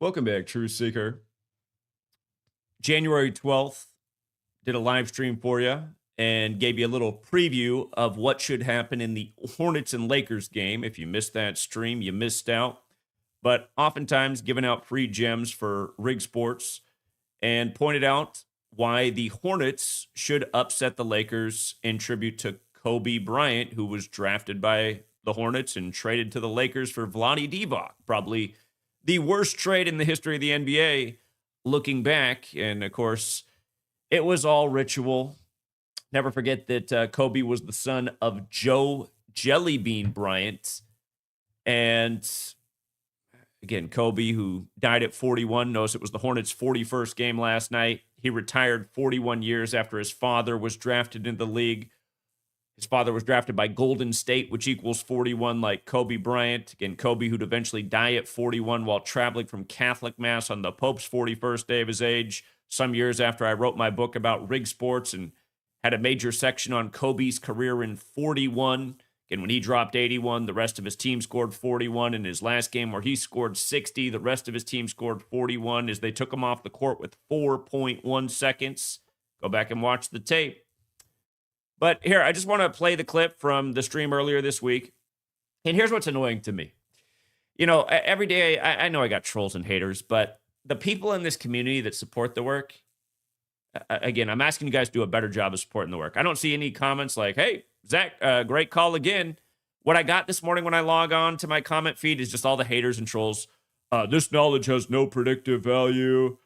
Welcome back, True Seeker. January 12th, did a live stream for you and gave you a little preview of what should happen in the Hornets and Lakers game. If you missed that stream, you missed out. But oftentimes giving out free gems for Rig Sports and pointed out why the Hornets should upset the Lakers in tribute to Kobe Bryant, who was drafted by the Hornets and traded to the Lakers for Vlade Divac, probably the worst trade in the history of the NBA looking back. And of course, it was all ritual. Never forget that Kobe was the son of Joe Jellybean Bryant. And again, Kobe, who died at 41, notice it was the Hornets' 41st game last night. He retired 41 years after his father was drafted into the league. His father was drafted by Golden State, which equals 41, like Kobe Bryant. Again, Kobe, who'd eventually die at 41 while traveling from Catholic Mass on the Pope's 41st day of his age, some years after I wrote my book about rig sports and had a major section on Kobe's career in 41. Again, when he dropped 81, the rest of his team scored 41. In his last game where he scored 60, the rest of his team scored 41 as they took him off the court with 4.1 seconds. Go back and watch the tape. But here, I just want to play the clip from the stream earlier this week. And here's what's annoying to me. You know, every day, I know I got trolls and haters, but the people in this community that support the work, again, I'm asking you guys to do a better job of supporting the work. I don't see any comments like, hey, Zach, great call again. What I got this morning when I log on to my comment feed is just all the haters and trolls. This knowledge has no predictive value.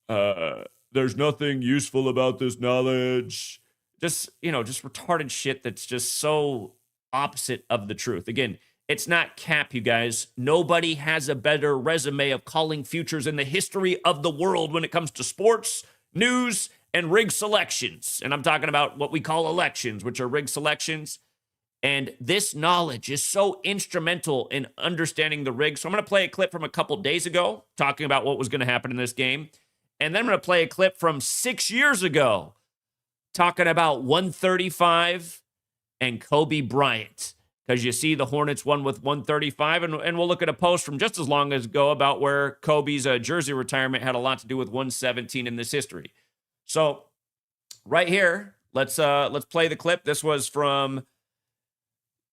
There's nothing useful about this knowledge. Just retarded shit that's just so opposite of the truth. Again, it's not cap, you guys. Nobody has a better resume of calling futures in the history of the world when it comes to sports, news, and rig selections. And I'm talking about what we call elections, which are rig selections. And this knowledge is so instrumental in understanding the rig. So I'm going to play a clip from a couple days ago talking about what was going to happen in this game. And then I'm going to play a clip from 6 years ago talking about 135 and Kobe Bryant. Because you see the Hornets won with 135, and we'll look at a post from just as long ago about where Kobe's jersey retirement had a lot to do with 117 in this history. So right here, let's play the clip. This was from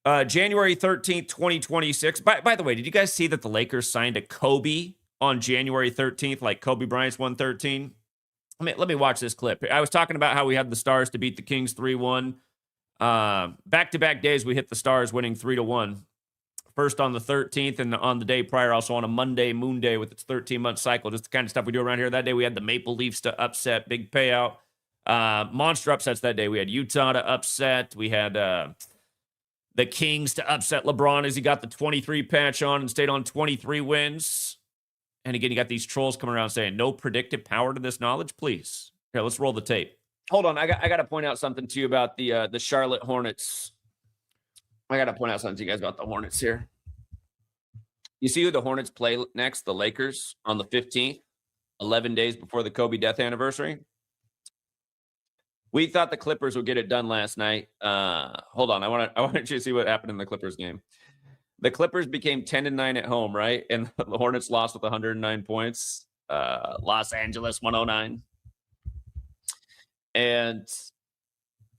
January 13th, 2026. By the way, did you guys see that the Lakers signed a Kobe on January 13th, like Kobe Bryant's 113? Let me watch this clip. I was talking about how we had the Stars to beat the Kings 3-1. Back-to-back days, we hit the Stars winning 3-1. First on the 13th and on the day prior, also on a Monday, Moon Day with its 13-month cycle. Just the kind of stuff we do around here. That day, we had the Maple Leafs to upset, big payout. Monster upsets that day. We had Utah to upset. We had the Kings to upset LeBron as he got the 23 patch on and stayed on 23 wins. And again, you got these trolls coming around saying, no predictive power to this knowledge, please. Here, let's roll the tape. Hold on, I got to point out something to you about the Charlotte Hornets. I got to point out something to you guys about the Hornets here. You see who the Hornets play next? The Lakers on the 15th, 11 days before the Kobe death anniversary. We thought the Clippers would get it done last night. Hold on, I want you to see what happened in the Clippers game. The Clippers became 10-9 at home, right? And the Hornets lost with 109 points. Los Angeles 109. And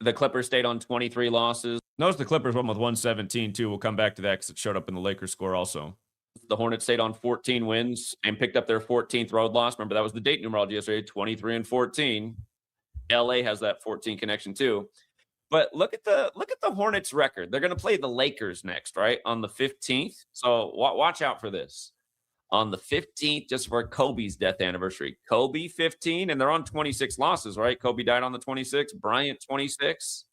the Clippers stayed on 23 losses. Notice the Clippers won with 117, too. We'll come back to that because it showed up in the Lakers score also. The Hornets stayed on 14 wins and picked up their 14th road loss. Remember, that was the date numerology yesterday, 23-14. LA has that 14 connection, too. But look at the Hornets record. They're going to play the Lakers next, right? On the 15th. So watch out for this. On the 15th, just for Kobe's death anniversary. Kobe 15, and they're on 26 losses, right? Kobe died on the 26th. Bryant 26.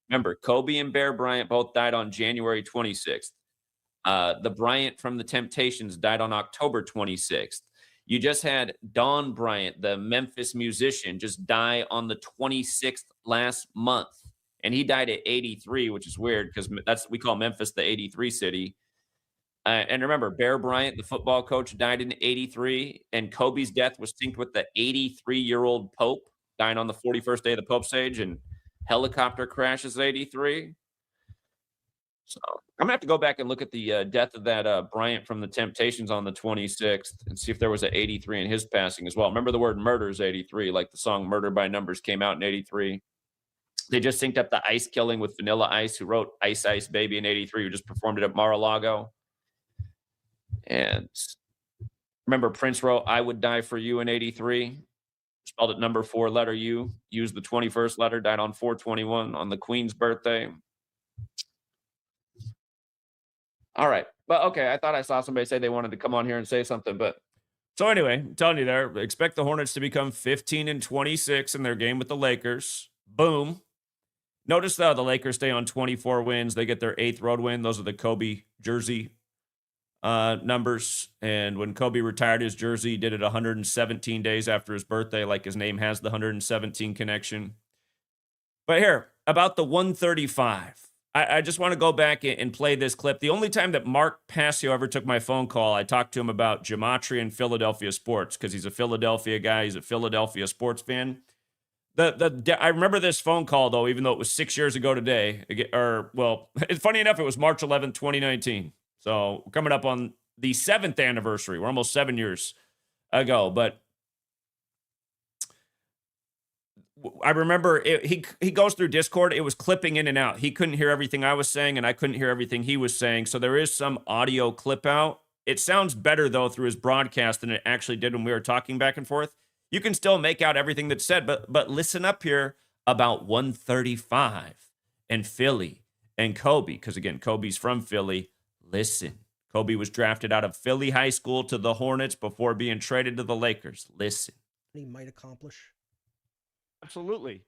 Remember, Kobe and Bear Bryant both died on January 26th. The Bryant from the Temptations died on October 26th. You just had Don Bryant, the Memphis musician, just die on the 26th last month. And he died at 83, which is weird because we call Memphis the 83 city. And remember, Bear Bryant, the football coach, died in 83. And Kobe's death was synced with the 83-year-old Pope dying on the 41st day of the Pope's age. And helicopter crashes at 83. So I'm gonna have to go back and look at the death of that Bryant from the Temptations on the 26th and see if there was an 83 in his passing as well. Remember the word murder is 83, like the song Murder by Numbers came out in 83. They just synced up the Ice Killing with Vanilla Ice, who wrote Ice Ice Baby in 83, who just performed it at Mar-a-Lago. And remember Prince wrote I Would Die for You in 83, spelled it number 4, letter U, used the 21st letter, died on 4/21 on the Queen's birthday. All right. But okay, I thought I saw somebody say they wanted to come on here and say something, but so anyway, I'm telling you there, expect the Hornets to become 15-26 in their game with the Lakers. Boom. Notice though, the Lakers stay on 24 wins. They get their 8th road win. Those are the Kobe jersey numbers. And when Kobe retired his jersey, he did it 117 days after his birthday, like his name has the 117 connection. But here, about the 135. I just want to go back and play this clip. The only time that Mark Passio ever took my phone call, I talked to him about Gematria and Philadelphia sports because he's a Philadelphia guy. He's a Philadelphia sports fan. I remember this phone call, though, even though it was 6 years ago today. It's funny enough, it was March 11th, 2019. So we're coming up on the 7th anniversary. We're almost 7 years ago. But I remember he goes through Discord. It was clipping in and out. He couldn't hear everything I was saying, and I couldn't hear everything he was saying. So there is some audio clip out. It sounds better, though, through his broadcast than it actually did when we were talking back and forth. You can still make out everything that's said, but listen up here about 135 and Philly and Kobe, because, again, Kobe's from Philly. Listen, Kobe was drafted out of Philly High School to the Hornets before being traded to the Lakers. Listen. He might accomplish. Absolutely.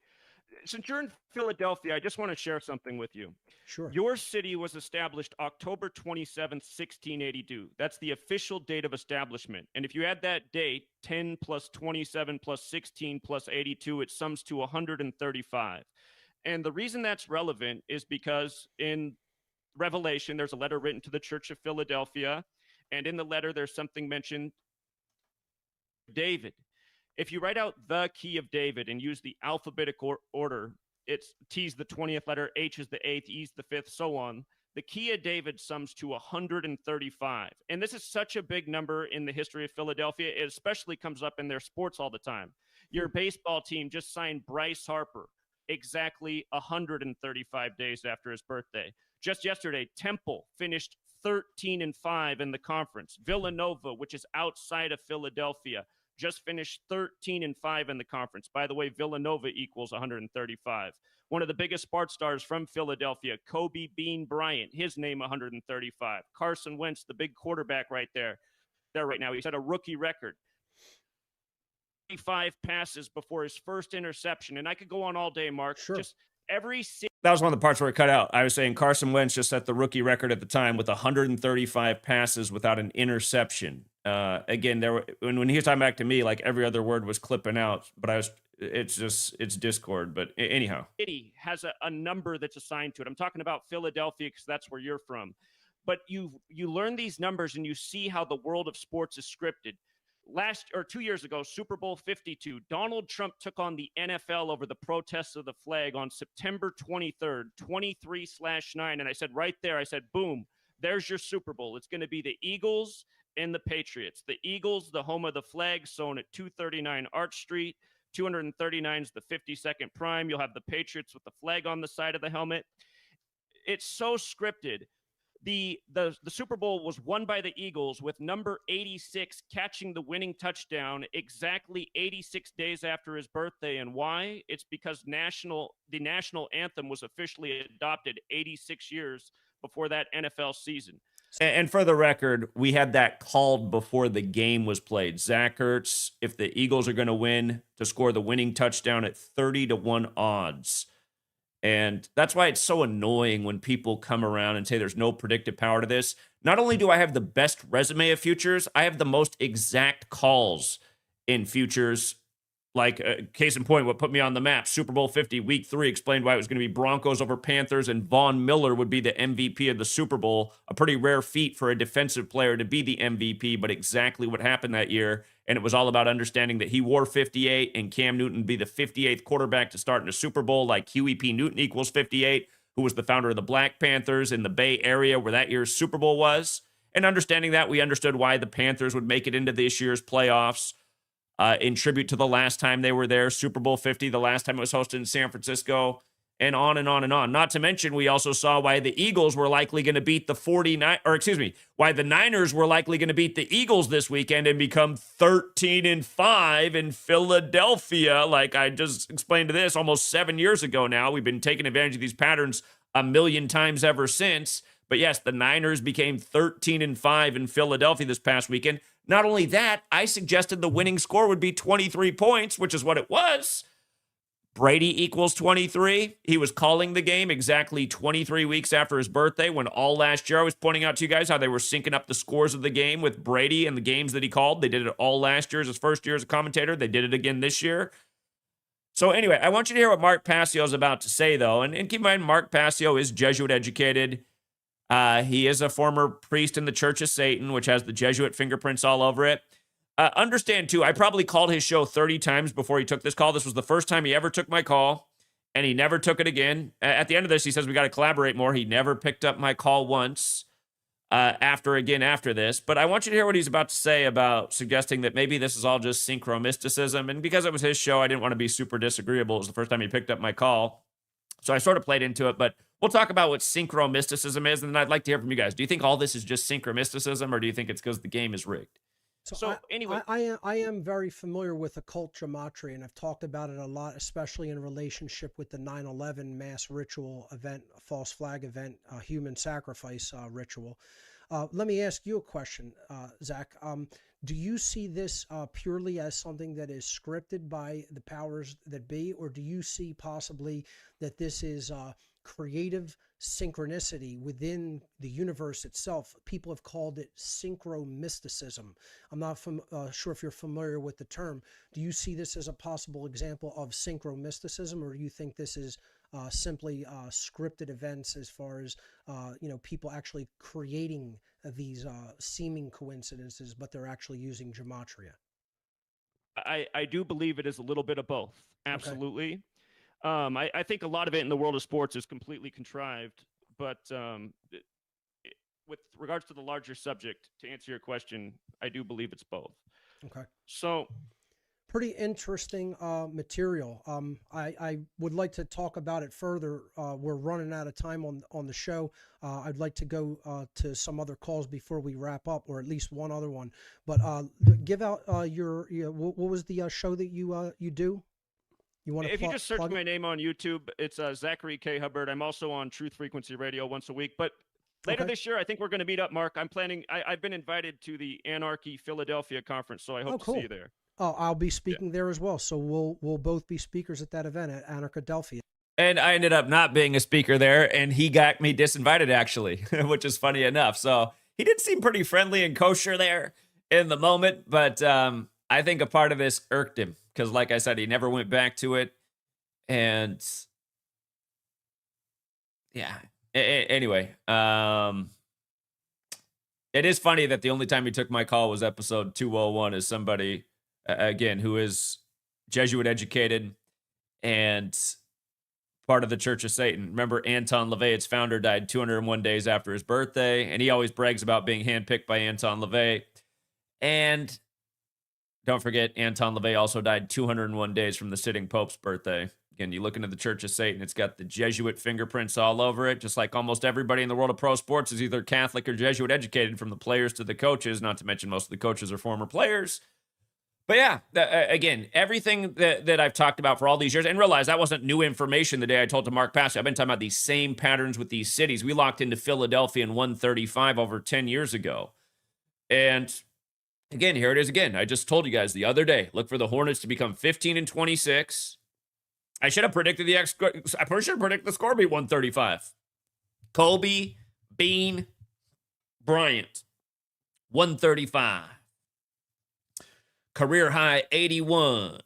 Since you're in Philadelphia, I just want to share something with you. Sure. Your city was established October 27th, 1682. That's the official date of establishment. And if you add that date, 10 plus 27 plus 16 plus 82, it sums to 135. And the reason that's relevant is because in Revelation, there's a letter written to the Church of Philadelphia. And in the letter, there's something mentioned David. If you write out the key of David and use the alphabetic order, it's T's the 20th letter, H is the 8th, E's the 5th, so on. The key of David sums to 135. And this is such a big number in the history of Philadelphia. It especially comes up in their sports all the time. Your baseball team just signed Bryce Harper exactly 135 days after his birthday. Just yesterday, Temple finished 13-5 in the conference. Villanova, which is outside of Philadelphia, just finished 13-5 in the conference. By the way, Villanova equals 135. One of the biggest sports stars from Philadelphia, Kobe Bean Bryant, his name 135. Carson Wentz, the big quarterback right there right now. He's had a rookie record. 35 passes before his first interception. And I could go on all day, Mark. Sure. Just every that was one of the parts where it cut out. I was saying Carson Wentz just set the rookie record at the time with 135 passes without an interception. Again, when he was talking back to me, like every other word was clipping out, but it's Discord. But anyhow, city has a number that's assigned to it. I'm talking about Philadelphia because that's where you're from. But you learn these numbers and you see how the world of sports is scripted. 2 years ago, Super Bowl 52, Donald Trump took on the NFL over the protests of the flag on September 23rd, 23/9. And I said right there, I said, boom, there's your Super Bowl. It's going to be the Eagles and the Patriots. The Eagles, the home of the flag, sewn at 239 Arch Street. 239 is the 52nd prime. You'll have the Patriots with the flag on the side of the helmet. It's so scripted. The Super Bowl was won by the Eagles with number 86 catching the winning touchdown exactly 86 days after his birthday. And why? It's because the national anthem was officially adopted 86 years before that NFL season. And for the record, we had that called before the game was played. Zach Ertz, if the Eagles are going to win, to score the winning touchdown at 30-1 odds. And that's why it's so annoying when people come around and say there's no predictive power to this. Not only do I have the best resume of futures, I have the most exact calls in futures. Like, case in point, what put me on the map, Super Bowl 50, Week 3, explained why it was going to be Broncos over Panthers, and Von Miller would be the MVP of the Super Bowl. A pretty rare feat for a defensive player to be the MVP, but exactly what happened that year. And it was all about understanding that he wore 58, and Cam Newton would be the 58th quarterback to start in a Super Bowl, like Huey P. Newton equals 58. who was the founder of the Black Panthers in the Bay Area where that year's Super Bowl was. And understanding that, we understood why the Panthers would make it into this year's playoffs in tribute to the last time they were there, Super Bowl 50, the last time it was hosted in San Francisco, and on and on and on. Not to mention, we also saw why the Eagles were likely going to beat why the Niners were likely going to beat the Eagles this weekend and become 13-5 in Philadelphia. Like I just explained to this almost 7 years ago now. We've been taking advantage of these patterns a million times ever since. But yes, the Niners became 13-5 in Philadelphia this past weekend. Not only that, I suggested the winning score would be 23 points, which is what it was. Brady equals 23. He was calling the game exactly 23 weeks after his birthday, when all last year I was pointing out to you guys how they were syncing up the scores of the game with Brady and the games that he called. They did it all last year as his first year as a commentator. They did it again this year. So anyway, I want you to hear what Mark Passio is about to say, though. And keep in mind, Mark Passio is Jesuit educated. He is a former priest in the Church of Satan, which has the Jesuit fingerprints all over it. Understand, too, I probably called his show 30 times before he took this call. This was the first time he ever took my call, and he never took it again. At the end of this, he says we got to collaborate more. He never picked up my call once after this. But I want you to hear what he's about to say about suggesting that maybe this is all just synchromysticism. And because it was his show, I didn't want to be super disagreeable. It was the first time he picked up my call. So I sort of played into it, but we'll talk about what synchromysticism is, and then I'd like to hear from you guys. Do you think all this is just synchromysticism, or do you think it's because the game is rigged? So anyway, I am very familiar with occult gematria, and I've talked about it a lot, especially in relationship with the 9/11 mass ritual event, false flag event, human sacrifice ritual. Let me ask you a question, Zach. Do you see this purely as something that is scripted by the powers that be, or do you see possibly that this is creative synchronicity within the universe itself? People have called it synchromysticism. I'm not sure if you're familiar with the term. Do you see this as a possible example of synchromysticism, or do you think this is simply scripted events as far as people actually creating these seeming coincidences, but they're actually using gematria? I do believe it is a little bit of both. Absolutely. Okay. I think a lot of it in the world of sports is completely contrived, but with regards to the larger subject, to answer your question, I do believe it's both. Okay. So, pretty interesting material. I would like to talk about it further. We're running out of time on the show. I'd like to go to some other calls before we wrap up, or at least one other one. But give out what was the show that you do? You want to? If you just search my name on YouTube, it's Zachary K. Hubbard. I'm also on Truth Frequency Radio once a week. But later this year, I think we're going to meet up, Mark. I'm planning. I've been invited to the Anarchy Philadelphia conference, so I hope to see you there. Oh, I'll be speaking there as well. So we'll both be speakers at that event at Anarchadelphia. And I ended up not being a speaker there, and he got me disinvited, actually, which is funny enough. So he did seem pretty friendly and kosher there in the moment, but I think a part of this irked him because, like I said, he never went back to it. And yeah, anyway, it is funny that the only time he took my call was episode 201 as somebody, again, who is Jesuit educated and part of the Church of Satan. Remember, Anton LaVey, its founder, died 201 days after his birthday, and he always brags about being handpicked by Anton LaVey. And don't forget, Anton LaVey also died 201 days from the sitting Pope's birthday. Again, you look into the Church of Satan, it's got the Jesuit fingerprints all over it, just like almost everybody in the world of pro sports is either Catholic or Jesuit educated, from the players to the coaches, not to mention most of the coaches are former players. But yeah, again, everything that I've talked about for all these years, and realize that wasn't new information the day I told to Mark Passio. I've been talking about these same patterns with these cities. We locked into Philadelphia in 135 over 10 years ago. And again, here it is again. I just told you guys the other day, look for the Hornets to become 15-26. I should have predicted I probably should have predicted the score be 135. Kobe, Bean, Bryant, 135. Career high 81.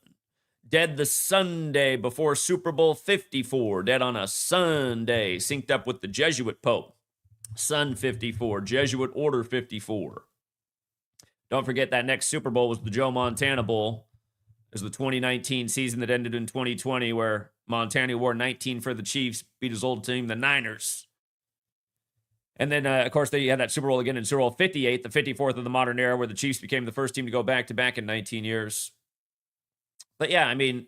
Dead the Sunday before Super Bowl 54. Dead on a Sunday. Synced up with the Jesuit Pope. Sun 54. Jesuit Order 54. Don't forget that next Super Bowl was the Joe Montana Bowl. There's the 2019 season that ended in 2020 where Montana wore 19 for the Chiefs, beat his old team, the Niners. And then, of course, they had that Super Bowl again in Super Bowl 58, the 54th of the modern era, where the Chiefs became the first team to go back-to-back in 19 years. But yeah, I mean,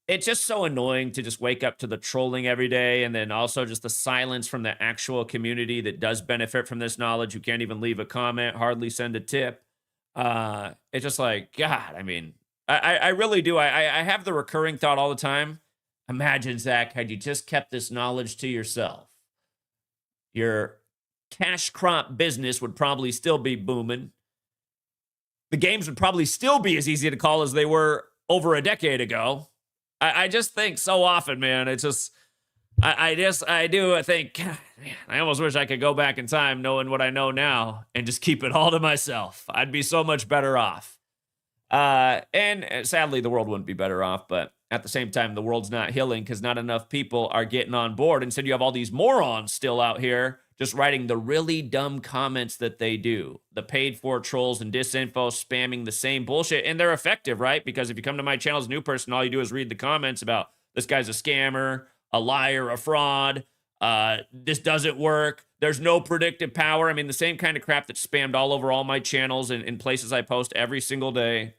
it's just so annoying to just wake up to the trolling every day, and then also just the silence from the actual community that does benefit from this knowledge, who can't even leave a comment, hardly send a tip. It's just like, God, I mean, I really do. I have the recurring thought all the time. Imagine, Zach, had you just kept this knowledge to yourself, your cash crop business would probably still be booming. The games would probably still be as easy to call as they were over a decade ago. I just think so often, man, it's just, I think, God, man, I almost wish I could go back in time knowing what I know now and just keep it all to myself. I'd be so much better off. And sadly, the world wouldn't be better off, but at the same time, the world's not healing because not enough people are getting on board. Instead, you have all these morons still out here just writing the really dumb comments that they do. The paid-for trolls and disinfo spamming the same bullshit. And they're effective, right? Because if you come to my channel as a new person, all you do is read the comments about this guy's a scammer, a liar, a fraud, this doesn't work, there's no predictive power. I mean, the same kind of crap that's spammed all over all my channels and in places I post every single day.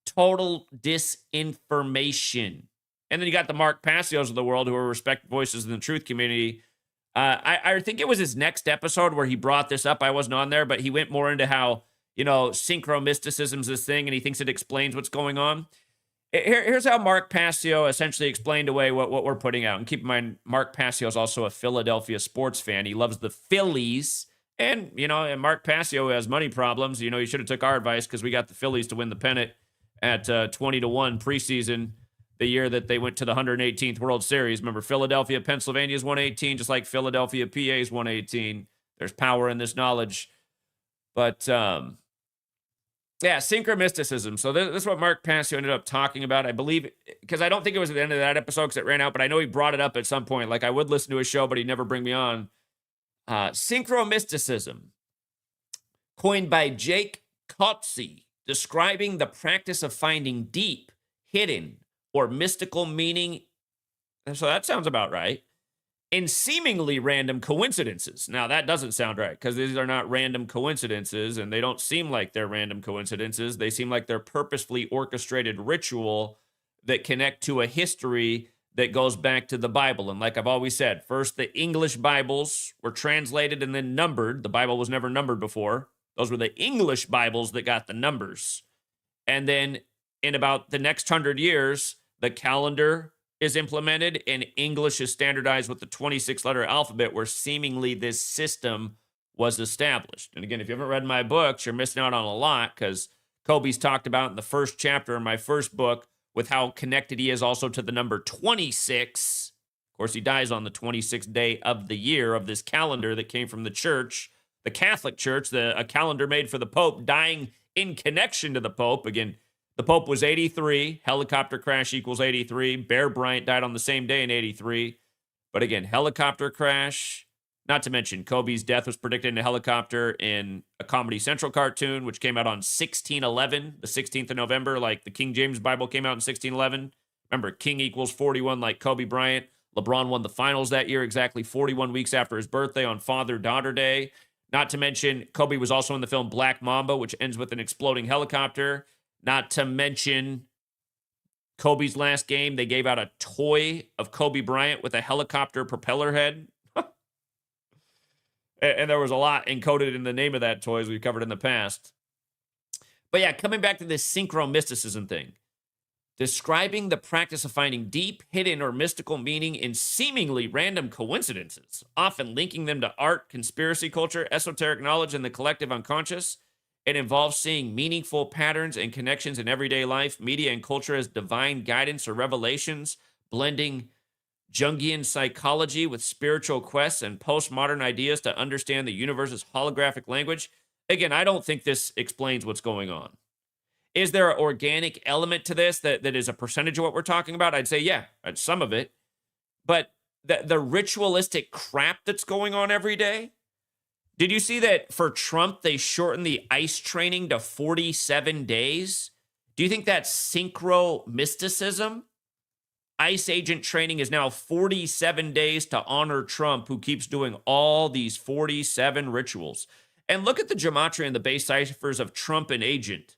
Total disinformation. And then you got the Mark Passios of the world who are respected voices in the truth community. I think it was his next episode where he brought this up. I wasn't on there, but he went more into how, synchromysticism is this thing, and he thinks it explains what's going on. Here's how Mark Passio essentially explained away what we're putting out. And keep in mind, Mark Passio is also a Philadelphia sports fan. He loves the Phillies. And, and Mark Passio has money problems. You should have took our advice because we got the Phillies to win the pennant at 20-1 preseason, the year that they went to the 118th World Series. Remember, Philadelphia, Pennsylvania's 118, just like Philadelphia, PA's 118. There's power in this knowledge. But, yeah, synchromysticism. So this is what Mark Passio ended up talking about, I believe, because I don't think it was at the end of that episode because it ran out, but I know he brought it up at some point. Like, I would listen to his show, but he'd never bring me on. Synchromysticism, coined by Jake Coetzee, describing the practice of finding deep, hidden, or mystical meaning. So that sounds about right. In seemingly random coincidences. Now, that doesn't sound right because these are not random coincidences and they don't seem like they're random coincidences. They seem like they're purposefully orchestrated ritual that connect to a history that goes back to the Bible. And like I've always said, first the English Bibles were translated and then numbered. The Bible was never numbered before. Those were the English Bibles that got the numbers. And then in about the next 100 years, the calendar is implemented and English is standardized with the 26-letter alphabet where seemingly this system was established. And again, if you haven't read my books, you're missing out on a lot because Kobe's talked about in the first chapter of my first book with how connected he is also to the number 26. Of course, he dies on the 26th day of the year of this calendar that came from the church, the Catholic Church, a calendar made for the Pope, dying in connection to the Pope. Again, the Pope was 83. Helicopter crash equals 83. Bear Bryant died on the same day in 83. But again, helicopter crash. Not to mention, Kobe's death was predicted in a helicopter in a Comedy Central cartoon, which came out on 1611, the 16th of November, like the King James Bible came out in 1611. Remember, King equals 41 like Kobe Bryant. LeBron won the finals that year, exactly 41 weeks after his birthday on Father-Daughter Day. Not to mention, Kobe was also in the film Black Mamba, which ends with an exploding helicopter. Not to mention, Kobe's last game, they gave out a toy of Kobe Bryant with a helicopter propeller head. And there was a lot encoded in the name of that toy, as we've covered in the past. But yeah, coming back to this synchromysticism thing. Describing the practice of finding deep, hidden, or mystical meaning in seemingly random coincidences, often linking them to art, conspiracy culture, esoteric knowledge, and the collective unconscious. It involves seeing meaningful patterns and connections in everyday life, media, and culture as divine guidance or revelations, blending Jungian psychology with spiritual quests and postmodern ideas to understand the universe's holographic language. Again, I don't think this explains what's going on. Is there an organic element to this that is a percentage of what we're talking about? I'd say, yeah, some of it. But the ritualistic crap that's going on every day. Did you see that for Trump, they shortened the ICE training to 47 days? Do you think that's synchromysticism? ICE agent training is now 47 days to honor Trump, who keeps doing all these 47 rituals. And look at the gematria and the base ciphers of Trump and agent.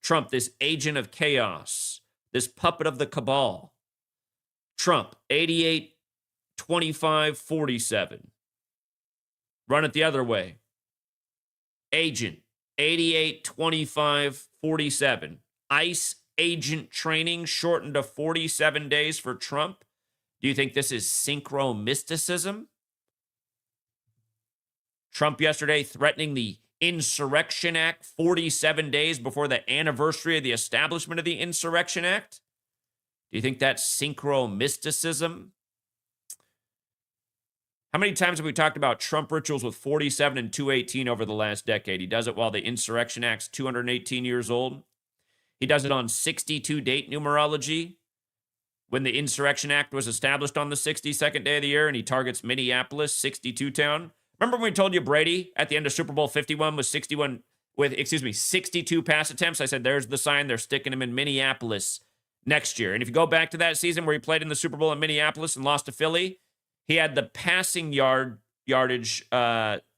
Trump, this agent of chaos, this puppet of the cabal. Trump, 88, 25, 47. Run it the other way. Agent, 88, 25, 47. ICE agent training shortened to 47 days for Trump. Do you think this is synchromysticism? Trump yesterday threatening the Insurrection Act 47 days before the anniversary of the establishment of the Insurrection Act? Do you think that's synchromysticism? How many times have we talked about Trump rituals with 47 and 218 over the last decade? He does it while the Insurrection Act's 218 years old. He does it on 62 date numerology when the Insurrection Act was established on the 62nd day of the year, and he targets Minneapolis, 62 town. Remember when we told you Brady at the end of Super Bowl 51 was 62 pass attempts? I said, there's the sign. They're sticking him in Minneapolis next year. And if you go back to that season where he played in the Super Bowl in Minneapolis and lost to Philly, he had the passing yardage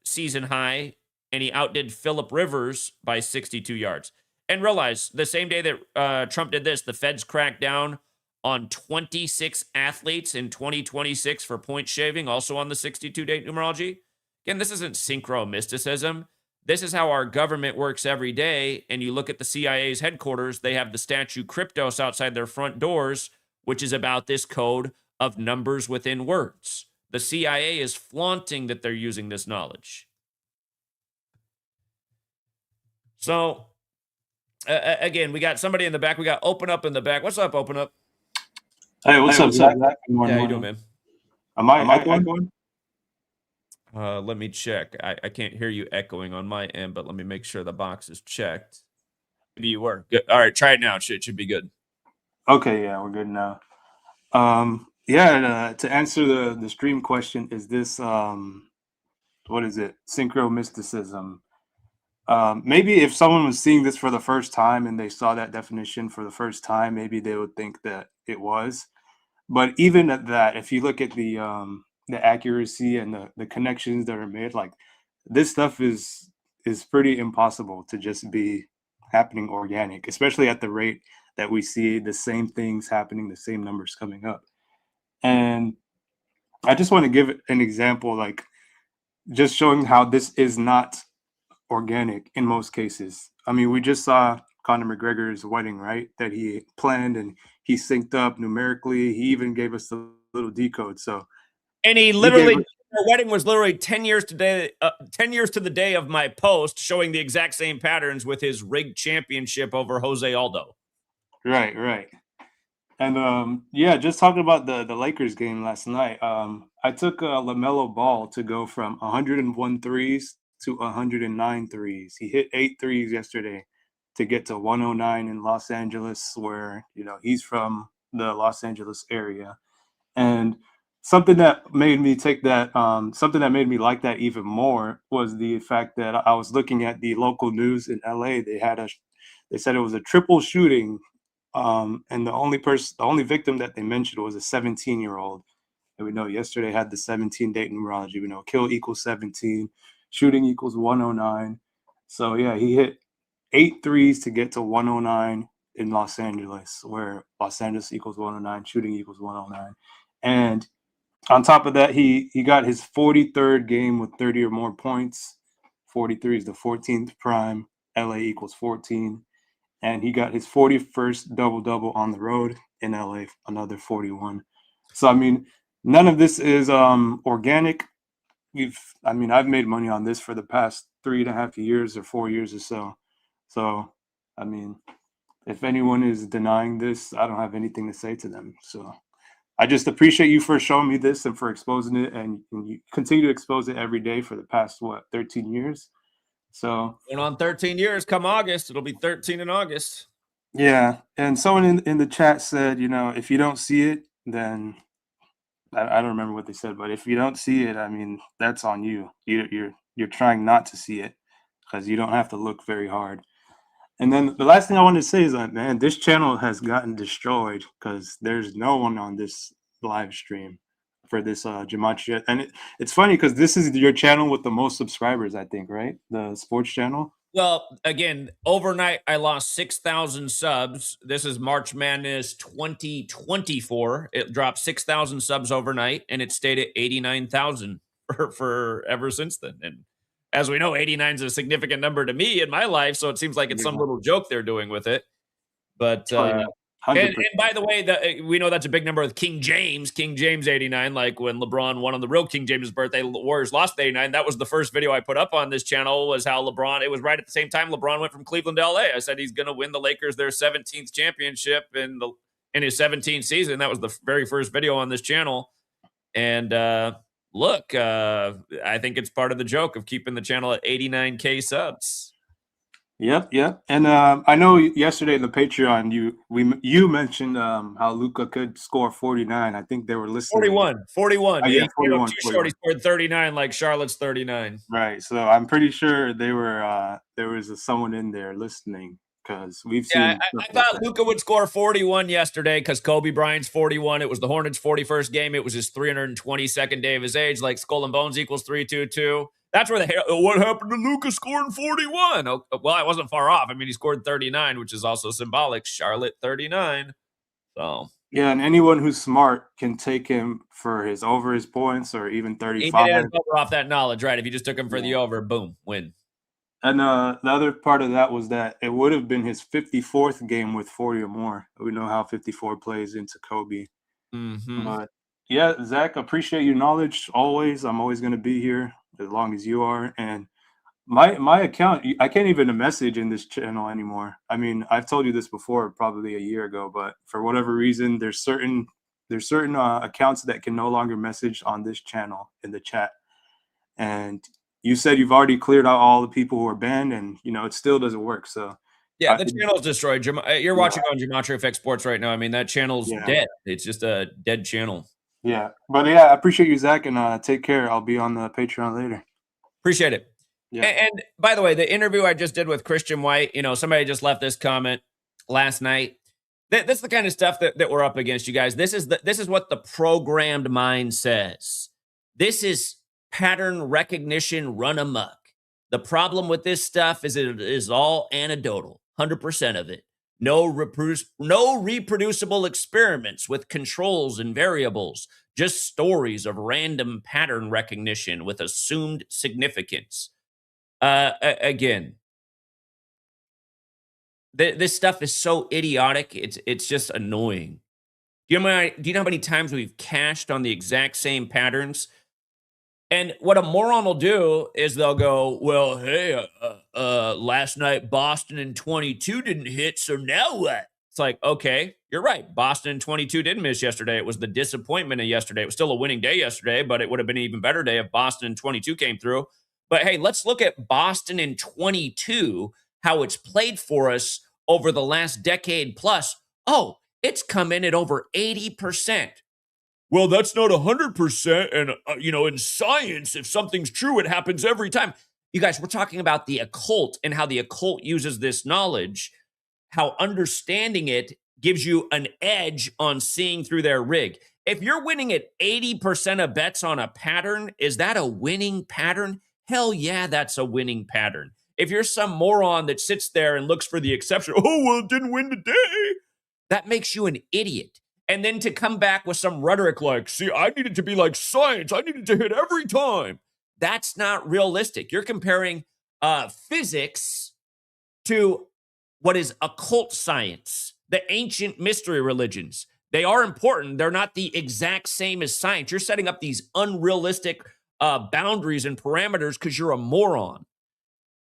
season high, and he outdid Phillip Rivers by 62 yards. And realize, the same day that Trump did this, the feds cracked down on 26 athletes in 2026 for point shaving, also on the 62 date numerology. Again, this isn't synchromysticism. This is how our government works every day. And you look at the CIA's headquarters, they have the statue Kryptos outside their front doors, which is about this code of numbers within words. The CIA is flaunting that they're using this knowledge. So, again, we got somebody in the back. We got Open Up in the back. What's up, Open Up? Hey, what's up, Zach? Yeah, how you doing, man? Am I echoing? Let me check. I can't hear you echoing on my end, but let me make sure the box is checked. Maybe you were. Good. All right, try it now. It should be good. Okay, yeah, we're good now. To answer the stream question, is this what is it? Synchromysticism. Maybe if someone was seeing this for the first time and they saw that definition for the first time, maybe they would think that it was. But even at that, if you look at the accuracy and the connections that are made, like this stuff is pretty impossible to just be happening organic, especially at the rate that we see the same things happening, the same numbers coming up. And I just want to give an example, like just showing how this is not organic in most cases. I mean, we just saw Conor McGregor's wedding, right? That he planned and he synced up numerically. He even gave us the little decode. So, and he literally, their wedding was literally 10 years to the day of my post, showing the exact same patterns with his rigged championship over Jose Aldo. Right. And just talking about the Lakers game last night. I took LaMelo Ball to go from 101 threes to 109 threes. He hit 8 threes yesterday to get to 109 in Los Angeles, where he's from the Los Angeles area. And something that made me take that, something that made me like that even more was the fact that I was looking at the local news in LA. They said it was a triple shooting. And the only victim that they mentioned was a 17-year-old. And we know yesterday had the 17 date numerology. We know kill equals 17, shooting equals 109. So yeah, he hit 8 threes to get to 109 in Los Angeles, where Los Angeles equals 109, shooting equals 109. And on top of that, he got his 43rd game with 30 or more points. 43 is the 14th prime. LA equals 14. And he got his 41st double-double on the road in LA, another 41. So, I mean, none of this is organic. I've made money on this for the past 3.5 years or 4 years or so. So, I mean, if anyone is denying this, I don't have anything to say to them. So I just appreciate you for showing me this and for exposing it. And you continue to expose it every day for the past, 13 years? So going on 13 years come August. It'll be 13 in August. Yeah. And someone in the chat said, if you don't see it, then I don't remember what they said, but if you don't see it, I mean, that's on you. You're trying not to see it because you don't have to look very hard. And then the last thing I wanted to say is that, man, this channel has gotten destroyed because there's no one on this live stream for this Gematria. And it's funny because this is your channel with the most subscribers, I think, right? The sports channel. Well, again, overnight I lost 6,000 subs. This is March Madness 2024. It dropped 6,000 subs overnight, and it stayed at 89,000 for ever since then. And as we know, 89 is a significant number to me in my life, so it seems like it's some little joke they're doing with it. But Oh, yeah. and by the way, we know that's a big number with King James 89. Like when LeBron won on the real King James' birthday, the Warriors lost 89. That was the first video I put up on this channel, was how LeBron, it was right at the same time LeBron went from Cleveland to LA. I said he's going to win the Lakers their 17th championship in his 17th season. That was the very first video on this channel. And look, I think it's part of the joke of keeping the channel at 89K subs. Yep. And I know yesterday in the Patreon, you mentioned how Luka could score 49. I think they were listening. 41. Oh, yeah, 41. Too short. He scored 39, like Charlotte's 39. Right. So I'm pretty sure they were there was someone in there listening, because we've seen. Yeah, I thought Luka would score 41 yesterday because Kobe Bryant's 41. It was the Hornets' 41st game. It was his 322nd day of his age. Like Skull and Bones equals 322. That's where what happened to Luka scoring 41? Oh, well, I wasn't far off. I mean, he scored 39, which is also symbolic. Charlotte 39. So yeah, and anyone who's smart can take him for his over his points or even 35. He didn't cover off that knowledge, right? If you just took him for the over, boom, win. And the other part of that was that it would have been his 54th game with 40 or more. We know how 54 plays into Kobe. Mm-hmm. But yeah, Zach, appreciate your knowledge always. I'm always going to be here as long as you are. And my account, I can't even message in this channel anymore. I mean, I've told you this before, probably a year ago, but for whatever reason, there's certain accounts that can no longer message on this channel in the chat. And you said you've already cleared out all the people who are banned, and it still doesn't work. So yeah, the channel's destroyed. You're watching on Gematria Effect Sports right now. I mean, that channel's dead. It's just a dead channel. Yeah, but yeah, I appreciate you, Zach, and take care. I'll be on the Patreon later. Appreciate it. Yeah. And by the way, the interview I just did with Christian White, somebody just left this comment last night. This is the kind of stuff that we're up against, you guys. This is what the programmed mind says. This is pattern recognition run amok. The problem with this stuff is it is all anecdotal, 100% of it. No reproducible experiments with controls and variables, just stories of random pattern recognition with assumed significance. Again, this stuff is so idiotic, it's just annoying. Do you know how many times we've cashed on the exact same patterns? And what a moron will do is they'll go, well, hey, last night Boston in 22 didn't hit, so now what? It's like, okay, you're right. Boston in 22 didn't miss yesterday. It was the disappointment of yesterday. It was still a winning day yesterday, but it would have been an even better day if Boston in 22 came through. But hey, let's look at Boston in 22, how it's played for us over the last decade plus. Oh, it's come in at over 80%. Well, that's not 100%. And, in science, if something's true, it happens every time. You guys, we're talking about the occult and how the occult uses this knowledge, how understanding it gives you an edge on seeing through their rig. If you're winning at 80% of bets on a pattern, is that a winning pattern? Hell yeah, that's a winning pattern. If you're some moron that sits there and looks for the exception, oh, well, it didn't win today, that makes you an idiot. And then to come back with some rhetoric like, see, I needed to be like science. I needed to hit every time. That's not realistic. You're comparing physics to what is occult science, the ancient mystery religions. They are important. They're not the exact same as science. You're setting up these unrealistic boundaries and parameters because you're a moron.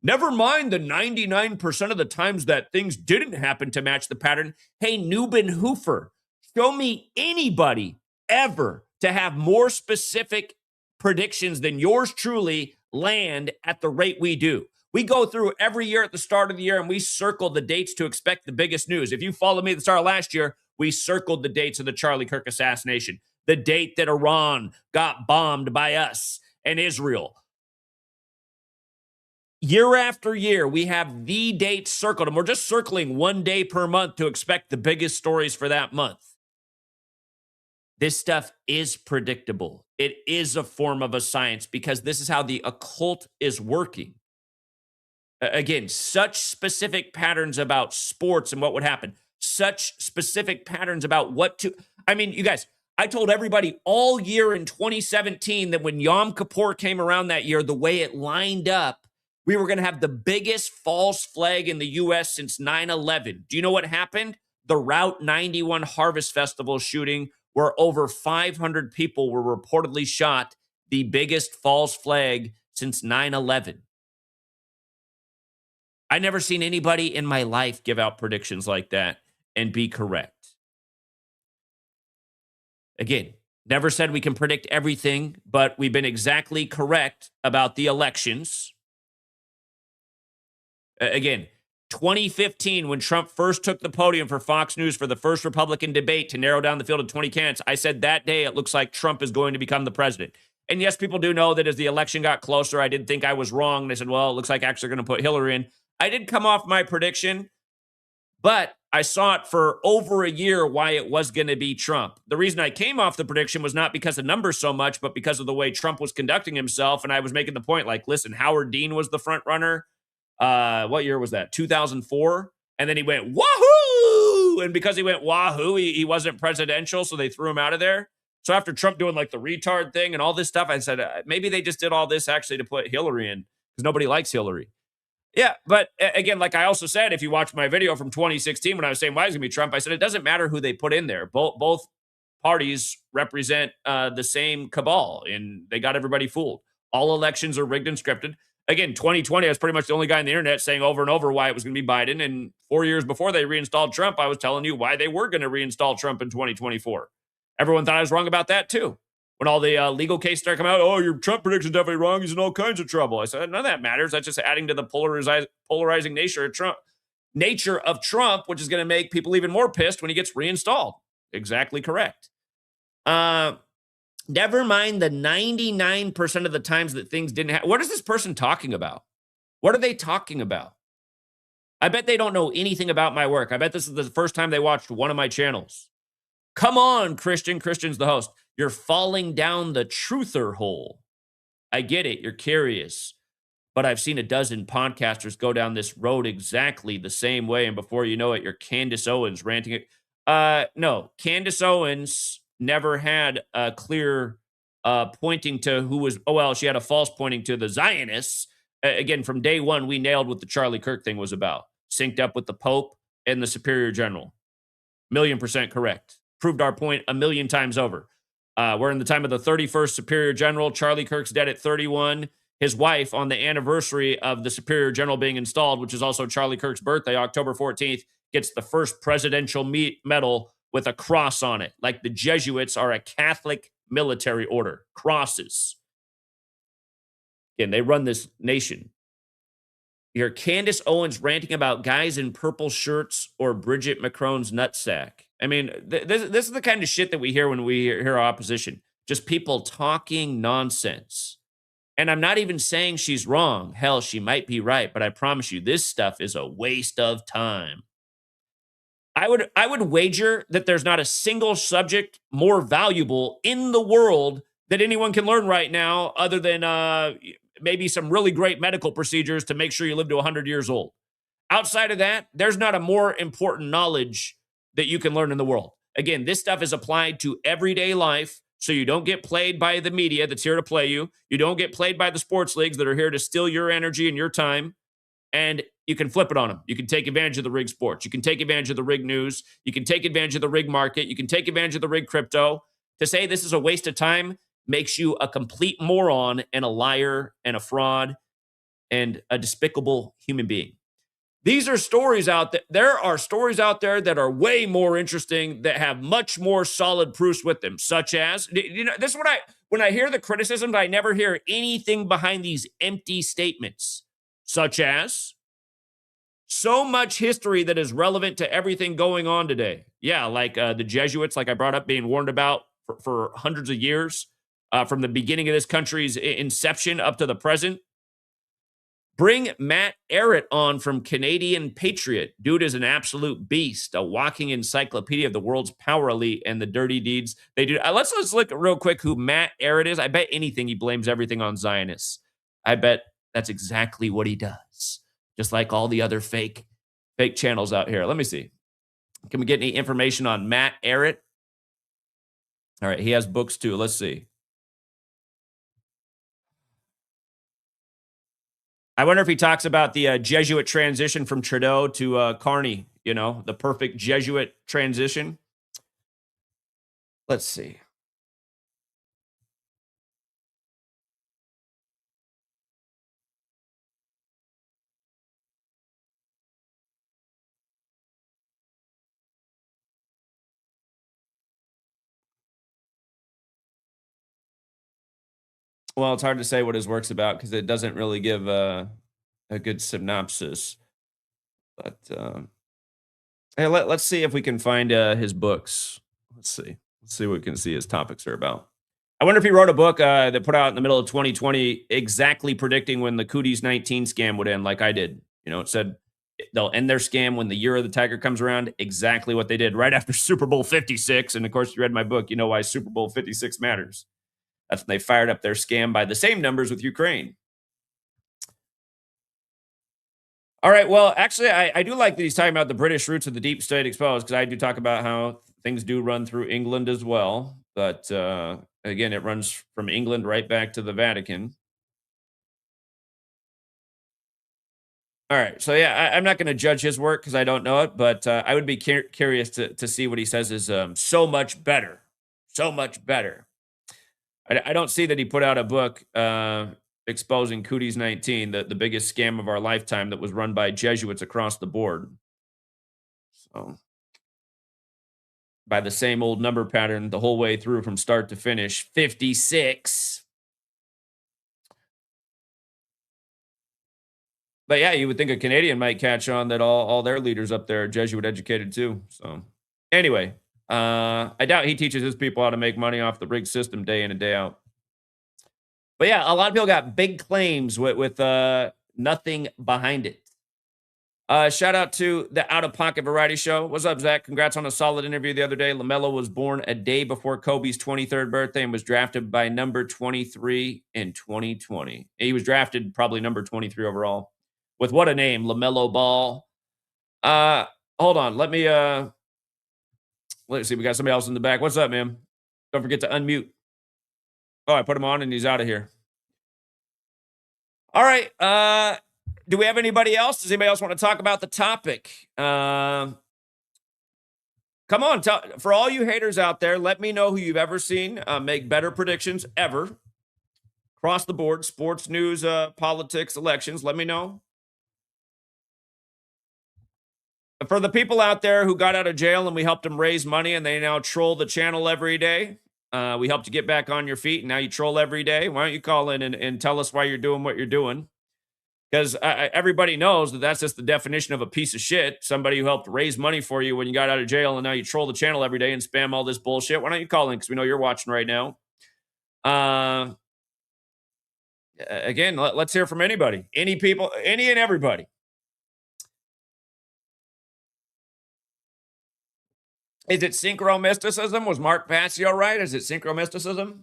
Never mind the 99% of the times that things didn't happen to match the pattern. Hey, Newben Hoofer, show me anybody ever to have more specific predictions than yours truly land at the rate we do. We go through every year at the start of the year and we circle the dates to expect the biggest news. If you followed me at the start of last year, we circled the dates of the Charlie Kirk assassination, the date that Iran got bombed by us and Israel. Year after year, we have the dates circled, and we're just circling one day per month to expect the biggest stories for that month. This stuff is predictable. It is a form of a science because this is how the occult is working. Again, such specific patterns about sports and what would happen, such specific patterns about what to. I mean, you guys, I told everybody all year in 2017 that when Yom Kippur came around that year, the way it lined up, we were going to have the biggest false flag in the U.S. since 9/11. Do you know what happened? The Route 91 Harvest Festival shooting, where over 500 people were reportedly shot, the biggest false flag since 9/11. I never seen anybody in my life give out predictions like that and be correct. Again, never said we can predict everything, but we've been exactly correct about the elections. Again, 2015, when Trump first took the podium for Fox News for the first Republican debate to narrow down the field of 20 candidates, I said that day it looks like Trump is going to become the president. And yes, people do know that as the election got closer, I did think I was wrong. And they said, well, it looks like actually going to put Hillary in. I did come off my prediction, but I saw it for over a year why it was going to be Trump. The reason I came off the prediction was not because of numbers so much, but because of the way Trump was conducting himself. And I was making the point like, listen, Howard Dean was the front runner. What year was that? 2004. And then he went, wahoo! And because he went wahoo, he wasn't presidential. So they threw him out of there. So after Trump doing like the retard thing and all this stuff, I said, maybe they just did all this actually to put Hillary in because nobody likes Hillary. Yeah, but again, like I also said, if you watch my video from 2016 when I was saying why is it going to be Trump, I said it doesn't matter who they put in there. Both parties represent the same cabal, and they got everybody fooled. All elections are rigged and scripted. Again, 2020, I was pretty much the only guy on the internet saying over and over why it was going to be Biden. And 4 years before they reinstalled Trump, I was telling you why they were going to reinstall Trump in 2024. Everyone thought I was wrong about that too. When all the legal cases start coming out, oh, your Trump prediction's definitely wrong. He's in all kinds of trouble. I said, none of that matters. That's just adding to the polarizing nature of Trump, which is going to make people even more pissed when he gets reinstalled. Exactly correct. Never mind the 99% of the times that things didn't happen. What is this person talking about? What are they talking about? I bet they don't know anything about my work. I bet this is the first time they watched one of my channels. Come on, Christian. Christian's the host. You're falling down the truther hole. I get it. You're curious. But I've seen a dozen podcasters go down this road exactly the same way. And before you know it, you're Candace Owens ranting it. No, Candace Owens never had a clear pointing to who was, oh, well, she had a false pointing to the Zionists. Again, from day one, we nailed what the Charlie Kirk thing was about. Synced up with the Pope and the Superior General. 1,000,000% correct. Proved our point 1,000,000 times over. We're in the time of the 31st Superior General. Charlie Kirk's dead at 31. His wife, on the anniversary of the Superior General being installed, which is also Charlie Kirk's birthday, October 14th, gets the first presidential medal with a cross on it. Like the Jesuits are a Catholic military order. Crosses. Again, they run this nation. You hear Candace Owens ranting about guys in purple shirts or Bridget Macron's nutsack. I mean, this is the kind of shit that we hear when we hear opposition. Just people talking nonsense. And I'm not even saying she's wrong. Hell, she might be right, but I promise you, this stuff is a waste of time. I would wager that there's not a single subject more valuable in the world that anyone can learn right now other than maybe some really great medical procedures to make sure you live to 100 years old. Outside of that, there's not a more important knowledge that you can learn in the world. Again, this stuff is applied to everyday life, so you don't get played by the media that's here to play you. You don't get played by the sports leagues that are here to steal your energy and your time. And you can flip it on them. You can take advantage of the rig sports. You can take advantage of the rig news. You can take advantage of the rig market. You can take advantage of the rig crypto. To say this is a waste of time makes you a complete moron and a liar and a fraud and a despicable human being. These are stories out there. There are stories out there that are way more interesting, that have much more solid proofs with them, such as, you know, this is what when I hear the criticisms, I never hear anything behind these empty statements, such as so much history that is relevant to everything going on today. Yeah, like the Jesuits, like I brought up, being warned about for hundreds of years, from the beginning of this country's inception up to the present. Bring Matt Ehret on from Canadian Patriot. Dude is an absolute beast, a walking encyclopedia of the world's power elite and the dirty deeds they do. Let's look real quick who Matt Ehret is. I bet anything he blames everything on Zionists. I bet that's exactly what he does. Just like all the other fake channels out here. Let me see. Can we get any information on Matt Ehret? All right, he has books too. Let's see. I wonder if he talks about the Jesuit transition from Trudeau to Carney, you know, the perfect Jesuit transition. Let's see. Well, it's hard to say what his work's about because it doesn't really give a good synopsis. But hey, let's see if we can find his books. Let's see. Let's see what we can see his topics are about. I wonder if he wrote a book that put out in the middle of 2020 exactly predicting when the Cooties 19 scam would end, like I did. You know, it said they'll end their scam when the year of the tiger comes around. Exactly what they did right after Super Bowl 56. And of course, you read my book. You know why Super Bowl 56 matters. That's when they fired up their scam by the same numbers with Ukraine. All right. Well, actually, I do like that he's talking about the British roots of the deep state exposed, because I do talk about how things do run through England as well. But again, it runs from England right back to the Vatican. All right. So, yeah, I'm not going to judge his work because I don't know it, but I would be curious to see what he says is so much better. So much better. I don't see that he put out a book exposing Cooties 19, the biggest scam of our lifetime that was run by Jesuits across the board. So, by the same old number pattern the whole way through from start to finish, 56. But yeah, you would think a Canadian might catch on that all their leaders up there are Jesuit educated too. So anyway, I doubt he teaches his people how to make money off the rigged system day in and day out. But yeah, a lot of people got big claims with nothing behind it. Shout out to the Out of Pocket Variety Show. What's up, Zach? Congrats on a solid interview the other day. LaMelo was born a day before Kobe's 23rd birthday and was drafted by number 23 in 2020. He was drafted probably number 23 overall. With what a name, LaMelo Ball. Hold on, let's see. We got somebody else in the back. What's up, man? Don't forget to unmute. Oh, I put him on and he's out of here. All right. Do we have anybody else? Does anybody else want to talk about the topic? Come on. For all you haters out there, let me know who you've ever seen make better predictions ever. Across the board, sports, news, politics, elections. Let me know. For the people out there who got out of jail and we helped them raise money and they now troll the channel every day, we helped you get back on your feet and now you troll every day. Why don't you call in and tell us why you're doing what you're doing? Because everybody knows that that's just the definition of a piece of shit. Somebody who helped raise money for you when you got out of jail and now you troll the channel every day and spam all this bullshit. Why don't you call in? Because we know you're watching right now. Again, let's hear from anybody. Any people, any and everybody. Is it synchromysticism? Was Mark Passio right? Is it synchromysticism?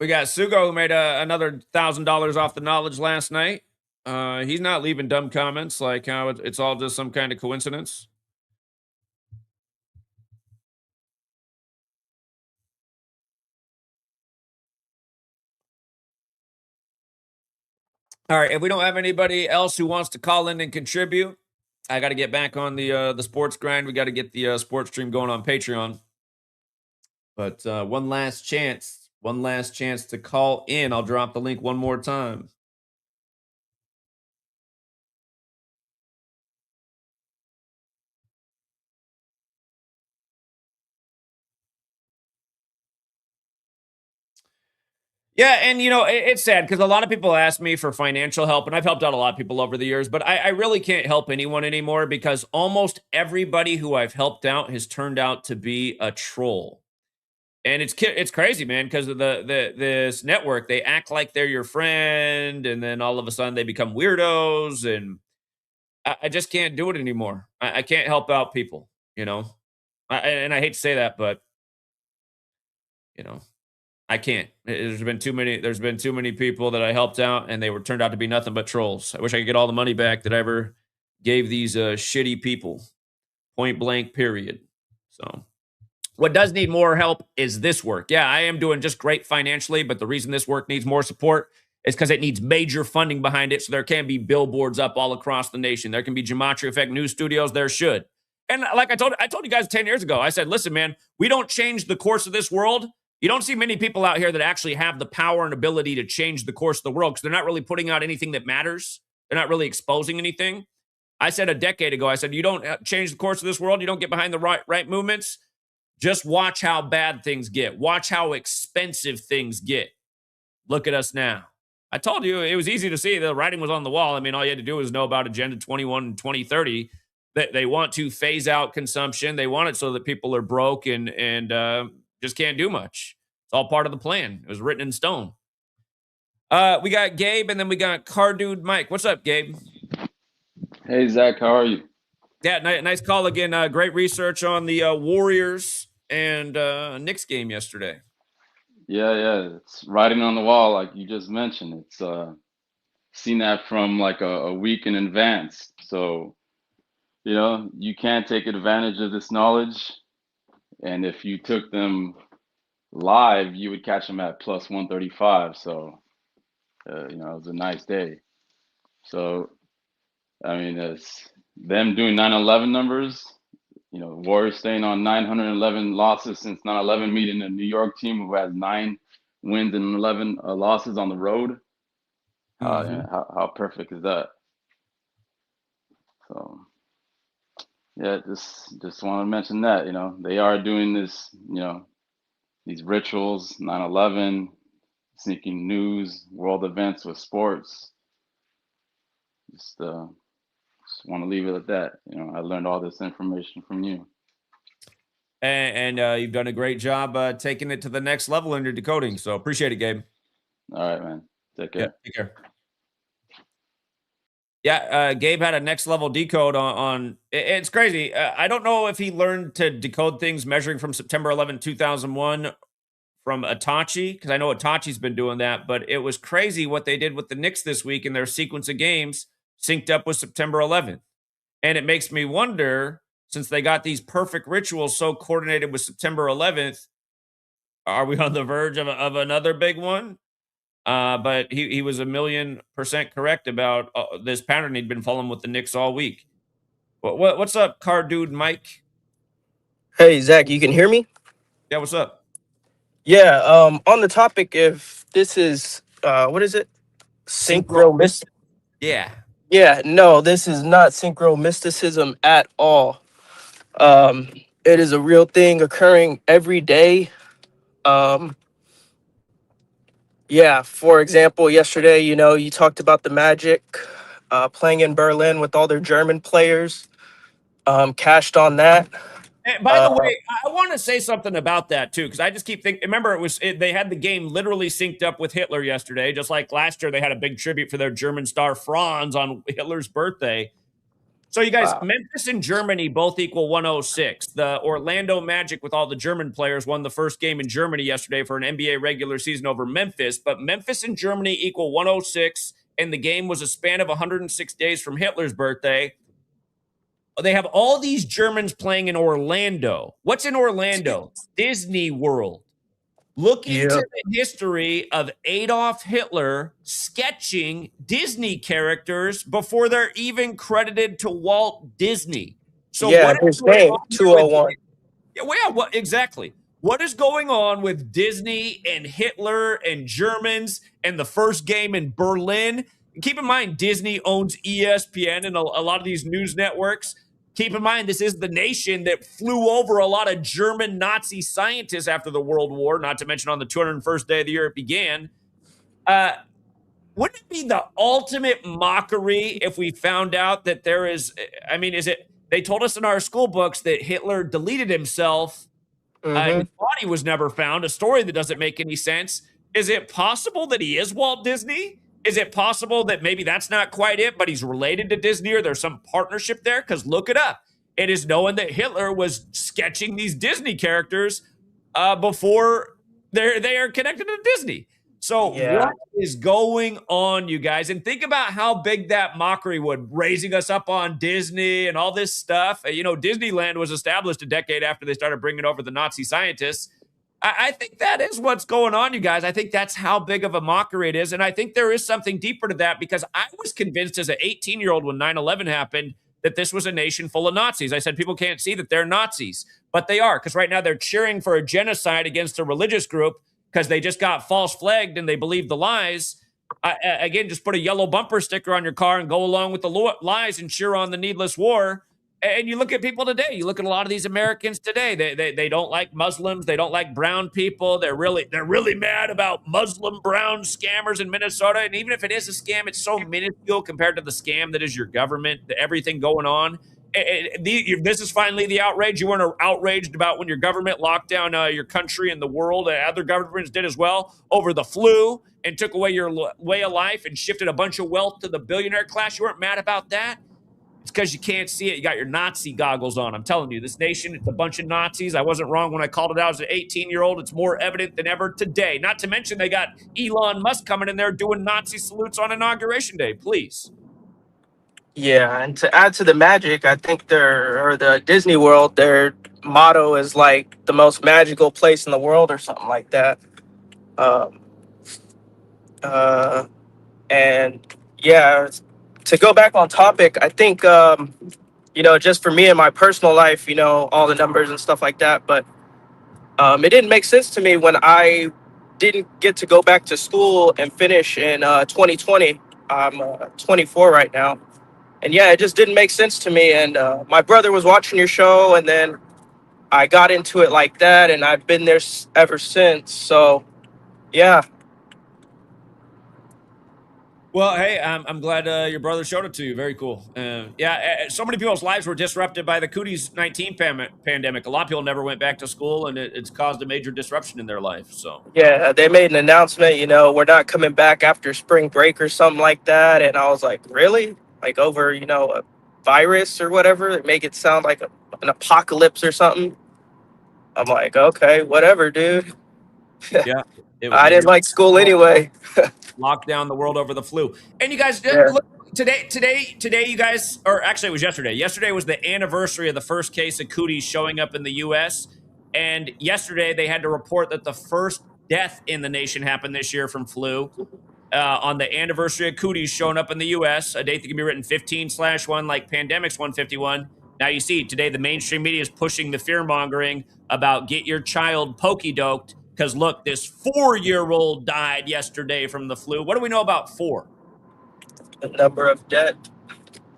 We got Sugo, who made another $1,000 off the knowledge last night. He's not leaving dumb comments like how it's all just some kind of coincidence. All right, if we don't have anybody else who wants to call in and contribute, I got to get back on the sports grind. We got to get the sports stream going on Patreon. But one last chance to call in. I'll drop the link one more time. Yeah, and you know, it's sad because a lot of people ask me for financial help, and I've helped out a lot of people over the years, but I really can't help anyone anymore because almost everybody who I've helped out has turned out to be a troll. And it's crazy, man, because of this network. They act like they're your friend, and then all of a sudden they become weirdos, and I just can't do it anymore. I can't help out people, you know. And I hate to say that, but you know, I can't. There's been too many. There's been too many people that I helped out, and they were turned out to be nothing but trolls. I wish I could get all the money back that I ever gave these shitty people. Point blank. Period. So. What does need more help is this work. Yeah, I am doing just great financially, but the reason this work needs more support is because it needs major funding behind it. So there can be billboards up all across the nation. There can be GematriaEffectNews studios. There should. And like I told you guys 10 years ago, I said, listen, man, we don't change the course of this world. You don't see many people out here that actually have the power and ability to change the course of the world because they're not really putting out anything that matters. They're not really exposing anything. I said a decade ago, I said, you don't change the course of this world. You don't get behind the right movements. Just watch how bad things get. Watch how expensive things get. Look at us now. I told you it was easy to see. The writing was on the wall. I mean, all you had to do was know about Agenda 21 and 2030. That they want to phase out consumption. They want it so that people are broke and just can't do much. It's all part of the plan. It was written in stone. We got Gabe, and then we got Car Dude Mike. What's up, Gabe? Hey, Zach. How are you? Yeah, nice call again. Great research on the Warriors and Knicks game yesterday. Yeah. It's writing on the wall, like you just mentioned. It's seen that from like a week in advance. So, you can't take advantage of this knowledge. And if you took them live, you would catch them at plus 135. So, it was a nice day. So, I mean, it's them doing 9/11 numbers. Warriors staying on 911 losses since 9/11, meeting a New York team who has 9 wins and 11 losses on the road. How perfect is that? So, yeah, just want to mention that, they are doing this, these rituals, 9/11, sneaking news, world events with sports. Just want to leave it at that. I learned all this information from you. And you've done a great job taking it to the next level in your decoding. So appreciate it, Gabe. All right, man. Take care. Yeah, take care. Yeah, Gabe had a next level decode on it's crazy. I don't know if he learned to decode things measuring from September 11, 2001 from Itachi, because I know Itachi's been doing that, but it was crazy what they did with the Knicks this week in their sequence of games synced up with September 11th. And it makes me wonder, since they got these perfect rituals so coordinated with September 11th, are we on the verge of another big one? But he was 1,000,000% correct about this pattern he'd been following with the Knicks all week. What's up, Car Dude Mike? Hey, Zach, you can hear me? Yeah, what's up? Yeah, on the topic, if this is, what is it? Synchro. Yeah. Yeah, no, this is not synchromysticism at all. It is a real thing occurring every day. Yeah, for example, yesterday, you talked about the Magic playing in Berlin with all their German players. Cashed on that. And by the way, I want to say something about that too, because I just keep thinking. Remember, they had the game literally synced up with Hitler yesterday, just like last year they had a big tribute for their German star Franz on Hitler's birthday. So you guys, wow. Memphis and Germany both equal 106. The Orlando Magic with all the German players won the first game in Germany yesterday for an NBA regular season over Memphis. But Memphis and Germany equal 106, and the game was a span of 106 days from Hitler's birthday. They have all these Germans playing in Orlando. What's in Orlando? Disney World. Look into the history of Adolf Hitler sketching Disney characters before they're even credited to Walt Disney. So yeah, his name, 201. What exactly? What is going on with Disney and Hitler and Germans and the first game in Berlin? Keep in mind, Disney owns ESPN and a lot of these news networks. Keep in mind, this is the nation that flew over a lot of German Nazi scientists after the World War, not to mention on the 201st day of the year it began. Wouldn't it be the ultimate mockery if we found out that there is, they told us in our school books that Hitler deleted himself Mm-hmm. His body was never found, a story that doesn't make any sense. Is it possible that he is Walt Disney? Is it possible that maybe that's not quite it, but he's related to Disney or there's some partnership there? Because look it up. It is known that Hitler was sketching these Disney characters before they are connected to Disney. So Yeah. what is going on, you guys? And think about how big that mockery would, raising us up on Disney and all this stuff. You know, Disneyland was established a decade after they started bringing over the Nazi scientists. I think that is what's going on, you guys. I think that's how big of a mockery it is. And I think there is something deeper to that because I was convinced as an 18-year-old when 9/11 happened that this was a nation full of Nazis. I said, people can't see that they're Nazis, but they are, because right now they're cheering for a genocide against a religious group because they just got false flagged and they believe the lies. Again, just put a yellow bumper sticker on your car and go along with the lies and cheer on the needless war. And you look at people today. You look at a lot of these Americans today. They don't like Muslims. They don't like brown people. They're really mad about Muslim brown scammers in Minnesota. And even if it is a scam, it's so minuscule compared to the scam that is your government. Everything going on. This is finally the outrage. You weren't outraged about when your government locked down your country and the world. Other governments did as well over the flu and took away your way of life and shifted a bunch of wealth to the billionaire class. You weren't mad about that. It's because you can't see it. You got your Nazi goggles on. I'm telling you, this nation, it's a bunch of Nazis. I wasn't wrong when I called it out as an 18-year-old. It's more evident than ever today. Not to mention they got Elon Musk coming in there doing Nazi salutes on Inauguration Day. Please. Yeah, and to add to the magic, I think the Disney World, their motto is like the most magical place in the world or something like that. Um, uh, and yeah, to go back on topic, I think just for me in my personal life, all the numbers and stuff like that, but it didn't make sense to me when I didn't get to go back to school and finish in 2020. I'm 24 right now. And yeah, it just didn't make sense to me. And my brother was watching your show, and then I got into it like that, and I've been there ever since. So, yeah. Well, hey, I'm glad your brother showed it to you. Very cool. So many people's lives were disrupted by the Cooties 19 pandemic. A lot of people never went back to school, and it's caused a major disruption in their life. So, Yeah, they made an announcement, we're not coming back after spring break or something like that. And I was like, really? Like over, a virus or whatever? They make it sound like an apocalypse or something. I'm like, okay, whatever, dude. yeah, I didn't like school anyway. Lock down the world over the flu. And you guys, Yeah. look, today, you guys, or actually it was yesterday. Yesterday was the anniversary of the first case of cooties showing up in the U.S. And yesterday they had to report that the first death in the nation happened this year from flu. On the anniversary of cooties showing up in the U.S., a date that can be written 15/1 like Pandemic's 151. Now you see, today the mainstream media is pushing the fear-mongering about get your child pokey-doked because look, this 4-year-old died yesterday from the flu. What do we know about 4? The number of dead.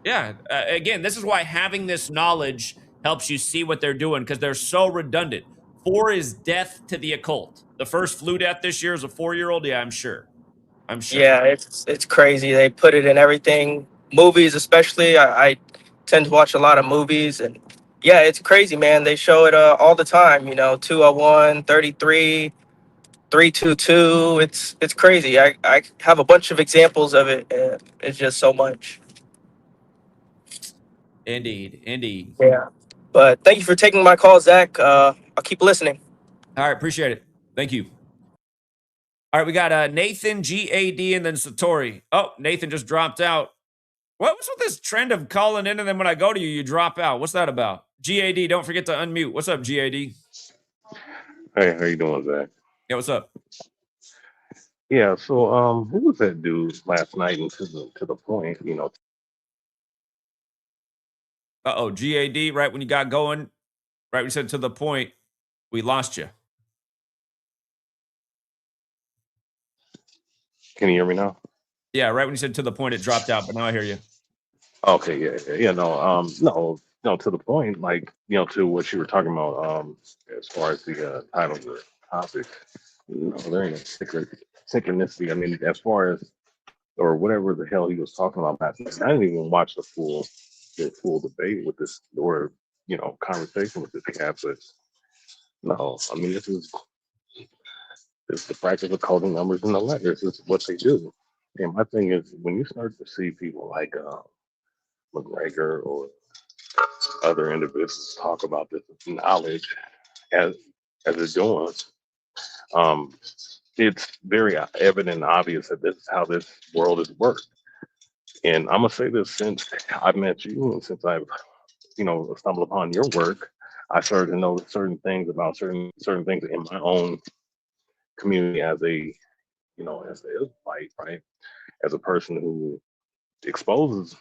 Yeah, again, this is why having this knowledge helps you see what they're doing because they're so redundant. 4 is death to the occult. The first flu death this year is a 4-year-old. Yeah, I'm sure. Yeah, it's crazy. They put it in everything. Movies, especially. I tend to watch a lot of movies, and yeah, it's crazy, man. They show it all the time. 201, 33, 322. It's crazy. I have a bunch of examples of it. And it's just so much. Indeed. Yeah. But thank you for taking my call, Zach. I'll keep listening. All right, appreciate it. Thank you. All right, we got Nathan, GAD, and then Satori. Oh, Nathan just dropped out. What's with this trend of calling in and then when I go to you, you drop out? What's that about? GAD, don't forget to unmute. What's up, GAD? Hey, how you doing, Zach? Yeah, what's up? Yeah, so who was that dude last night and to the point, Uh-oh, GAD, right when you got going, right when you said to the point, we lost you. Can you hear me now? Yeah, right when you said to the point, it dropped out, but now I hear you. Okay, yeah, no, to the point, like, to what you were talking about, as far as the title of the topic, there ain't no synchronicity. I mean, as far as, or whatever the hell he was talking about last night, I didn't even watch the full debate with this, or, conversation with this cat, but No, I mean this is the practice of coding numbers in the letters. This is what they do. And my thing is, when you start to see people like McGregor or other individuals talk about this knowledge as it's doing, um, it's very evident and obvious that this is how this world is worked. And I'm gonna say this since I've met you and since I've stumbled upon your work, I started to know certain things about certain things in my own community as a as an Israelite, right? As a person who exposes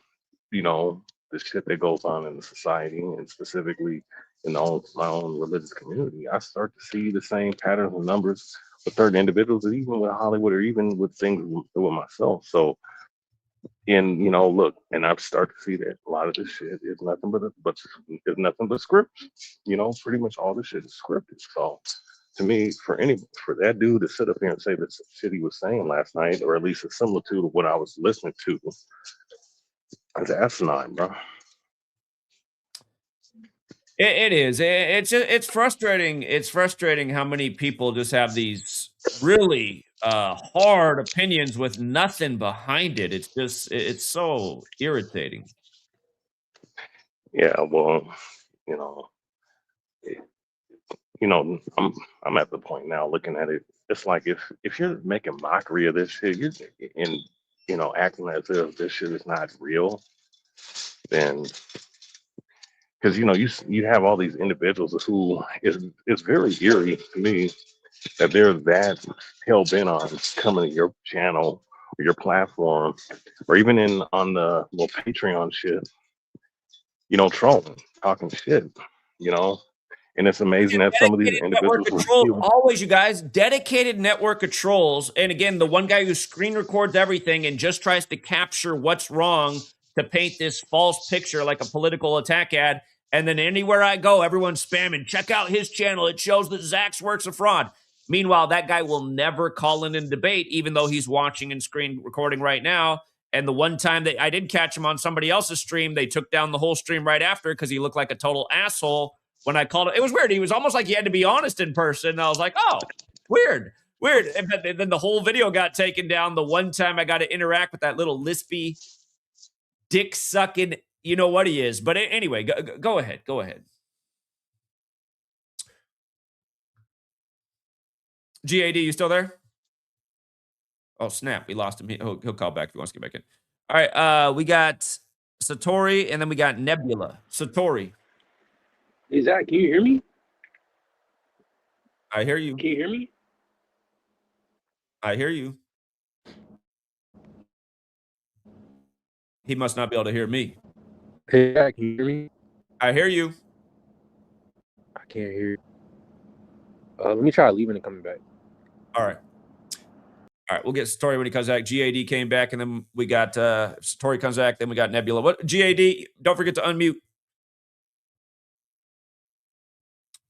the shit that goes on in the society and specifically in my own religious community, I start to see the same patterns and numbers with certain individuals, and even with Hollywood, or even with things with myself. So, look, and I've started to see that a lot of this shit is nothing is nothing but script. Pretty much all this shit is scripted. So, to me, for that dude to sit up here and say this shit he was saying last night, or at least it's similar to what I was listening to, it's asinine, bro. It is. It's frustrating. It's frustrating how many people just have these really hard opinions with nothing behind it. It's so irritating. Yeah, well, you know, it- I'm at the point now looking at it. It's like if you're making mockery of this shit, you're and acting as if this shit is not real, then because you have all these individuals who is very eerie to me that they're that hell bent on coming to your channel or your platform or even on the little Patreon shit, trolling, talking shit, you know. And it's amazing that some of these Dedicated network individuals of will trolls, feel. always, you guys. Dedicated network of trolls. And again, the one guy who screen records everything and just tries to capture what's wrong to paint this false picture like a political attack ad. And then anywhere I go, everyone's spamming. Check out his channel. It shows that Zach's work's a fraud. Meanwhile, that guy will never call in and debate, even though he's watching and screen recording right now. And the one time that I did catch him on somebody else's stream, they took down the whole stream right after because he looked like a total asshole when I called it. It was weird. He was almost like he had to be honest in person. And I was like, oh, weird. And then the whole video got taken down. The one time I got to interact with that little lispy, dick sucking, you know what he is. But anyway, go ahead. Go ahead. GAD, you still there? Oh, snap. We lost him. He'll call back if he wants to get back in. All right. We got Satori and then we got Nebula. Satori. Hey, Zach, can you hear me? I hear you. Can you hear me? I hear you. He must not be able to hear me. Hey, Zach, can you hear me? I hear you. I can't hear you. Let me try leaving and coming back. All right. All right, we'll get Satori when he comes back. GAD came back, and then we got Satori comes back, then we got Nebula. What GAD? Don't forget to unmute.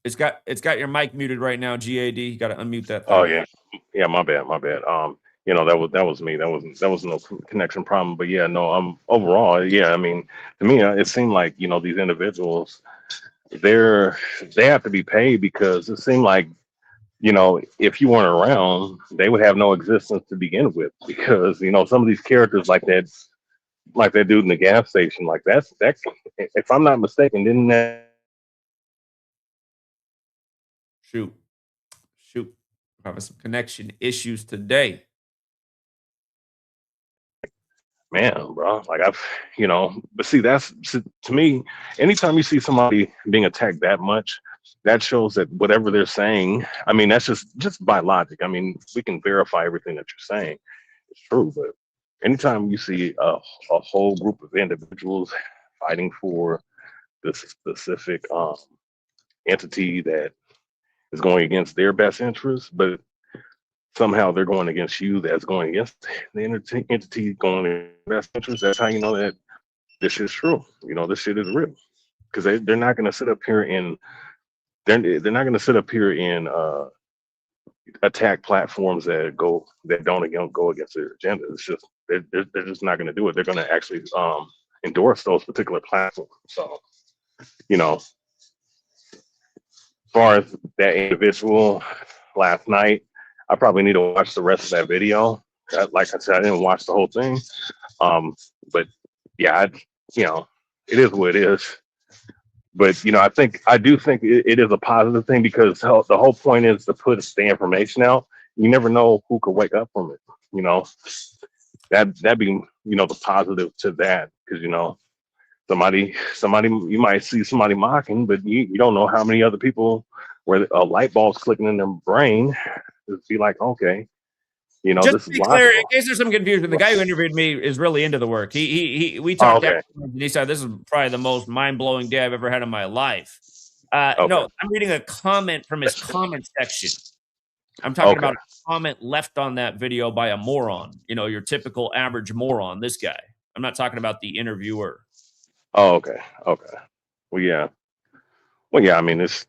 It's got your mic muted right now, GAD. You got to unmute that thing. Oh yeah, my bad. That was me. That was no connection problem. But yeah, no. Overall, yeah. I mean, to me, it seemed like these individuals, they have to be paid because it seemed like if you weren't around, they would have no existence to begin with because some of these characters like that dude in the gas station, like that's if I'm not mistaken, didn't that Shoot. We're having some connection issues today. man, bro? Like but see, to me, anytime you see somebody being attacked that much, that shows that whatever they're saying, I mean, that's just by logic. I mean, we can verify everything that you're saying. It's true, but anytime you see a whole group of individuals fighting for this specific entity that is going against their best interests, but somehow they're going against you that's going against the entity going against their best interests, that's how you know that this shit's true. This shit is real. Because they're not going to sit up here and they're not going to sit up here and attack platforms that don't go against their agenda. It's just they're just not going to do it. They're going to actually endorse those particular platforms. So far as that individual last night, I probably need to watch the rest of that video. Like I said, I didn't watch the whole thing. But yeah, it is what it is. But I do think it is a positive thing, because the whole point is to put the information out. You never know who could wake up from it. You know, that'd be the positive to that, because somebody you might see somebody mocking, but you don't know how many other people where a light bulb's clicking in their brain to be like, okay, Just this to is be clear, in logical. case there's some confusion, the guy who interviewed me is really into the work. We Oh, talked okay. afterwards, and he said this is probably the most mind-blowing day I've ever had in my life. Okay. No, I'm reading a comment from his comment section. I'm talking about a comment left on that video by a moron. Your typical average moron, this guy. I'm not talking about the interviewer. Oh, okay. Well, yeah. I mean, it's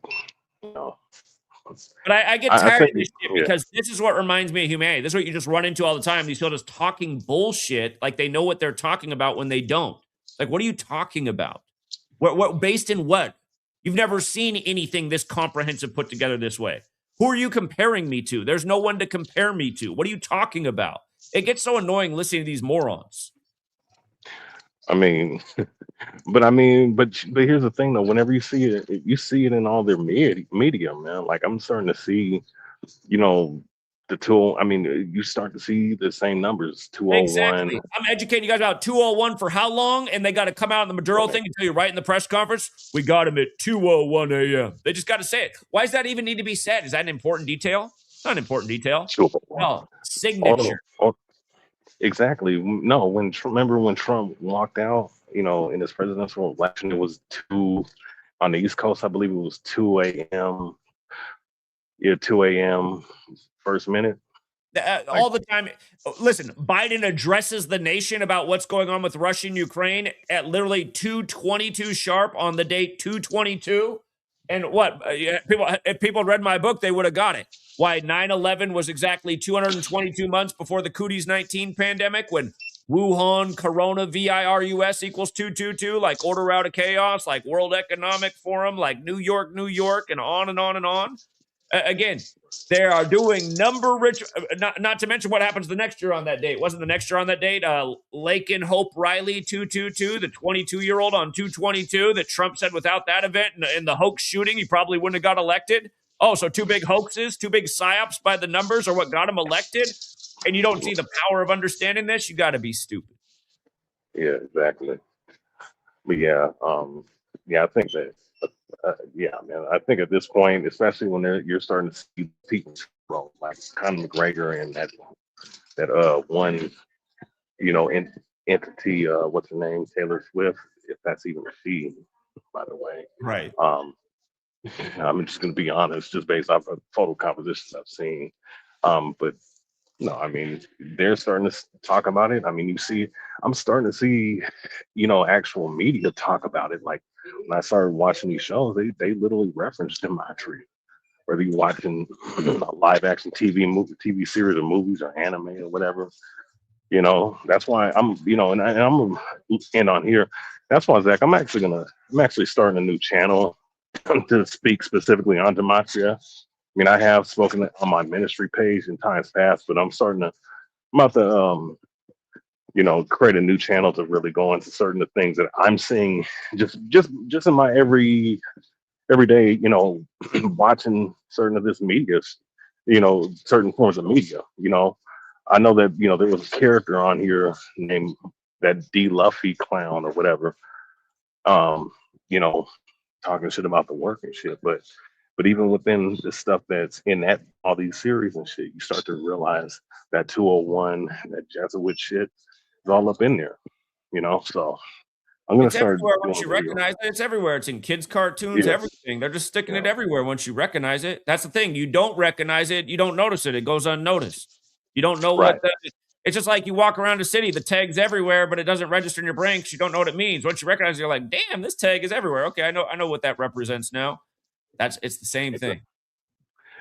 But I get tired think, of this shit, because this is what reminds me of humanity. This is what you just run into all the time. These people just talking bullshit like they know what they're talking about when they don't. Like, what are you talking about? What based in what? You've never seen anything this comprehensive put together this way. Who are you comparing me to? There's no one to compare me to. What are you talking about? It gets so annoying listening to these morons. I mean, but here's the thing though. Whenever you see it in all their media, man. Like, I'm starting to see, the tool. I mean, you start to see the same numbers. 201. Exactly. I'm educating you guys about 201 for how long, and they got to come out in the Maduro thing and tell you right in the press conference, we got him at 2:01 a.m. They just got to say it. Why does that even need to be said? Is that an important detail? Not an important detail. No, signature. Exactly. No, remember when Trump walked out, in his presidential election, it was 2 on the East Coast. I believe it was 2 a.m. Yeah, 2 a.m. first minute. All the time. Listen, Biden addresses the nation about what's going on with Russia and Ukraine at literally 2:22 sharp on the date 2/22. And what? If people read my book, they would have got it. Why 9/11 was exactly 222 months before the COVID-19 pandemic, when Wuhan Corona VIRUS equals 222, like order out of chaos, like World Economic Forum, like New York, and on and on and on. Again, they are doing number rich, not to mention what happens the next year on that date. Wasn't the next year on that date Laken Hope Riley 222, the 22-year-old on 222 that Trump said without that event and the hoax shooting, he probably wouldn't have got elected? Oh, so two big hoaxes, two big psyops by the numbers are what got him elected? And you don't see the power of understanding this? You got to be stupid. Yeah, exactly. But yeah, I think that, yeah, man, I think at this point, especially when you're starting to see people like Conor McGregor and that one, entity, what's her name, Taylor Swift, if that's even a she, by the way. Right. I'm just going to be honest, just based off of photo compositions I've seen. But no, I mean, they're starting to talk about it. I mean, I'm starting to see, actual media talk about it. Like, when I started watching these shows, they literally reference Gematria. Whether you're watching a live action TV series or movies or anime or whatever, that's why I'm, and I'm in on here. That's why, Zach, I'm actually starting a new channel to speak specifically on Gematria. I mean, I have spoken on my ministry page in times past, but I'm about to, create a new channel to really go into certain things that I'm seeing just in my everyday, watching certain of this media, certain forms of media. I know that, there was a character on here named that D. Luffy clown or whatever, talking shit about the work and shit. But even within the stuff that's in all these series and shit, you start to realize that 201, that Jesuit shit is all up in there, So I'm gonna It's start everywhere doing once you videos. recognize it. It's everywhere. It's in kids' cartoons, Yes. everything. They're just sticking it everywhere once you recognize it. That's the thing. You don't recognize it, you don't notice it. It goes unnoticed. You don't know Right. it's just like you walk around a city, the tag's everywhere, but it doesn't register in your brain because you don't know what it means. Once you recognize it, you're like, damn, this tag is everywhere. Okay, I know what that represents now. It's the same thing.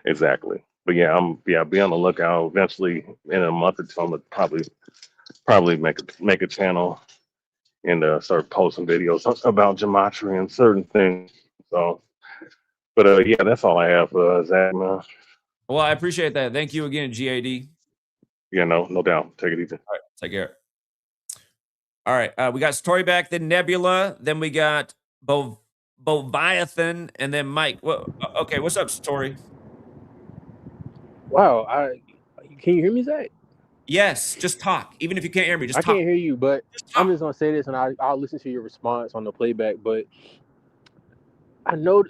Exactly. But yeah, be on the lookout. Eventually, in a month or two, I'm gonna probably make a channel and start posting videos about gematria and certain things. So, But yeah, that's all I have, Zach, man. Well, I appreciate that. Thank you again, GAD. Yeah, no doubt. Take it easy. All right, take care. All right, we got Story back, then Nebula, then we got Boviathan, and then Mike. Well, okay, what's up, Story? Wow, can you hear me, Zach? Yes, just talk. Even if you can't hear me, just I talk. can't hear you, but Just I'm talk. just gonna say this, and I'll listen to your response on the playback. But I know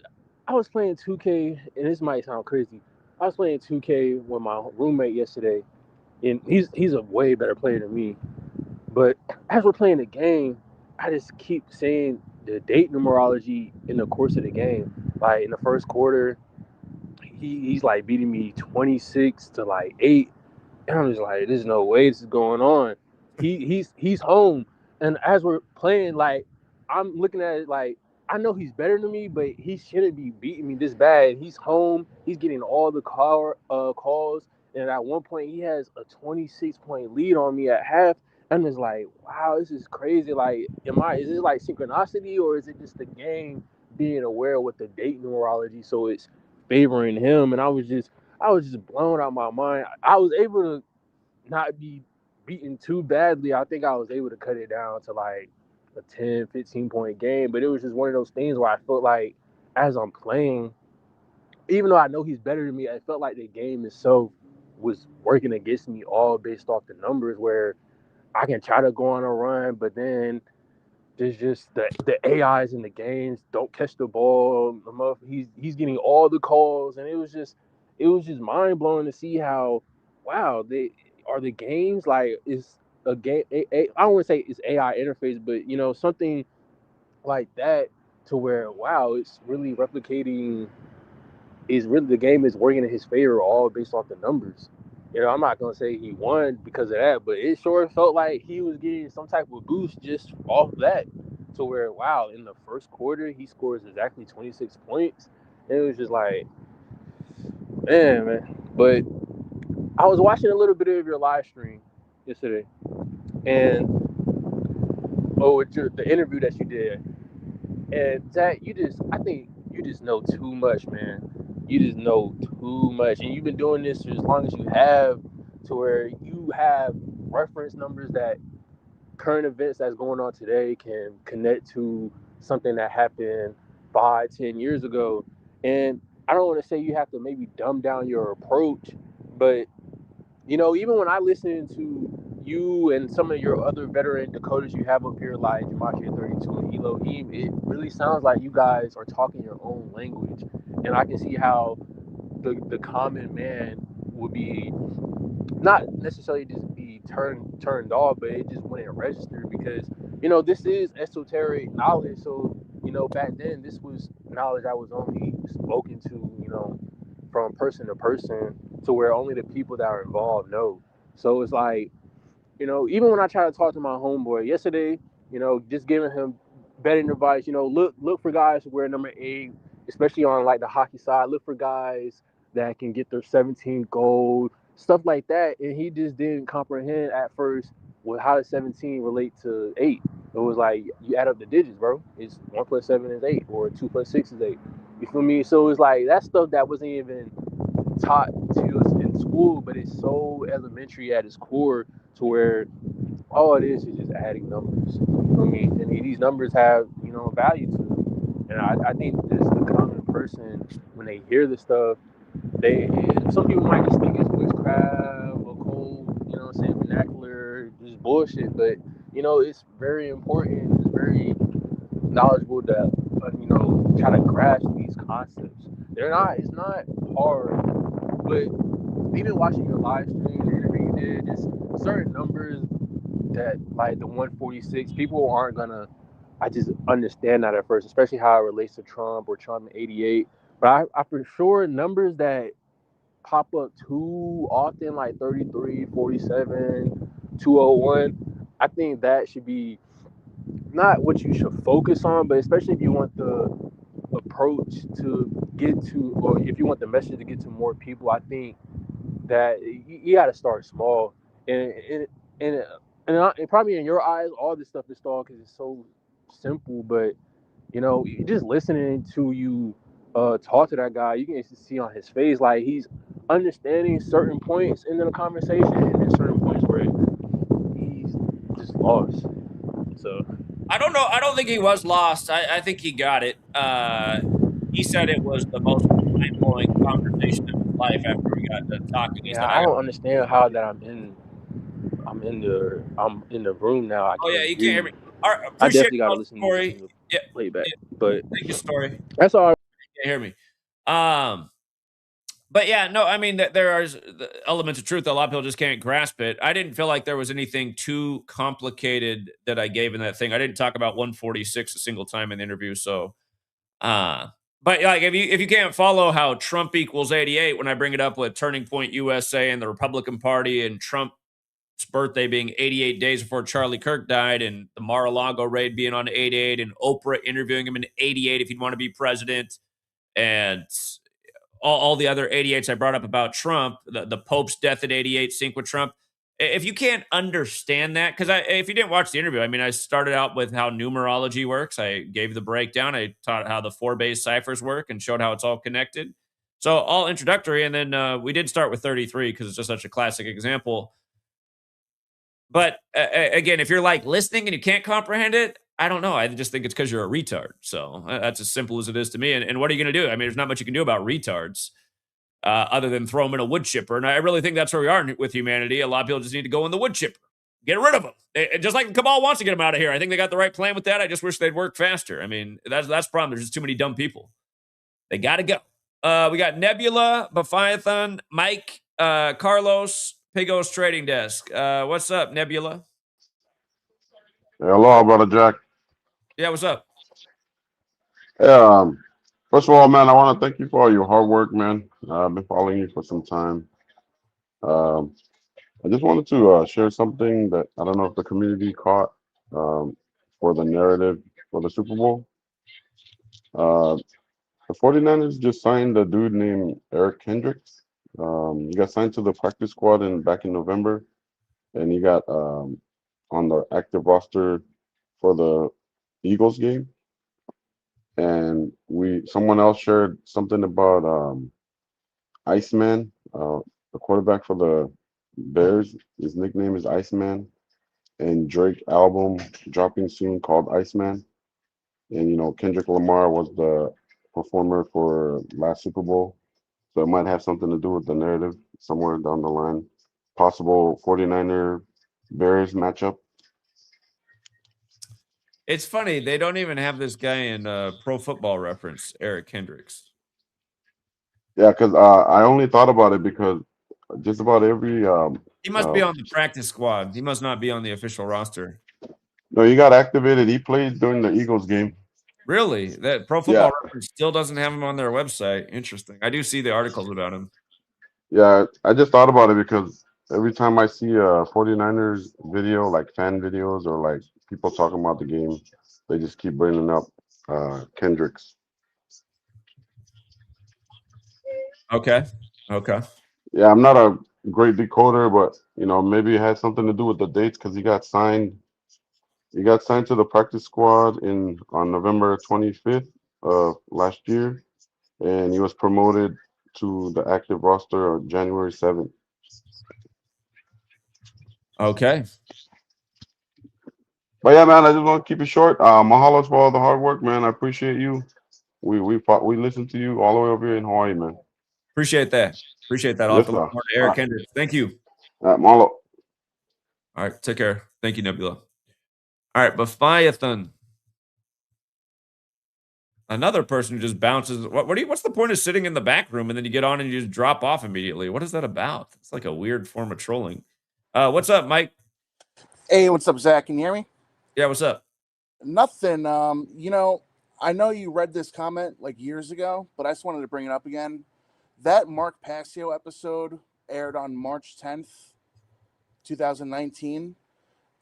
I was playing 2K, and this might sound crazy. I was playing 2K with my roommate yesterday, and he's a way better player than me. But as we're playing the game, I just keep saying the date numerology in the course of the game. Like in the first quarter, he's like beating me 26 to like 8. And I'm just like, there's no way this is going on. He's home. And as we're playing, like I'm looking at it like I know he's better than me, but he shouldn't be beating me this bad. He's home. He's getting all the calls. And at one point, he has a 26-point lead on me at half. And it's like, wow, this is crazy. Like, is it like synchronicity, or is it just the game being aware with the date numerology, so it's favoring him? And I was just blown out my mind. I was able to not be beaten too badly. I think I was able to cut it down to like a 10, 15-point game. But it was just one of those things where I felt like as I'm playing, even though I know he's better than me, I felt like the game itself was working against me all based off the numbers, where I can try to go on a run, but then there's just the AIs in the games don't catch the ball. He's getting all the calls, and it was just mind blowing to see how, wow, the games like is a game. I don't want to say it's AI interface, but something like that, to where wow, it's really replicating. Is really the game is working in his favor all based off the numbers. I'm not gonna say he won because of that, but it sure felt like he was getting some type of boost just off that. To where wow, in the first quarter he scores exactly 26 points. And it was just like, man. But I was watching a little bit of your live stream yesterday, and the interview that you did. And Zach, I think you just know too much, man. You just know too much, and you've been doing this for as long as you have, to where you have reference numbers that current events that's going on today can connect to something that happened 5, 10 years ago. And I don't want to say you have to maybe dumb down your approach, but even when I listen to you and some of your other veteran decoders you have up here, like Gematria 32 and Elohim, it really sounds like you guys are talking your own language. And I can see how the common man would be not necessarily just be turned off, but it just wouldn't register, because this is esoteric knowledge. So back then this was knowledge I was only spoken to from person to person, to where only the people that are involved know. So it's like, even when I try to talk to my homeboy yesterday, just giving him betting advice, look for guys who wear number 8, especially on like the hockey side. Look for guys that can get their 17 gold, stuff like that. And he just didn't comprehend at first, well, how does 17 relate to 8? It was like, you add up the digits, bro. It's 1 plus 7 is 8, or 2 plus 6 is 8. You feel me? So it's like that stuff that wasn't even taught to us in school, but it's so elementary at its core, to where all it is just adding numbers. You know what I mean? And these numbers have, value to them. And I think just the common person, when they hear this stuff, some people might just think it's witchcraft, occult, saying vernacular, just bullshit. But it's very important. It's very knowledgeable to try to grasp these concepts. It's not hard, but even watching your live stream, the interview you did, just certain numbers that like the 146, people aren't gonna. I just understand that at first, especially how it relates to Trump or Trump in '88. But I for sure numbers that pop up too often, like 33, 47, 201. I think that should be not what you should focus on, but especially if you want the approach to get to, or if you want the message to get to more people, I think that you got to start small. And and probably in your eyes, all this stuff is stalled because it's so simple. But just listening to you talk to that guy, you can see on his face like he's understanding certain points in the conversation, and then certain points where he's just lost. So I don't know. I don't think he was lost. I think he got it. He said it was the most mind-blowing conversation of his life after we got done talking. He yeah, said, I don't understand how that I'm in the room now. I "Oh yeah, can't you hear can't hear me." you. All right, I appreciate definitely got to the listen to this story. in the Yeah, playback, yeah, but thank you, story. that's all. You can't hear me. But yeah, no, I mean that there are elements of truth that a lot of people just can't grasp it. I didn't feel like there was anything too complicated that I gave in that thing. I didn't talk about 146 a single time in the interview, so but like if you can't follow how Trump equals 88 when I bring it up with Turning Point USA and the Republican Party and Trump's birthday being 88 days before Charlie Kirk died and the Mar-a-Lago raid being on 88 and Oprah interviewing him in 88 if he'd want to be president and all the other 88s I brought up about Trump, the Pope's death at 88 sync with Trump. If you can't understand that, because if you didn't watch the interview, I mean, I started out with how numerology works. I gave the breakdown. I taught how the 4-base ciphers work and showed how it's all connected. So all introductory, and then we did start with 33 because it's just such a classic example. But again, if you're like listening and you can't comprehend it, I don't know. I just think it's because you're a retard. So that's as simple as it is to me. And what are you going to do? I mean, there's not much you can do about retards other than throw them in a wood chipper. And I really think that's where we are with humanity. A lot of people just need to go in the wood chipper, get rid of them. Just like the cabal wants to get them out of here. I think they got the right plan with that. I just wish they'd work faster. I mean, that's the problem. There's just too many dumb people. They got to go. We got Nebula, Bephiathon, Mike, Carlos, Pigos Trading Desk. What's up, Nebula? Hello, brother Jack. Yeah, what's up? Yeah, first of all, man, I want to thank you for all your hard work, man. I've been following you for some time. Um, I just wanted to share something that I don't know if the community caught for the narrative for the Super Bowl. Uh, the 49ers just signed a dude named Eric Kendricks. He got signed to the practice squad back in November, and he got on the active roster for the Eagles game. And someone else shared something about Iceman, the quarterback for the Bears. His nickname is Iceman, and Drake album dropping soon called Iceman. And Kendrick Lamar was the performer for last Super Bowl, so it might have something to do with the narrative somewhere down the line. Possible 49er Bears matchup. It's funny. They don't even have this guy in Pro Football Reference, Eric Kendricks. Yeah, because I only thought about it because just about every he must be on the practice squad. He must not be on the official roster. No, he got activated. He played during the Eagles game. Really? That Pro Football Reference still doesn't have him on their website. Interesting. I do see the articles about him. Yeah, I just thought about it because every time I see a 49ers video, like fan videos or like people talking about the game, they just keep bringing up Kendricks. Okay. Yeah, I'm not a great decoder, but maybe it had something to do with the dates because he got signed. He got signed to the practice squad on November 25th of last year, and he was promoted to the active roster on January 7th. Okay. But yeah, man, I just want to keep it short. Mahalo for all the hard work, man. I appreciate you. We listen to you all the way over here in Hawaii, man. Appreciate that. I'll have to look more to Eric Kendricks. Thank you. Mahalo. All right, take care. Thank you, Nebula. All right, Bephiathon. Another person who just bounces. What's the point of sitting in the back room and then you get on and you just drop off immediately? What is that about? It's like a weird form of trolling. What's up, Mike? Hey, what's up, Zach? Can you hear me? Yeah, what's up? Nothing. I know you read this comment like years ago, but I just wanted to bring it up again. That Mark Passio episode aired on March 10th, 2019,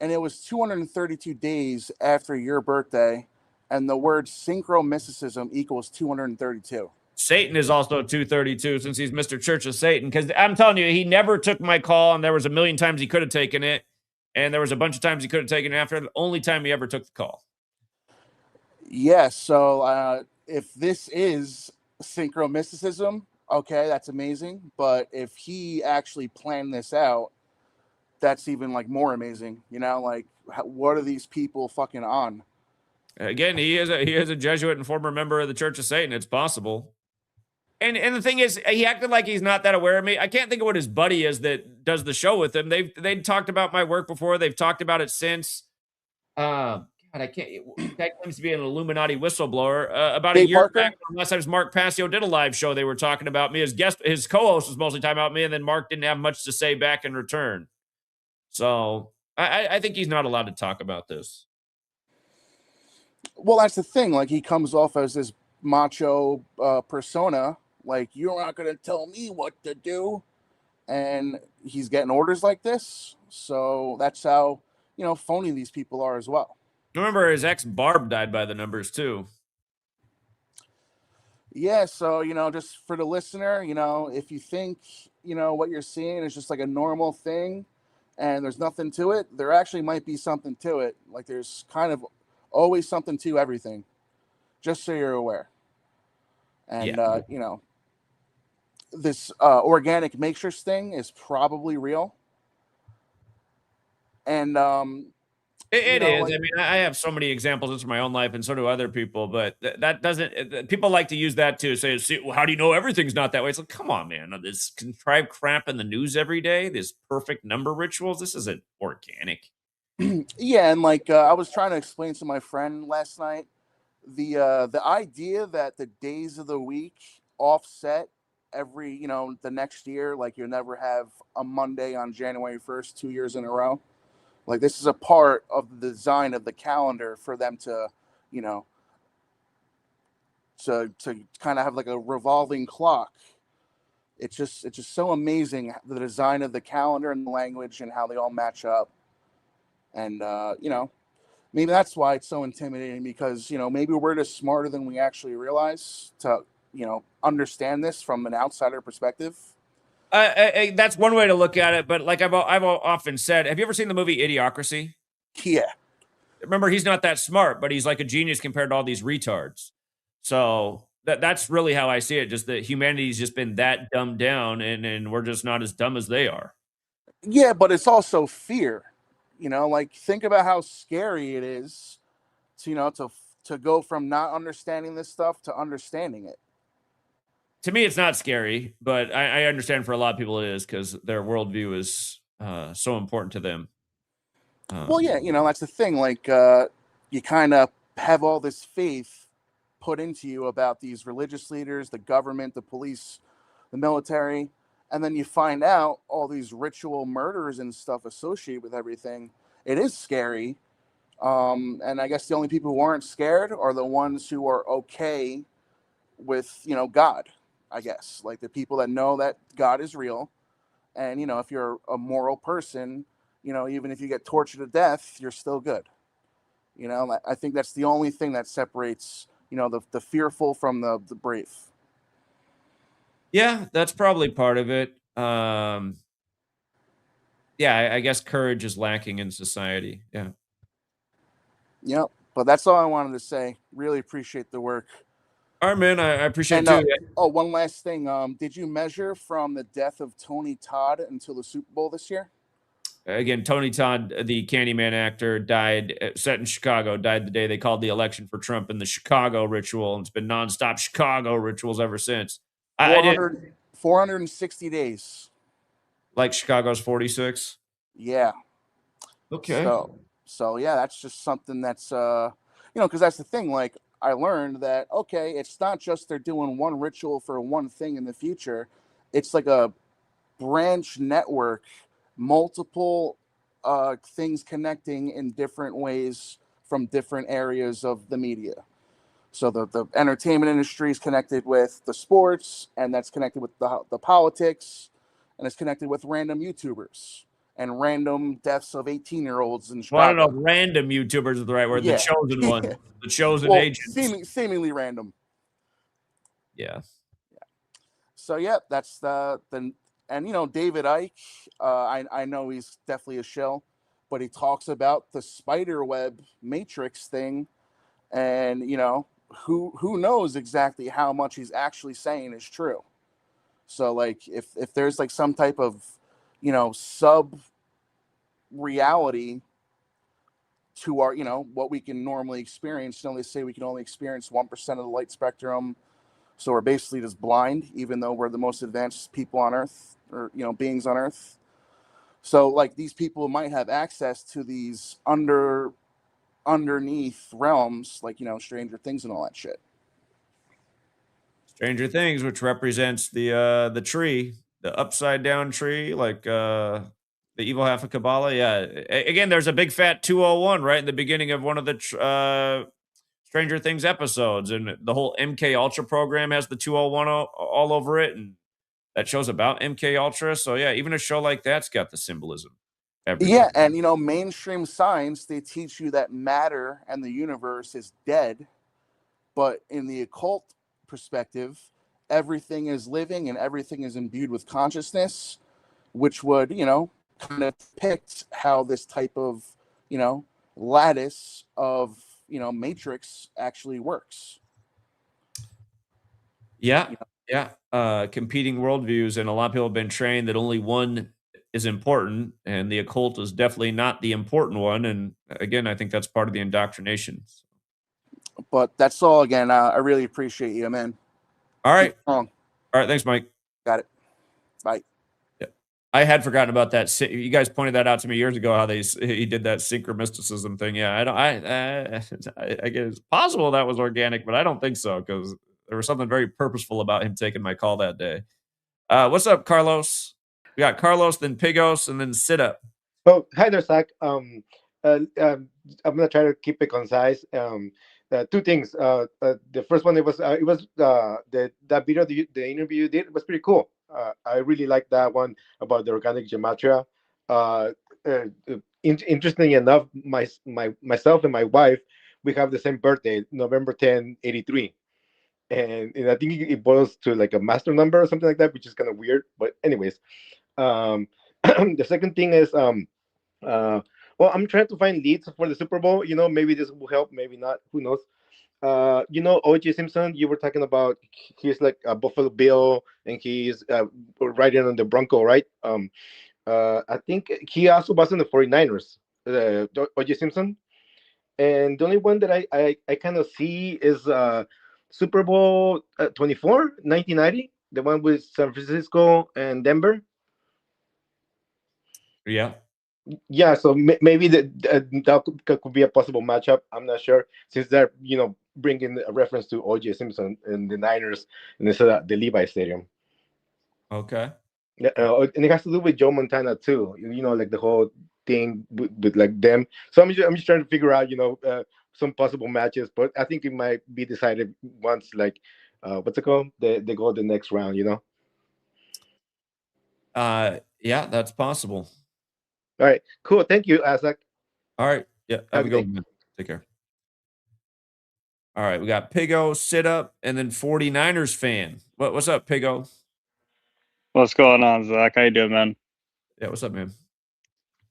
and it was 232 days after your birthday, and the word synchromysticism equals 232. Satan is also 232 since he's Mr. Church of Satan. Because I'm telling you, he never took my call, and there was a million times he could have taken it, and there was a bunch of times he could have taken it after. The only time he ever took the call. Yes. So if this is Synchromysticism, okay, that's amazing. But if he actually planned this out, that's even like more amazing. You know, like what are these people fucking on? Again, he is a Jesuit and former member of the Church of Satan. It's possible. And the thing is, he acted like he's not that aware of me. I can't think of what his buddy is that does the show with him. They'd talked about my work before. They've talked about it since. God, I can't. That claims to be an Illuminati whistleblower. About a Dave year Parker? back, last time Mark Passio did a live show, they were talking about me. His co-host was mostly talking about me, and then Mark didn't have much to say back in return. So I think he's not allowed to talk about this. Well, that's the thing. Like he comes off as this macho persona. Like you're not gonna tell me what to do, and he's getting orders like this. So that's how phony these people are as well. Remember, his ex Barb died by the numbers too. Yeah, so just for the listener, if you think what you're seeing is just like a normal thing and there's nothing to it, there actually might be something to it. Like there's kind of always something to everything, just so you're aware. And this organic matrix thing is probably real. And It is. Like, I mean, I have so many examples just from my own life, and so do other people. But that doesn't. People like to use that to say, "See, well, how do you know everything's not that way?" It's like, come on, man. This contrived crap in the news every day. This perfect number rituals. This isn't organic. Yeah, and like I was trying to explain to my friend last night, the idea that the days of the week offset every the next year, like you'll never have a Monday on January 1st 2 years in a row. Like this is a part of the design of the calendar for them to to kind of have like a revolving clock. It's just so amazing, the design of the calendar and the language and how they all match up. And maybe that's why it's so intimidating, because maybe we're just smarter than we actually realize to understand this from an outsider perspective. That's one way to look at it. But like I've often said, have you ever seen the movie Idiocracy? Yeah. Remember, he's not that smart, but he's like a genius compared to all these retards. So that's really how I see it. Just that humanity's just been that dumbed down, and we're just not as dumb as they are. Yeah, but it's also fear. Like think about how scary it is to go from not understanding this stuff to understanding it. To me, it's not scary, but I understand for a lot of people it is, because their worldview is so important to them. Well, yeah, that's the thing. Like you kind of have all this faith put into you about these religious leaders, the government, the police, the military, and then you find out all these ritual murders and stuff associated with everything. It is scary. And I guess the only people who aren't scared are the ones who are okay with God, I guess. Like the people that know that God is real. And if you're a moral person, even if you get tortured to death, you're still good. I think that's the only thing that separates the fearful from the brave. Yeah, that's probably part of it. Yeah, I guess courage is lacking in society. Yeah. Yep. But that's all I wanted to say. Really appreciate the work. All right, man. I appreciate And it too. one last thing. Did you measure from the death of Tony Todd until the Super Bowl this year? Again, Tony Todd, the Candyman actor, died, set in Chicago, died the day they called the election for Trump in the Chicago ritual. And it's been nonstop Chicago rituals ever since. I did 460 days. Like Chicago's 46. Yeah. Okay. So yeah, that's just something that's because that's the thing. Like I learned that it's not just they're doing one ritual for one thing in the future. It's like a branch network, multiple things connecting in different ways from different areas of the media. So the entertainment industry is connected with the sports, and that's connected with the politics, and it's connected with random YouTubers and random deaths of 18-year-olds in Chicago. Well, I don't know if random YouTubers is the right word. Yeah. The chosen one. The chosen agents. Seemingly random. Yeah. So yeah, that's the and David Icke, I know he's definitely a shill, but he talks about the spider web matrix thing, and who knows exactly how much he's actually saying is true. So like if there's like some type of, sub reality to our, what we can normally experience, they say we can only experience 1% of the light spectrum. So we're basically just blind, even though we're the most advanced people on Earth, or, beings on Earth. So like these people might have access to these underneath realms, like, Stranger Things and all that shit. Stranger Things, which represents the tree, the upside down tree, like the evil half of Kabbalah. Yeah. Again, there's a big fat 201 right in the beginning of one of the Stranger Things episodes, and the whole MK Ultra program has the 201 all over it, and that show's about MK Ultra. So yeah, even a show like that's got the symbolism everywhere. Yeah, and mainstream science, they teach you that matter and the universe is dead, but in the occult perspective, everything is living and everything is imbued with consciousness, which would, kind of depict how this type of, lattice of, matrix actually works. Yeah. Yeah. Competing worldviews, and a lot of people have been trained that only one is important, and the occult is definitely not the important one. And again, I think that's part of the indoctrination. But that's all. Again, I really appreciate you, man. All right. All right. Thanks, Mike. Got it. Bye. Yeah. I had forgotten about that. You guys pointed that out to me years ago, how he did that synchromysticism thing. Yeah, I guess it's possible that was organic, but I don't think so, because there was something very purposeful about him taking my call that day. What's up, Carlos? We got Carlos, then Pigos, and then Sit Up. Oh, hi there, Zach. I'm gonna try to keep it concise. Two things. The first one, it was that video, the interview you did was pretty cool. I really like that one about the organic gematria. Interesting enough, myself and my wife, we have the same birthday, November 10, 83. And I think it boils to like a master number or something like that, which is kind of weird. But anyways, the second thing is well, I'm trying to find leads for the Super Bowl. Maybe this will help, maybe not. Who knows? O.J. Simpson. You were talking about he's like a Buffalo Bill, and he's riding on the Bronco, right? I think he also was in the 49ers. O.J. Simpson. And the only one that I kind of see is Super Bowl 24, 1990, the one with San Francisco and Denver. Yeah. Yeah, so maybe that could be a possible matchup. I'm not sure, since they're bringing a reference to O.J. Simpson and the Niners, and it's the Levi Stadium. Okay. Yeah, and it has to do with Joe Montana too. Like the whole thing with like them. So I'm just trying to figure out some possible matches, but I think it might be decided once, like what's it called? They go the next round. Yeah, that's possible. All right, cool. Thank you, Isaac. All right. Yeah. Have a good one. Take care. All right. We got Pigo, Sit Up, and then 49ers fan. What's up, Pigo? What's going on, Zach? How you doing, man? Yeah, what's up, man?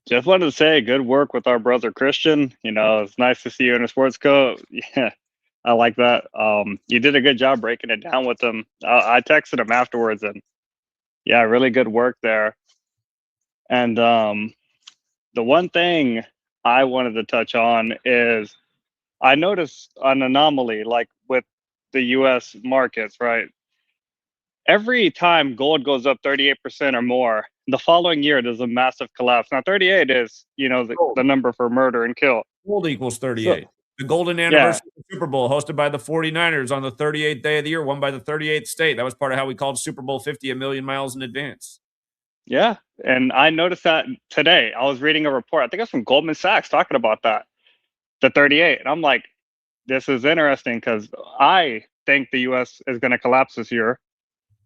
Just wanted to say good work with our brother Christian. It's nice to see you in a sports coat. Yeah, I like that. You did a good job breaking it down with him. I texted him afterwards, and yeah, really good work there. And the one thing I wanted to touch on is I noticed an anomaly, like with the U.S. markets, right? Every time gold goes up 38% or more, the following year there's a massive collapse. Now 38 is, the number for murder and kill. Gold equals 38. So, the golden anniversary of the Super Bowl, hosted by the 49ers on the 38th day of the year, won by the 38th state. That was part of how we called Super Bowl 50 a million miles in advance. Yeah, and I noticed that today. I was reading a report, I think it's from Goldman Sachs, talking about that, the 38. And I'm like, this is interesting, because I think the U.S. is going to collapse this year.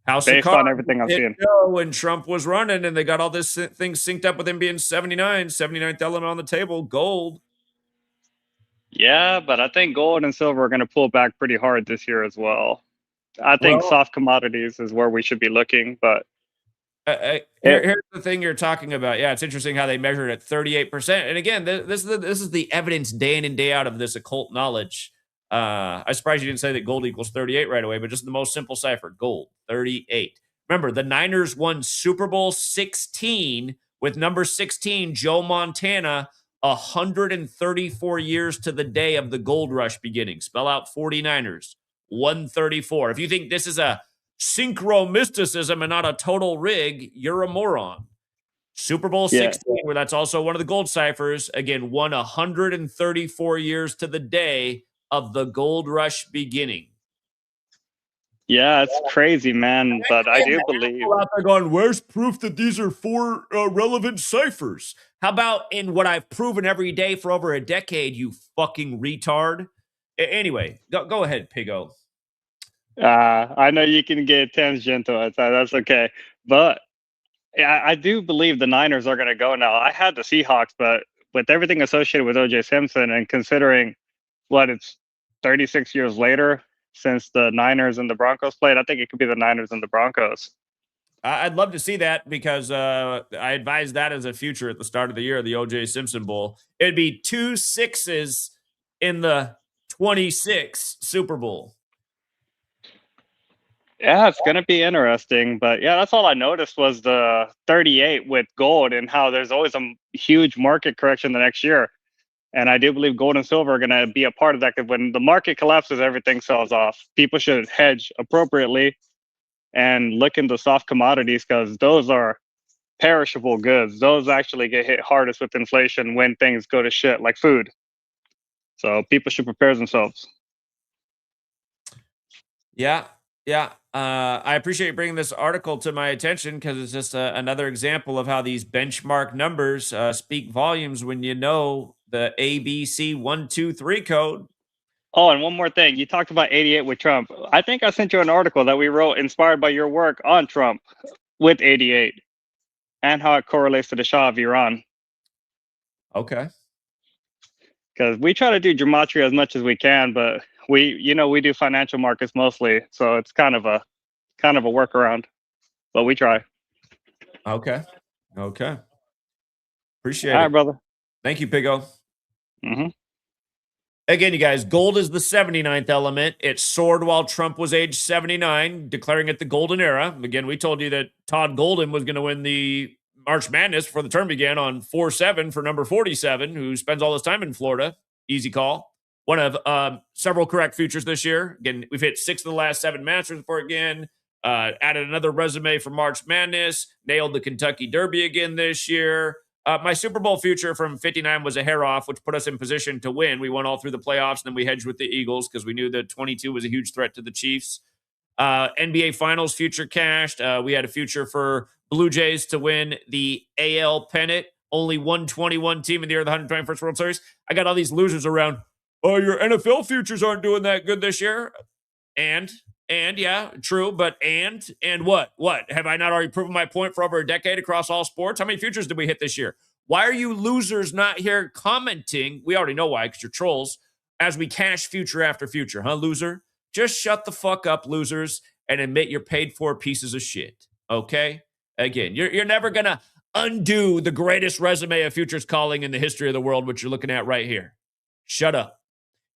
Based on everything I'm seeing. When Trump was running and they got all this thing synced up with him being 79th element on the table, gold. Yeah, but I think gold and silver are going to pull back pretty hard this year as well. I think soft commodities is where we should be looking, but here's the thing you're talking about. Yeah, it's interesting how they measured it at 38%. And again, this is the evidence day in and day out of this occult knowledge. I'm surprised you didn't say that gold equals 38 right away, but just the most simple cipher, gold, 38. Remember, the Niners won Super Bowl 16 with number 16, Joe Montana, 134 years to the day of the gold rush beginning. Spell out 49ers, 134. If you think this is a synchromysticism and not a total rig, you're a moron. Super Bowl 16, where that's also one of the gold ciphers, again, won 134 years to the day of the gold rush beginning. Yeah, it's crazy, man. But I do believe out there going, where's proof that these are four relevant ciphers? How about in what I've proven every day for over a decade, you fucking retard? Anyway, go ahead, Piggo. I know you can get tangential. That's okay. But yeah, I do believe the Niners are going to go now. I had the Seahawks, but with everything associated with O.J. Simpson and considering what it's 36 years later since the Niners and the Broncos played, I think it could be the Niners and the Broncos. I'd love to see that because I advised that as a future at the start of the year, the O.J. Simpson Bowl. It'd be 2 6s in the 26 Super Bowl. Yeah, it's going to be interesting. But yeah, that's all I noticed was the 38 with gold and how there's always a huge market correction the next year. And I do believe gold and silver are going to be a part of that because when the market collapses, everything sells off. People should hedge appropriately and look into soft commodities because those are perishable goods. Those actually get hit hardest with inflation when things go to shit, like food. So people should prepare themselves. Yeah. I appreciate you bringing this article to my attention because it's just another example of how these benchmark numbers speak volumes when you know the ABC 123 code. Oh, and one more thing. You talked about 88 with Trump. I think I sent you an article that we wrote inspired by your work on Trump with 88 and how it correlates to the Shah of Iran. Okay. Because we try to do gematria as much as we can, but we do financial markets mostly, so it's kind of a workaround, but we try. Okay. Appreciate All it. right, brother. Thank you, Piggo. Mm-hmm. Again, you guys, gold is the 79th element. It soared while Trump was age 79, declaring it the golden era. Again, we told you that Todd Golden was going to win the March Madness before the term began on 4-7 for number 47, who spends all his time in Florida. Easy call. One of several correct futures this year. Again, we've hit 6 of the last 7 Masters before again. Added another resume for March Madness. Nailed the Kentucky Derby again this year. My Super Bowl future from 59 was a hair off, which put us in position to win. We won all through the playoffs, and then we hedged with the Eagles because we knew that 22 was a huge threat to the Chiefs. NBA Finals future cashed. We had a future for Blue Jays to win the AL pennant. Only 121 team in the year of the 121st World Series. I got all these losers around. Oh, your NFL futures aren't doing that good this year. And yeah, true, but and what? Have I not already proven my point for over a decade across all sports? How many futures did we hit this year? Why are you losers not here commenting? We already know why, because you're trolls, as we cash future after future, huh, loser? Just shut the fuck up, losers, and admit you're paid for pieces of shit, okay? Again, you're never going to undo the greatest resume of futures calling in the history of the world, which you're looking at right here. Shut up.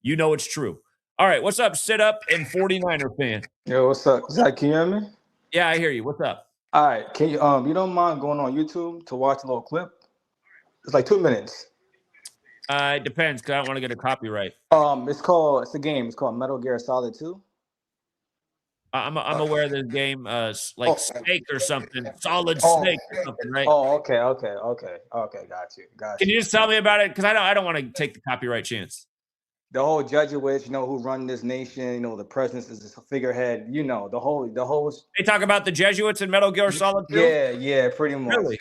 You know it's true. All right, what's up, Sit Up and 49er fan? Yo, what's up? Zach, can you hear me? Yeah, I hear you. What's up? All right, can you you don't mind going on YouTube to watch a little clip? It's like 2 minutes. It depends, because I don't want to get a copyright. It's a game. It's called Metal Gear Solid 2. I'm aware of this game, like Snake or something, Solid Snake or something, right? Oh, okay, got you. Can you just tell me about it? Because I don't want to take the copyright chance. The whole Jesuits, who run this nation, the president is a figurehead, the whole. They talk about the Jesuits in Metal Gear Solid 2? Yeah, pretty much. Really?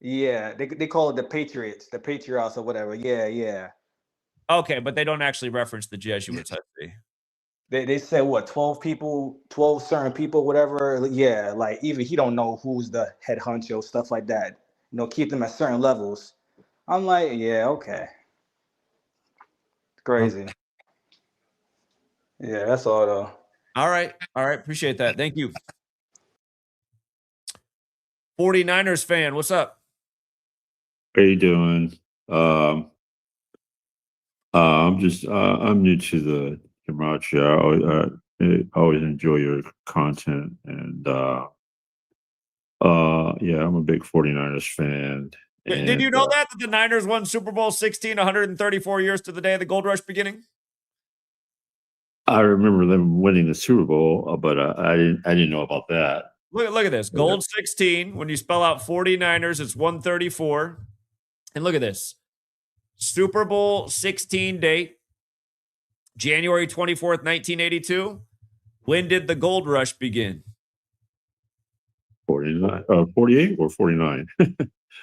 Yeah, they call it the Patriots, the Patriots or whatever. Yeah. Okay, but they don't actually reference the Jesuits, I see. They said what, 12 people, 12 certain people, whatever. Yeah, like even he don't know who's the head honcho, stuff like that. Keep them at certain levels. I'm like, yeah, okay. Crazy. Yeah, that's all though. All right. Appreciate that. Thank you. 49ers fan, what's up? How you doing? I'm new to the Gematria. I always enjoy your content, and yeah, I'm a big 49ers fan. Did And you know that the Niners won Super Bowl 16 134 years to the day of the gold rush beginning? I remember them winning the Super Bowl, but I didn't know about that. Look at this. Gold 16. When you spell out 49ers, it's 134. And look at this. Super Bowl 16 date, January 24th, 1982. When did the gold rush begin? 49, 48 or 49?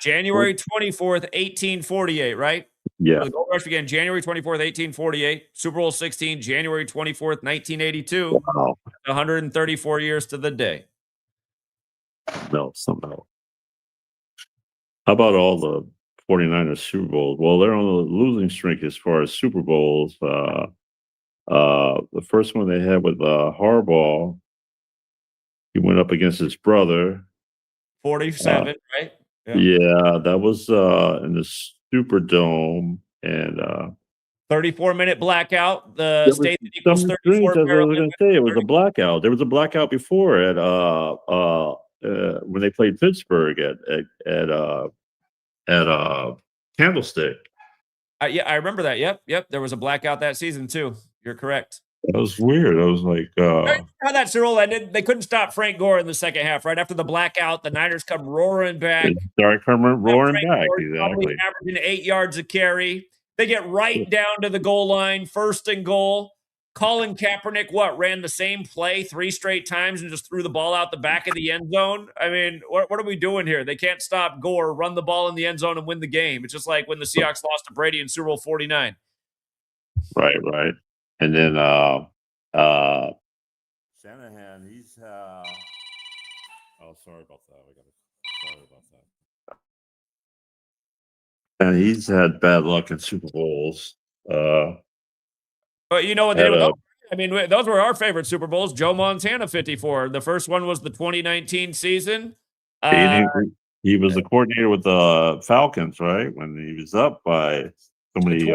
January 24th, 1848, right? Yeah. So the gold rush began January 24th, 1848. Super Bowl 16, January 24th, 1982. Wow. 134 years to the day. No, somehow. How about all the 49ers Super Bowls? Well, they're on the losing streak as far as Super Bowls. The first one they had with Harbaugh, he went up against his brother. 47, right? Yeah, that was in the Superdome, and 34-minute blackout. The state that equals 34. As I was going to say, it was a blackout. There was a blackout before at when they played Pittsburgh at Candlestick. Yeah, I remember that. Yep. There was a blackout that season too. You're correct. That was weird. I was like, how that Cyril ended. They couldn't stop Frank Gore in the second half. Right after the blackout, the Niners come roaring back. Roaring back. Exactly. Averaging 8 yards a carry. They get right down to the goal line, 1st and goal. Colin Kaepernick, ran the same play 3 straight times and just threw the ball out the back of the end zone? I mean, what are we doing here? They can't stop Gore, run the ball in the end zone and win the game. It's just like when the Seahawks lost to Brady in Super Bowl 49. Right. And then Shanahan, he's sorry about that. Sorry about that. And he's had bad luck in Super Bowls. But you know what they did with those? I mean, those were our favorite Super Bowls. Joe Montana, 54. The first one was the 2019 season. He was the coordinator with the Falcons, right? When he was up by so many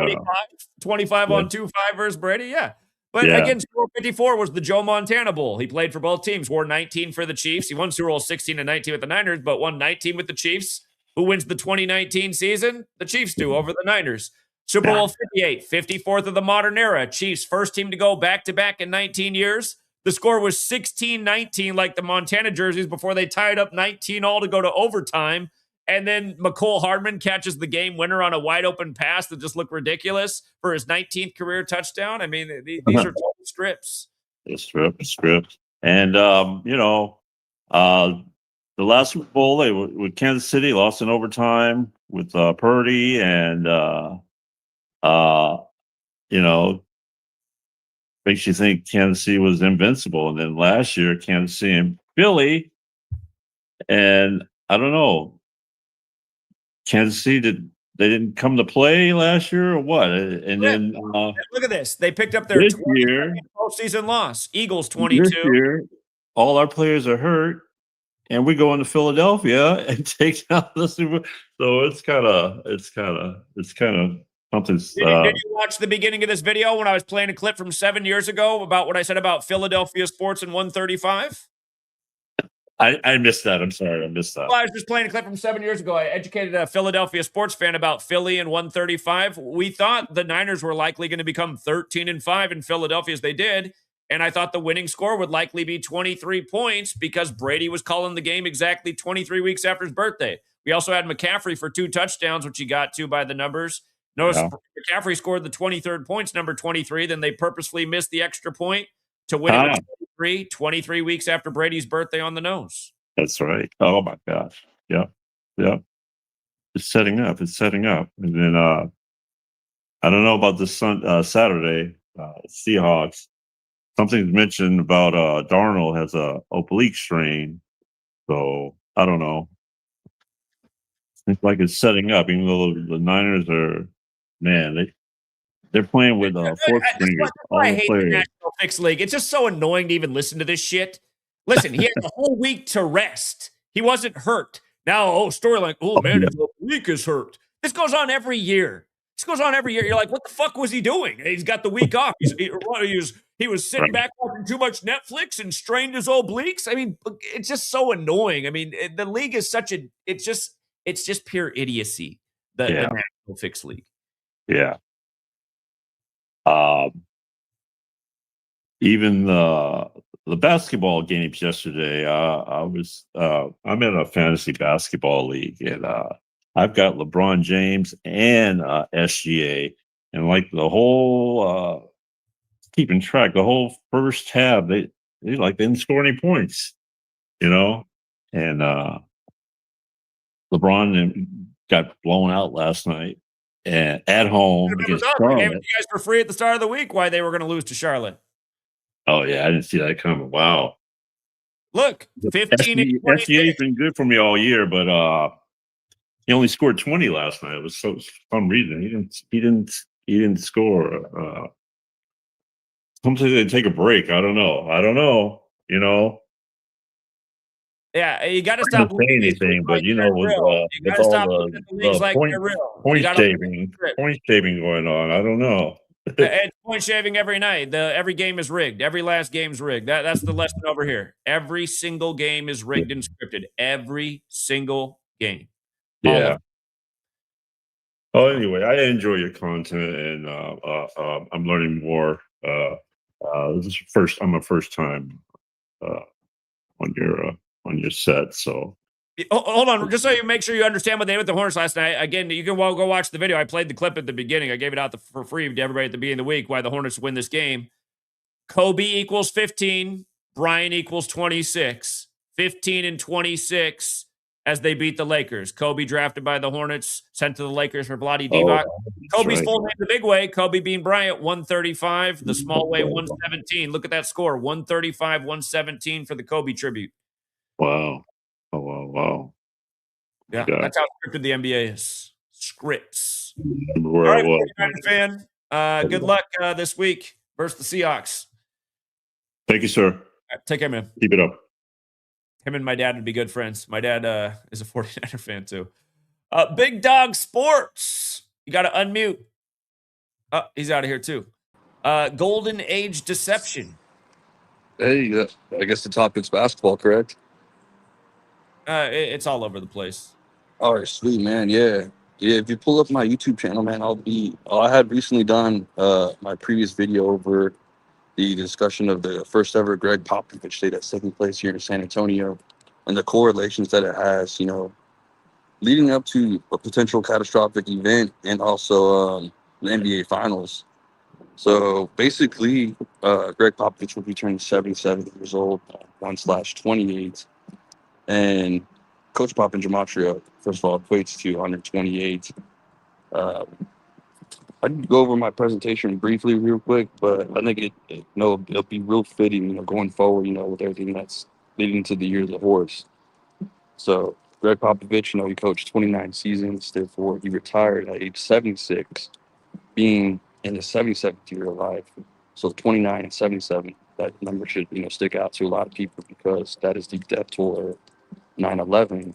25 on 2-5 versus Brady. Yeah. But again, Super Bowl 54 was the Joe Montana Bowl. He played for both teams, wore 19 for the Chiefs. He won Super Bowl 16 and 19 with the Niners, but won 19 with the Chiefs. Who wins the 2019 season? The Chiefs do over the Niners. Super Bowl 58, 54th of the modern era. Chiefs, first team to go back-to-back in 19 years. The score was 16-19 like the Montana jerseys before they tied up 19 all to go to overtime. And then McCole Hardman catches the game winner on a wide-open pass that just looked ridiculous for his 19th career touchdown. I mean, these are total scripts. Scripts. And, the last Super Bowl, they with Kansas City lost in overtime with Purdy, and makes you think Kansas City was invincible. And then last year, Kansas City and Philly, and I don't know, Kansas City they didn't come to play last year or what? And then look at this, they picked up their 22nd postseason loss. Eagles 22. This year, all our players are hurt. And we go into Philadelphia and take down the Super. So it's kind of something. Did you watch the beginning of this video when I was playing a clip from 7 years ago about what I said about Philadelphia sports in 135? I missed that. I'm sorry, I missed that. Well, I was just playing a clip from 7 years ago. I educated a Philadelphia sports fan about Philly in 135. We thought the Niners were likely going to become 13-5 in Philadelphia as they did. And I thought the winning score would likely be 23 points because Brady was calling the game exactly 23 weeks after his birthday. We also had McCaffrey for 2 touchdowns, which he got to by the numbers. Notice McCaffrey scored the 23rd points, number 23. Then they purposefully missed the extra point to win it with 23 weeks after Brady's birthday on the nose. That's right. Oh, my gosh. Yeah. It's setting up. And then I don't know about this Saturday, Seahawks. Something's mentioned about Darnold has a oblique strain, so I don't know. Seems like it's setting up, even though the Niners are, they're playing with fourth stringers. I hate the National Fix League. It's just so annoying to even listen to this shit. Listen, he had the whole week to rest. He wasn't hurt. Now, storyline. Oh man, his oblique is hurt. This goes on every year. This goes on every year. You're like, what the fuck was he doing? He's got the week off. He was sitting back watching too much Netflix and strained his obliques. I mean, it's just so annoying. I mean, the league is such a. It's just pure idiocy. The National Fixed League. Yeah. Even the basketball games yesterday, I'm in a fantasy basketball league, and I've got LeBron James and SGA, and like the whole keeping track, the whole first tab, they didn't score any points, and LeBron got blown out last night and at home against We gave it Charlotte. to you guys for free at the start of the week why they were going to lose to Charlotte. Oh yeah, I didn't see that coming. Wow. Look, 15 and 26. SGA's been good for me all year, but he only scored 20 last night. It was for some reason he didn't score. Sometimes they take a break. I don't know. Yeah, you got to I stop don't say anything, but with all the point shaving going on, I don't know. It's point shaving every night. Every game is rigged. Every last game's rigged. That's the lesson over here. Every single game is rigged and scripted. Every single game. Yeah. Oh, anyway, I enjoy your content, and I'm learning more. This is I'm a first time on your set, so. Hold on, just so you make sure you understand what they did with the Hornets last night. Again, you can go watch the video. I played the clip at the beginning. I gave it out for free to everybody at the beginning of the week why the Hornets win this game. Kobe equals 15. Bryant equals 26. 15 and 26 as they beat the Lakers. Kobe drafted by the Hornets, sent to the Lakers for Vlade Divac. Kobe's full name the big way. Kobe being Bryant, 135. The small way, 117. Look at that score, 135, 117 for the Kobe tribute. Wow. Oh, wow. Yeah, that's how scripted the NBA is. Scripts. All right, 49er fan. Good luck this week versus the Seahawks. Thank you, sir. Right, take care, man. Keep it up. Him and my dad would be good friends. My dad is a 49er fan, too. Big Dog Sports. You got to unmute. Oh, he's out of here, too. Golden Age Deception. Hey, I guess the topic's basketball, correct? It's all over the place. All right, sweet, man. Yeah. If you pull up my YouTube channel, man, I had recently done my previous video over the discussion of the first ever Greg Popovich stayed at second place here in San Antonio and the correlations that it has, leading up to a potential catastrophic event and also the NBA Finals. So basically, Greg Popovich will be turning 77 years old, 1/28. And Coach Pop and Gematria, first of all, equates to 128. I can go over my presentation briefly real quick, but I think it'll be real fitting, going forward, with everything that's leading to the year of the horse. So Greg Popovich, he coached 29 seasons, therefore he retired at age 76, being in his 77th year of life. So 29 and 77, that number should, stick out to a lot of people because that is the death toll of 9/11,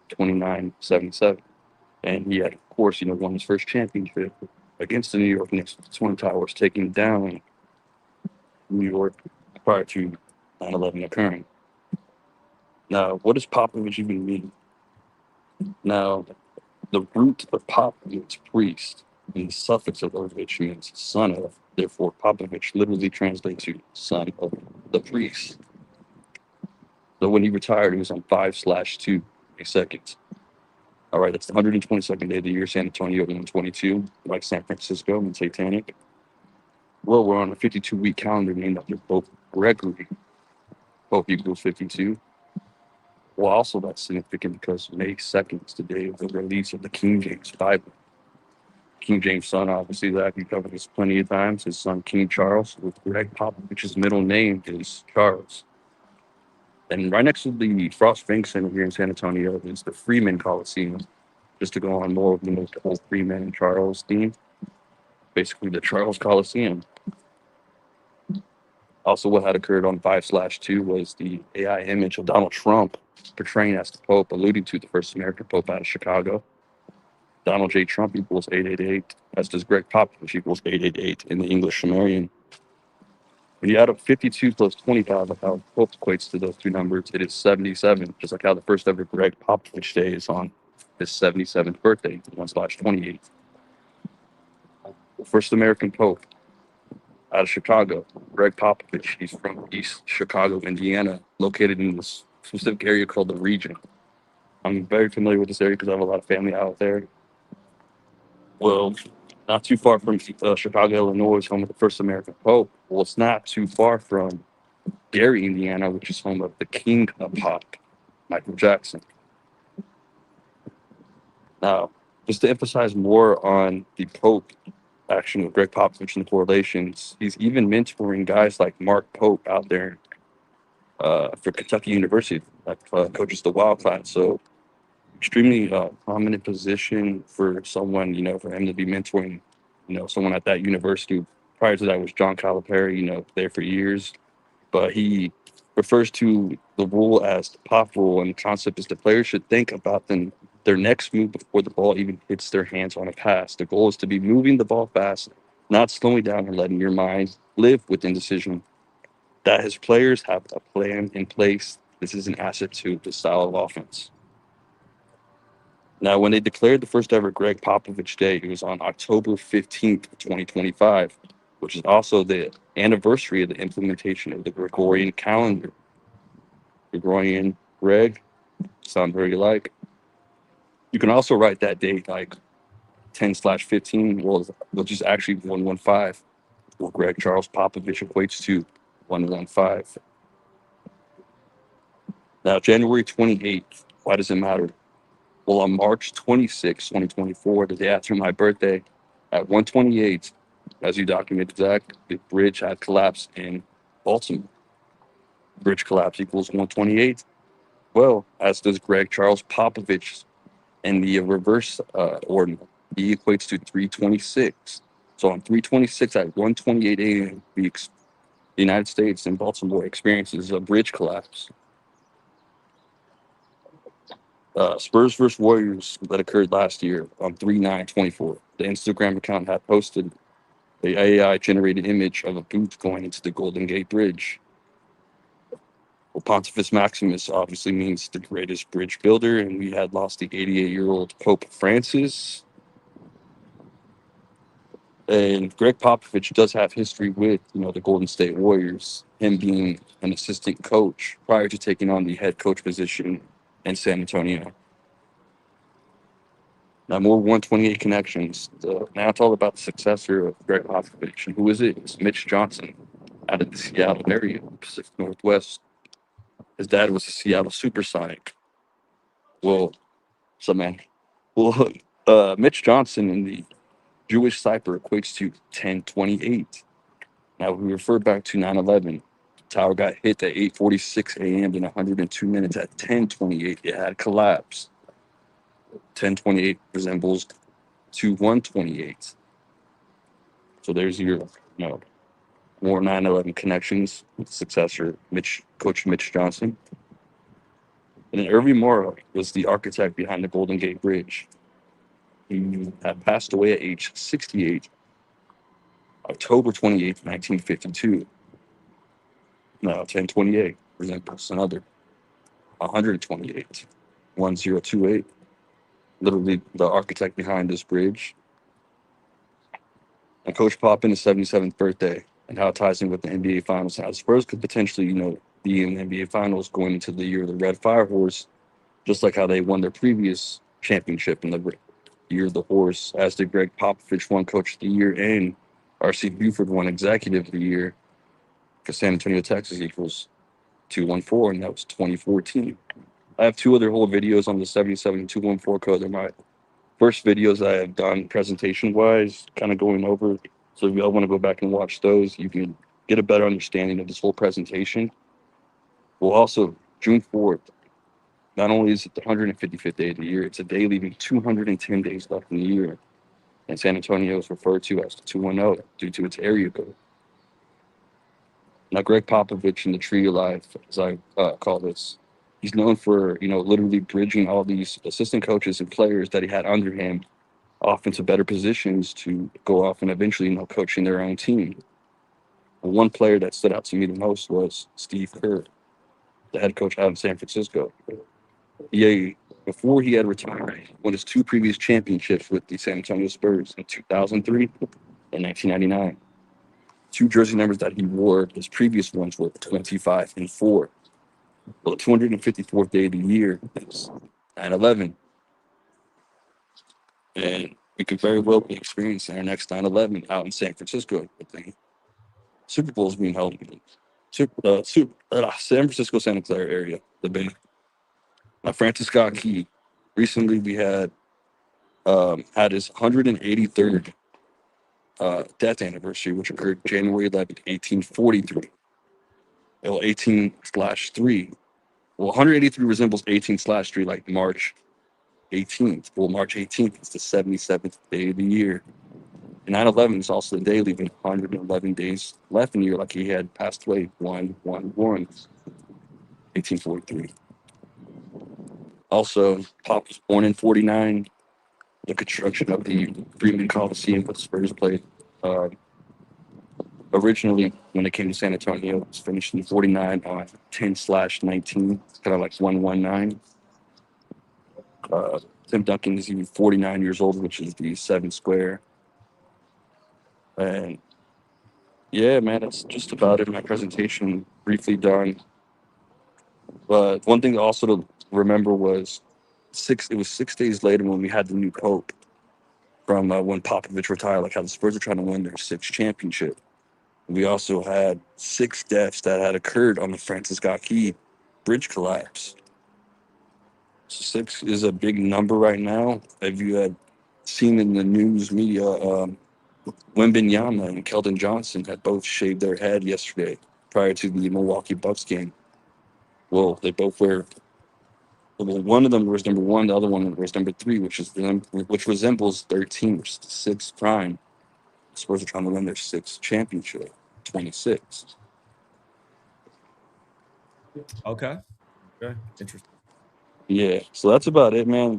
29-77. And he had, of course, won his first championship against the New York Knicks, the Twin Towers, taking down New York prior to 9/11 occurring. Now, what does Popovich even mean? Now, the root of Pop means priest, and the suffix of Ovich means son of. Therefore, Popovich literally translates to son of the priest. So when he retired, he was on 5/2 seconds. All right, that's the 122nd day of the year. San Antonio 122, like San Francisco and Titanic. Well, we're on a 52-week calendar named after Pope Gregory. Pope equals 52. Well, also that's significant because May 2nd is the day of the release of the King James Bible. King James' son, obviously, that we covered this plenty of times. His son, King Charles, with Greg Popovich's middle name is Charles. And right next to the Frost Bank Center here in San Antonio is the Freeman Coliseum. Just to go on more of the whole Freeman and Charles theme. Basically, the Charles Coliseum. Also, what had occurred on 5/2 was the AI image of Donald Trump portraying as the Pope, alluding to the first American Pope out of Chicago. Donald J. Trump equals 888, as does Greg Popovich equals 888 in the English Sumerian. When you add up 52 plus 25, like how Pope equates to those two numbers, it is 77, just like how the first ever Greg Popovich day is on his 77th birthday, 1/28. The first American Pope out of Chicago, Greg Popovich. He's from East Chicago, Indiana, located in this specific area called the Region. I'm very familiar with this area because I have a lot of family out there. Well, not too far from Chicago, Illinois, home of the first American Pope. Well, it's not too far from Gary, Indiana, which is home of the king of pop, Michael Jackson. Now, just to emphasize more on the Pope action with Greg Popovich and the correlations, he's even mentoring guys like Mark Pope out there for Kentucky University, that coaches the Wildcats. So, extremely prominent position for someone, for him to be mentoring, someone at that university. Prior to that was John Calipari, there for years. But he refers to the rule as the pop rule, and the concept is the players should think about their next move before the ball even hits their hands on a pass. The goal is to be moving the ball fast, not slowing down and letting your mind live with indecision. That his players have a plan in place. This is an asset to the style of offense. Now, when they declared the first ever Greg Popovich Day, it was on October 15th, 2025, which is also the anniversary of the implementation of the Gregorian calendar. Gregorian, Greg, sound very alike. You can also write that date like 10/15, which is actually 115, where Greg Charles Popovich equates to 115. Now, January 28th, why does it matter? Well, on March 26, 2024, the day after my birthday, at 1:28, as you documented, Zach, the bridge had collapsed in Baltimore. Bridge collapse equals 1:28. Well, as does Greg Charles Popovich in the reverse ordinal. He equates to 3:26. So on 3:26 at 1:28 a.m., the United States and Baltimore experiences a bridge collapse. Spurs versus Warriors that occurred last year on 3/9/24. The Instagram account had posted the AI-generated image of a boot going into the Golden Gate Bridge. Well, Pontifex Maximus obviously means the greatest bridge builder, and we had lost the 88-year-old Pope Francis. And Greg Popovich does have history with, the Golden State Warriors, him being an assistant coach prior to taking on the head coach position in San Antonio. Now, more 128 connections. Now it's all about the successor of Greg Popovich. And who is it? It's Mitch Johnson out of the Seattle area, Pacific Northwest. His dad was a Seattle Supersonic. Well, so man. Well, Mitch Johnson in the Jewish cipher equates to 1028. Now, we refer back to 9/11. The tower got hit at 8:46 a.m. in 102 minutes. At 10:28, it had collapsed. 10:28 resembles to 1:28. So there's your, more 9/11 connections with successor Coach Mitch Johnson. And then Irving Morrow was the architect behind the Golden Gate Bridge. He had passed away at age 68, October 28th, 1952. Now, 1028 resembles another 128, 1028. Literally the architect behind this bridge. And Coach Pop in his 77th birthday, and how it ties in with the NBA Finals. How the Spurs could potentially, be in the NBA Finals going into the year of the Red Fire Horse, just like how they won their previous championship in the year of the Horse, as did Greg Popovich won Coach of the Year, and R.C. Buford won Executive of the Year for San Antonio, Texas equals 214, and that was 2014. I have two other whole videos on the 77214 code. They're my first videos I have done presentation-wise, kind of going over. So if you all want to go back and watch those, you can get a better understanding of this whole presentation. Well, also, June 4th, not only is it the 155th day of the year, it's a day leaving 210 days left in the year. And San Antonio is referred to as the 210 due to its area code. Now, Greg Popovich in the Tree of Life, as I call this, he's known for, literally bridging all these assistant coaches and players that he had under him off into better positions to go off and eventually, coaching their own team. One player that stood out to me the most was Steve Kerr, the head coach out in San Francisco. Before he had retired, he won his 2 previous championships with the San Antonio Spurs in 2003 and 1999. 2 jersey numbers that he wore, his previous ones were 25 and 4. Well, the 254th day of the year is 9/11. And we could very well be experiencing our next 9/11 out in San Francisco. I think Super Bowl is being held in San Francisco, Santa Clara area, the Bay. Francis Scott Key. Recently, we had his 183rd death anniversary, which occurred January 11th, 1843. Well, 18/3. Well, 183 resembles 18/3, like March 18th. Well, March 18th is the 77th day of the year. And 9/11 is also the day, leaving 111 days left in the year, like he had passed away 1/1/1843. Also, Pop was born in 49. The construction of the Freeman Coliseum was Spurs played. Originally, when it came to San Antonio, it was finished in 49 on 10/19, kind of like 119. Tim Duncan is even 49 years old, which is the 7 square. And yeah, man, that's just about it. My presentation briefly done. But one thing also to remember was it was 6 days later when we had the new Pope from when Popovich retired, like how the Spurs are trying to win their 6th championship. We also had 6 deaths that had occurred on the Francis Scott Key bridge collapse. 6 is a big number right now. If you had seen in the news media, Wembanyama and Keldon Johnson had both shaved their head yesterday prior to the Milwaukee Bucks game. Well, they both were. Well, one of them was number 1, the other one was number 3, which resembles 13, which is the 6th prime. The Spurs are trying to win their 6th championship, 26. Okay. Interesting. Yeah, so that's about it, man.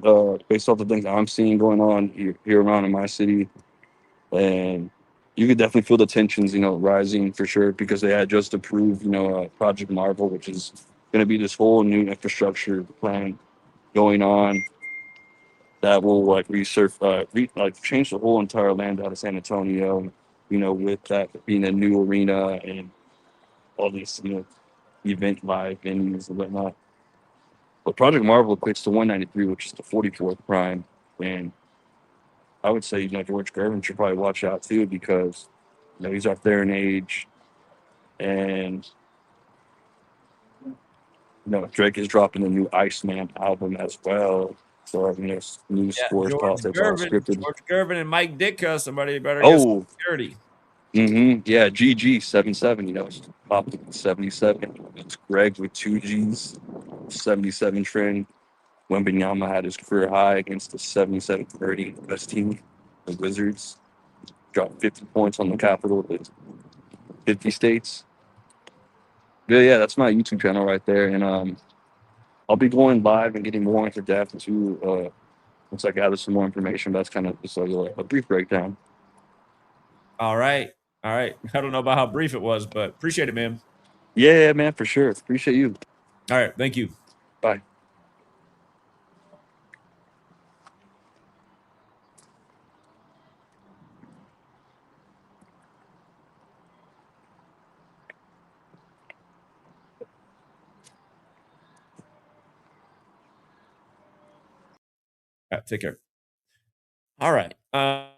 Based off the things I'm seeing going on here around in my city, and you could definitely feel the tensions, rising for sure, because they had just approved, Project Marvel, which is going to be this whole new infrastructure plan going on that will change the whole entire land out of San Antonio. With that being a new arena and all these, event live venues and whatnot. But Project Marvel equates to 193, which is the 44th prime. And I would say, George Gervin should probably watch out too, because, he's up there in age. And, Drake is dropping a new Iceman album as well. So, new sports, politics, all scripted. George Gervin and Mike Ditka. Somebody better get some security. Yeah, GG77, it's popping 77. It's Greg with 2 Gs, 77 trend. Wembanyama had his career high against the 77-30 best team, the Wizards. Dropped 50 points on the Capitol, 50 states. Yeah, that's my YouTube channel right there. And I'll be going live and getting more into depth too once I gather some more information. That's kind of just a brief breakdown. All right. I don't know about how brief it was, but appreciate it, man. Yeah, man, for sure. Appreciate you. All right. Thank you. Bye. Take care. All right. All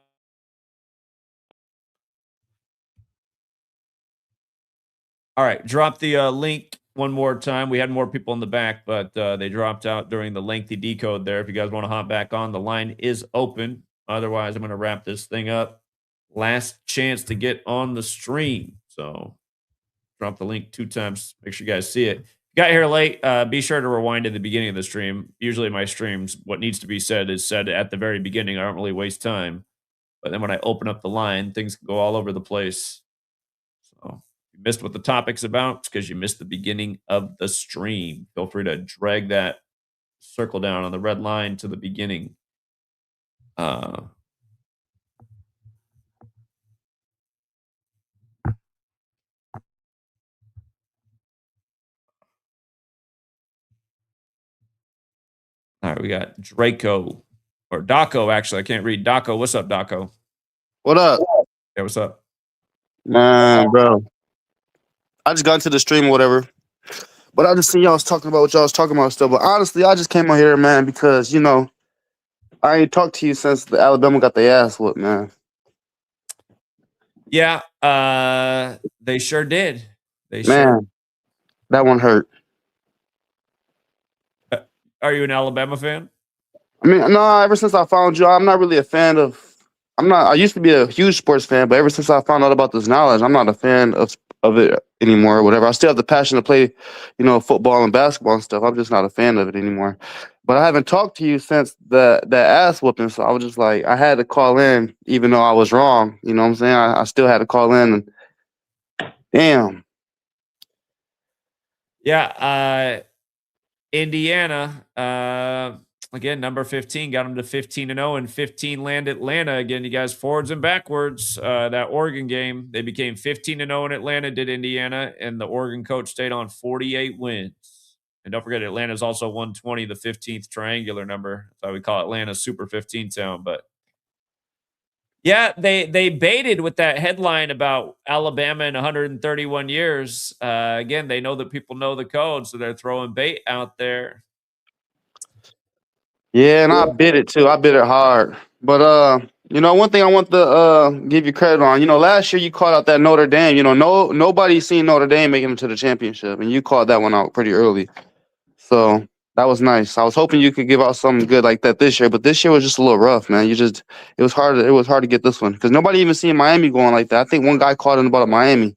right. Drop the link one more time. We had more people in the back, but they dropped out during the lengthy decode there. If you guys want to hop back on, the line is open. Otherwise, I'm going to wrap this thing up. Last chance to get on the stream. So drop the link 2 times. Make sure you guys see it. Got here late. Be sure to rewind to the beginning of the stream. Usually my streams, what needs to be said is said at the very beginning. I don't really waste time. But then when I open up the line, things can go all over the place. So if you missed what the topic's about, it's because you missed the beginning of the stream. Feel free to drag that circle down on the red line to the beginning. right, we got Draco or Daco. Actually, I can't read Daco. What's up, Daco? What up? Yeah, what's up? Man, bro. I just got into the stream or whatever. But I just seen y'all was talking about what y'all was talking about still. But honestly, I just came on here, man, because, I ain't talked to you since the Alabama got their ass whooped, man. Yeah, they sure did. Man, that one hurt. Are you an Alabama fan? I mean, no, ever since I found you, I'm not really a fan of. I used to be a huge sports fan, but ever since I found out about this knowledge, I'm not a fan of it anymore or whatever. I still have the passion to play, football and basketball and stuff. I'm just not a fan of it anymore. But I haven't talked to you since the ass whooping, so I was just like, I had to call in, even though I was wrong. You know what I'm saying? I still had to call in. And damn. Yeah, Indiana, again, number 15 got them to 15-0, and 15 land Atlanta. Again, you guys forwards and backwards. That Oregon game, they became 15-0 in Atlanta, did Indiana, and the Oregon coach stayed on 48 wins. And don't forget, Atlanta's also 120, the 15th triangular number. That's why we call Atlanta Super 15 town. But yeah, they baited with that headline about Alabama in 131 years. Again, they know that people know the code, so they're throwing bait out there. Yeah, and I bid it too. I bid it hard. But one thing I want to give you credit on. Last year you called out that Notre Dame. Nobody's seen Notre Dame making it to the championship, and you called that one out pretty early. So that was nice. I was hoping you could give out something good like that this year, but this year was just a little rough, man. It was hard. It was hard to get this one because nobody even seen Miami going like that. I think one guy called in about Miami.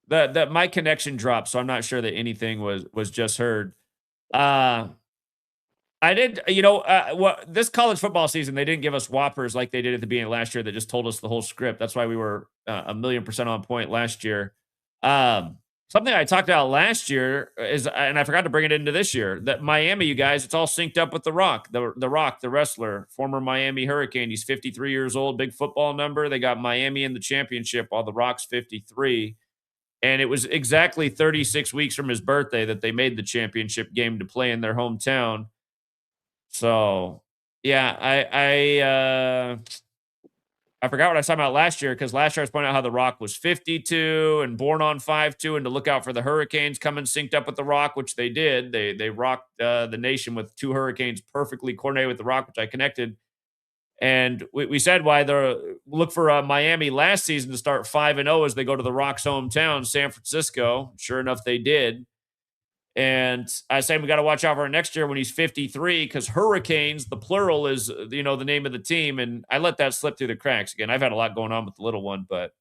That my connection dropped, so I'm not sure that anything was just heard. I did, this college football season, they didn't give us whoppers like they did at the beginning of last year that just told us the whole script. That's why we were 1,000,000% on point last year. Something I talked about last year is, and I forgot to bring it into this year, that Miami, you guys, it's all synced up with The Rock. The Rock, the wrestler, former Miami Hurricane. He's 53 years old, big football number. They got Miami in the championship while The Rock's 53. And it was exactly 36 weeks from his birthday that they made the championship game to play in their hometown. So, yeah, I forgot what I was talking about last year, because last year I was pointing out how The Rock was 52 and born on 5/2, and to look out for the Hurricanes coming synced up with The Rock, which they did. They rocked the nation with 2 Hurricanes perfectly coordinated with The Rock, which I connected. And we said why look for Miami last season to start 5-0 as they go to The Rock's hometown, San Francisco. Sure enough, they did. And I say we got to watch out for next year when he's 53, because Hurricanes, the plural, is the name of the team. And I let that slip through the cracks. Again, I've had a lot going on with the little one, but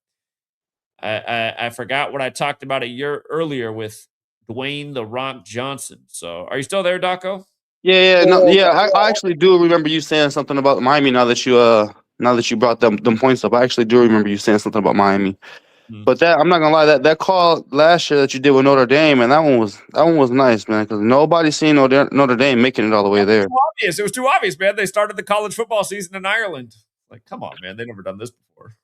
I forgot what I talked about a year earlier with Dwayne The Rock Johnson. So are you still there, Daco? Yeah, I actually do remember you saying something about Miami now that you brought them points up. I actually do remember you saying something about Miami. But that, I'm not gonna lie, that call last year that you did with Notre Dame, and that one was nice, man, because nobody seen Notre Dame making it all the way there. It was too obvious, man. They started the college football season in Ireland. Like, come on, man, they've never done this before.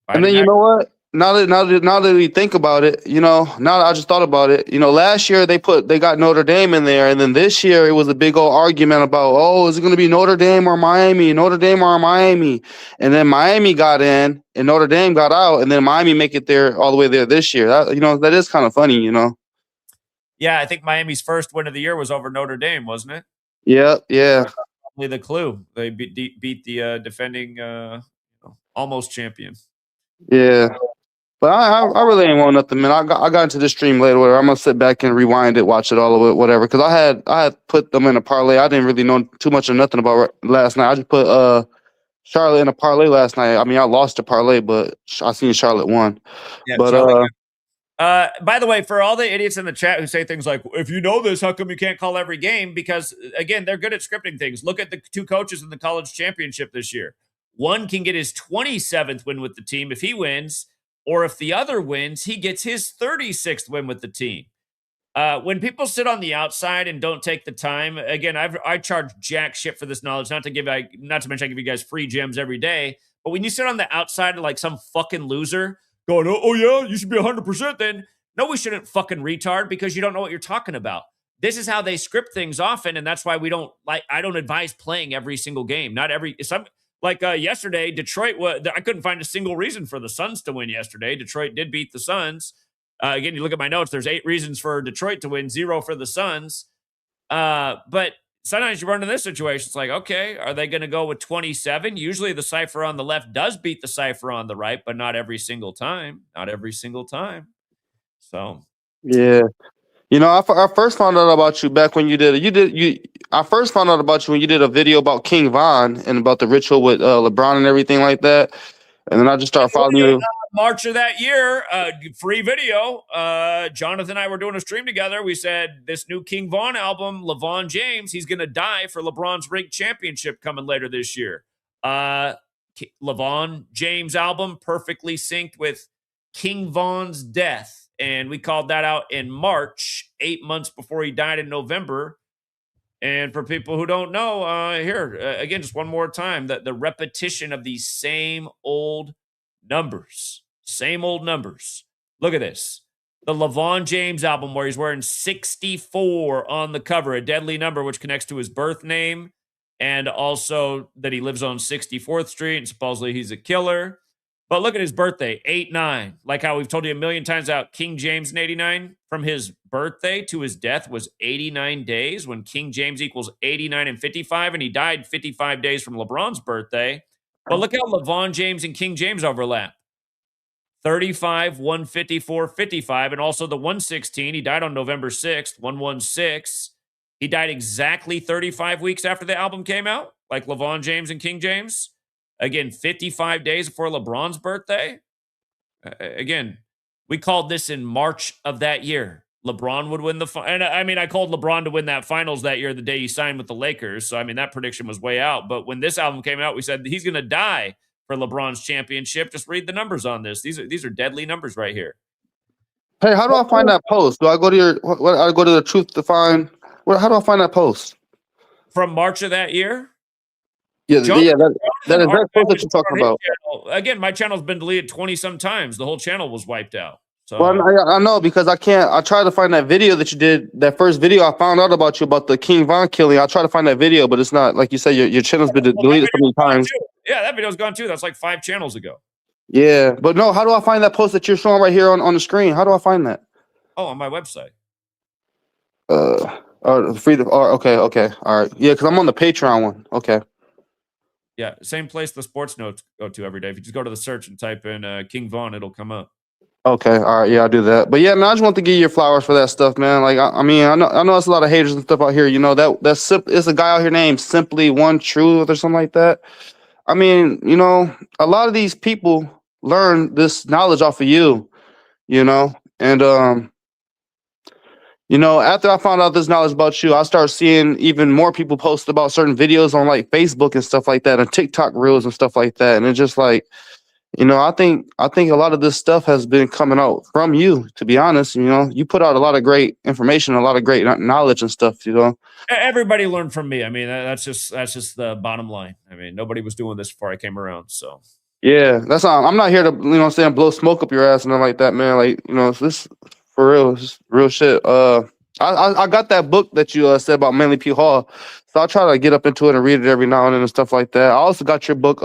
And then you know what? Now that we think about it, now that I just thought about it, last year they got Notre Dame in there, and then this year it was a big old argument about, oh, is it going to be Notre Dame or Miami? Notre Dame or Miami? And then Miami got in, and Notre Dame got out, and then Miami make it there all the way there this year. That is kind of funny, Yeah, I think Miami's first win of the year was over Notre Dame, wasn't it? Yeah. Probably the clue. They beat the defending almost champion. Yeah. But I really ain't want nothing, man. I got into this stream later. Whatever. I'm gonna sit back and rewind it, watch it all of it, whatever. Because I had put them in a parlay. I didn't really know too much of nothing about last night. I just put Charlotte in a parlay last night. I mean, I lost a parlay, but I seen Charlotte won. Yeah, but by the way, for all the idiots in the chat who say things like, if you know this, how come you can't call every game? Because, again, they're good at scripting things. Look at the 2 coaches in the college championship this year. One can get his 27th win with the team if he wins, or if the other wins, he gets his 36th win with the team. When people sit on the outside and don't take the time, again, I charge jack shit for this knowledge, not to mention I give you guys free gems every day. But when you sit on the outside like some fucking loser going, oh yeah, you should be 100% then. No, we shouldn't, fucking retard, because you don't know what you're talking about. This is how they script things often, and that's why I don't advise playing every single game. Not every, yesterday, Detroit, I couldn't find a single reason for the Suns to win yesterday. Detroit did beat the Suns. Again, you look at my notes, there's 8 reasons for Detroit to win, 0 for the Suns. But sometimes you run into this situation. It's like, okay, are they going to go with 27? Usually the cipher on the left does beat the cipher on the right, but not every single time. Not every single time. So, Yeah. I first found out about you back when I first found out about you when you did a video about King Von and about the ritual with LeBron and everything like that. And then I just started following you. March of that year, free video. Jonathan and I were doing a stream together. We said this new King Von album, LeBron James, he's going to die for LeBron's ring championship coming later this year. LeBron James album perfectly synced with King Von's death. And we called that out in March, 8 months before he died in November. And for people who don't know, again, just one more time, the repetition of these same old numbers. Same old numbers. Look at this. The LeBron James album where he's wearing 64 on the cover, a deadly number which connects to his birth name, and also that he lives on 64th Street, and supposedly he's a killer. But look at his birthday, 8-9. Like how we've told you a million times out, King James in 89, from his birthday to his death was 89 days, when King James equals 89 and 55, and he died 55 days from LeBron's birthday. But look how LeBron James and King James overlap. 35, 154, 55, and also the 116. He died on November 6th, 116. He died exactly 35 weeks after the album came out, like LeBron James and King James. Again, 55 days before LeBron's birthday. Again, we called this in March of that year. LeBron would win I called LeBron to win that finals that year, the day he signed with the Lakers. So, that prediction was way out. But when this album came out, we said he's going to die for LeBron's championship. Just read the numbers on this. These are deadly numbers right here. Hey, how do I find that post? Do I go to I go to the truth to find? How do I find that post? From March of that year? Yeah, that is that post that you're talking about. Again, my channel's been deleted 20-some times. The whole channel was wiped out. So, well, I know, because I tried to find that video that you did, that first video I found out about you, about the King Von killing. I tried to find that video, but it's not, like you said, your channel's been deleted so many times. Yeah, that video's gone too. That's like 5 channels ago. Yeah, but no, how do I find that post that you're showing right here on the screen? How do I find that? Oh, on my website. Okay, all right. Yeah, because I'm on the Patreon one. Okay. Yeah, same place the sports notes go to every day. If you just go to the search and type in King Von, it'll come up. Okay, all right, yeah, I'll do that. But yeah, man, I just want to give you your flowers for that stuff, man. Like, I know there's a lot of haters and stuff out here. It's a guy out here named Simply One Truth or something like that. A lot of these people learn this knowledge off of you, and after I found out this knowledge about you, I started seeing even more people post about certain videos on like Facebook and stuff like that, and TikTok reels and stuff like that. And it's just like, I think a lot of this stuff has been coming out from you, to be honest. You put out a lot of great information, a lot of great knowledge and stuff, Everybody learned from me. That's just the bottom line. Nobody was doing this before I came around. So yeah, that's all. I'm not here to, blow smoke up your ass and nothing like that, man. Like, this for real, it's real shit. I got that book that you said about Manly P. Hall, so I try to get up into it and read it every now and then and stuff like that. I also got your book,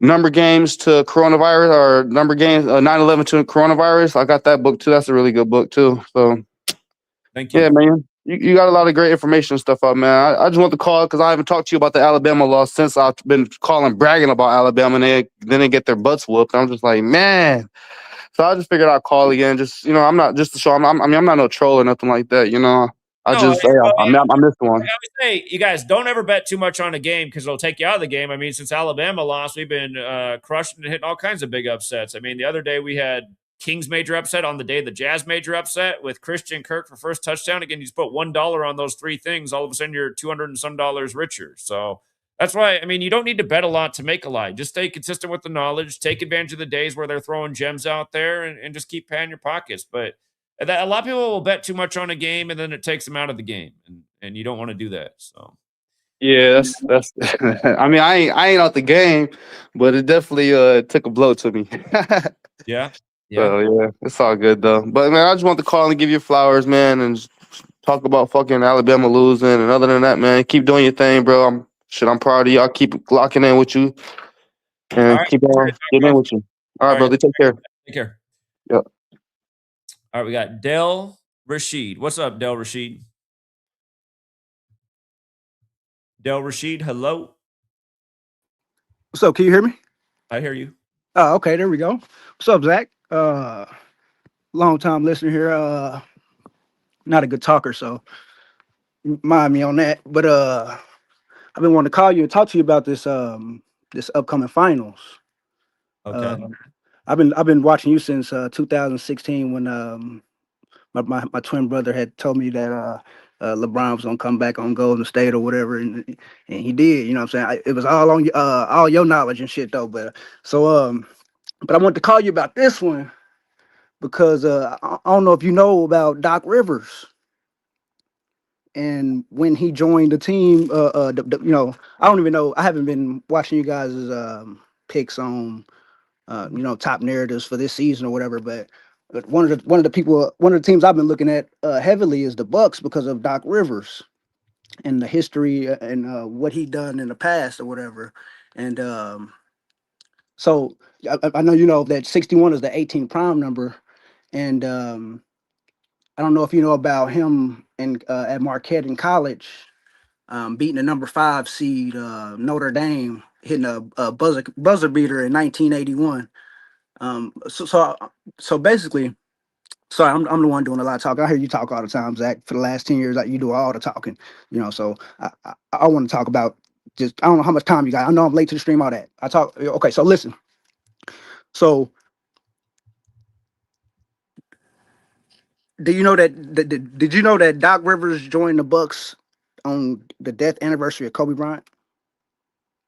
Number Games to Coronavirus, or Number Games 9/11 to Coronavirus. I got that book too. That's a really good book too. So thank you. Yeah, man. You got a lot of great information and stuff out, man. I just want to call because I haven't talked to you about the Alabama loss since I've been bragging about Alabama, and then they get their butts whooped. I'm just like, man. So I just figured I'd call again. Just I'm not just to show. I'm not no troll or nothing like that. I missed one. I would say, you guys, don't ever bet too much on a game because it'll take you out of the game. Since Alabama lost, we've been crushing and hitting all kinds of big upsets. The other day we had Kings major upset on the day the Jazz major upset with Christian Kirk for first touchdown. Again, you just put $1 on those 3 things, all of a sudden you're $200 and some richer. So that's why, you don't need to bet a lot to make a lot. Just stay consistent with the knowledge, take advantage of the days where they're throwing gems out there, and just keep padding your pockets. But a lot of people will bet too much on a game, and then it takes them out of the game, and you don't want to do that. So yeah, that's I ain't out the game, but it definitely took a blow to me. Yeah. Yeah. So yeah, it's all good though. But man, I just want to call and give you flowers, man, and just talk about fucking Alabama losing. And other than that, man, keep doing your thing, bro. I'm proud of you. I'll keep locking in with you All and right. keep on getting in with you. All right, All right. brother. Take care. Take care. Yep. All right. We got Del Rashid. What's up, Del Rashid? Del Rashid, hello. What's up? Can you hear me? I hear you. Oh, okay. There we go. What's up, Zach? Long time listener here. Not a good talker, so mind me on that. But I've been wanting to call you and talk to you about this upcoming finals. Okay. Uh, I've been watching you since 2016 when my twin brother had told me that LeBron was gonna come back on Golden State or whatever, and he did. You know what I'm saying? It was all on all your knowledge and shit though. But I wanted to call you about this one because I don't know if you know about Doc Rivers and when he joined the team. I don't even know. I haven't been watching you guys' picks on top narratives for this season or whatever. But one of the teams I've been looking at heavily is the Bucks because of Doc Rivers and the history and what he done in the past or whatever. And so I know you know that 61 is the 18 prime number, and I don't know if you know about him in at Marquette in college, beating the number 5 seed Notre Dame, hitting a buzzer beater in 1981. So basically, sorry, I'm the one doing a lot of talking. I hear you talk all the time, Zach. For the last 10 years, like you do all the talking. So I want to talk about just I don't know how much time you got. I know I'm late to the stream. All that I talk. Okay, so listen. So do you know did you know that Doc Rivers joined the Bucks on the death anniversary of Kobe Bryant?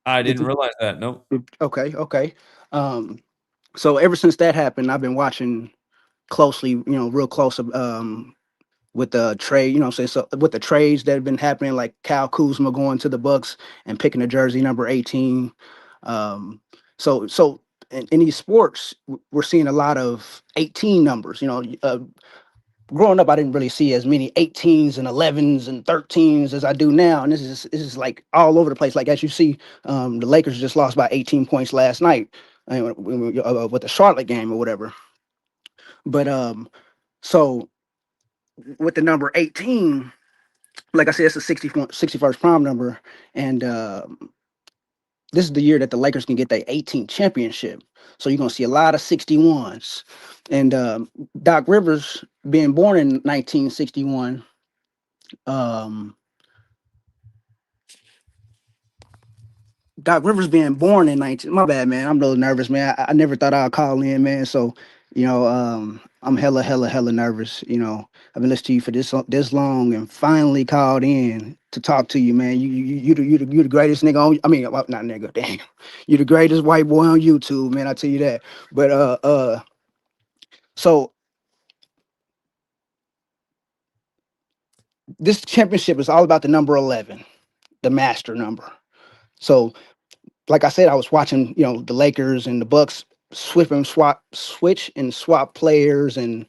I Did didn't you? realize that. Nope. Okay. Um, so ever since that happened, I've been watching closely, real close, with the trade, so with the trades that have been happening, like Kyle Kuzma going to the Bucks and picking the jersey number 18. Um, so in these sports, we're seeing a lot of 18 numbers. Growing up, I didn't really see as many 18s and 11s and 13s as I do now, and this is like all over the place. Like as you see, the Lakers just lost by 18 points last night with the Charlotte game or whatever. But so with the number 18, like I said, it's a 61st prime number, and this is the year that the Lakers can get their 18th championship. So you're gonna see a lot of 61s, and Doc Rivers being born in 1961. Um, Doc Rivers being born in 19. My bad, man. I'm a little nervous, man. I never thought I'd call in, man. So, I'm hella nervous. I've been listening to you for this long, and finally called in to talk to you, man. You the greatest nigga on. I mean, well, not nigga, damn. You the greatest white boy on YouTube, man. I tell you that. But so this championship is all about the number 11, the master number. So like I said, I was watching, the Lakers and the Bucks switch and swap players and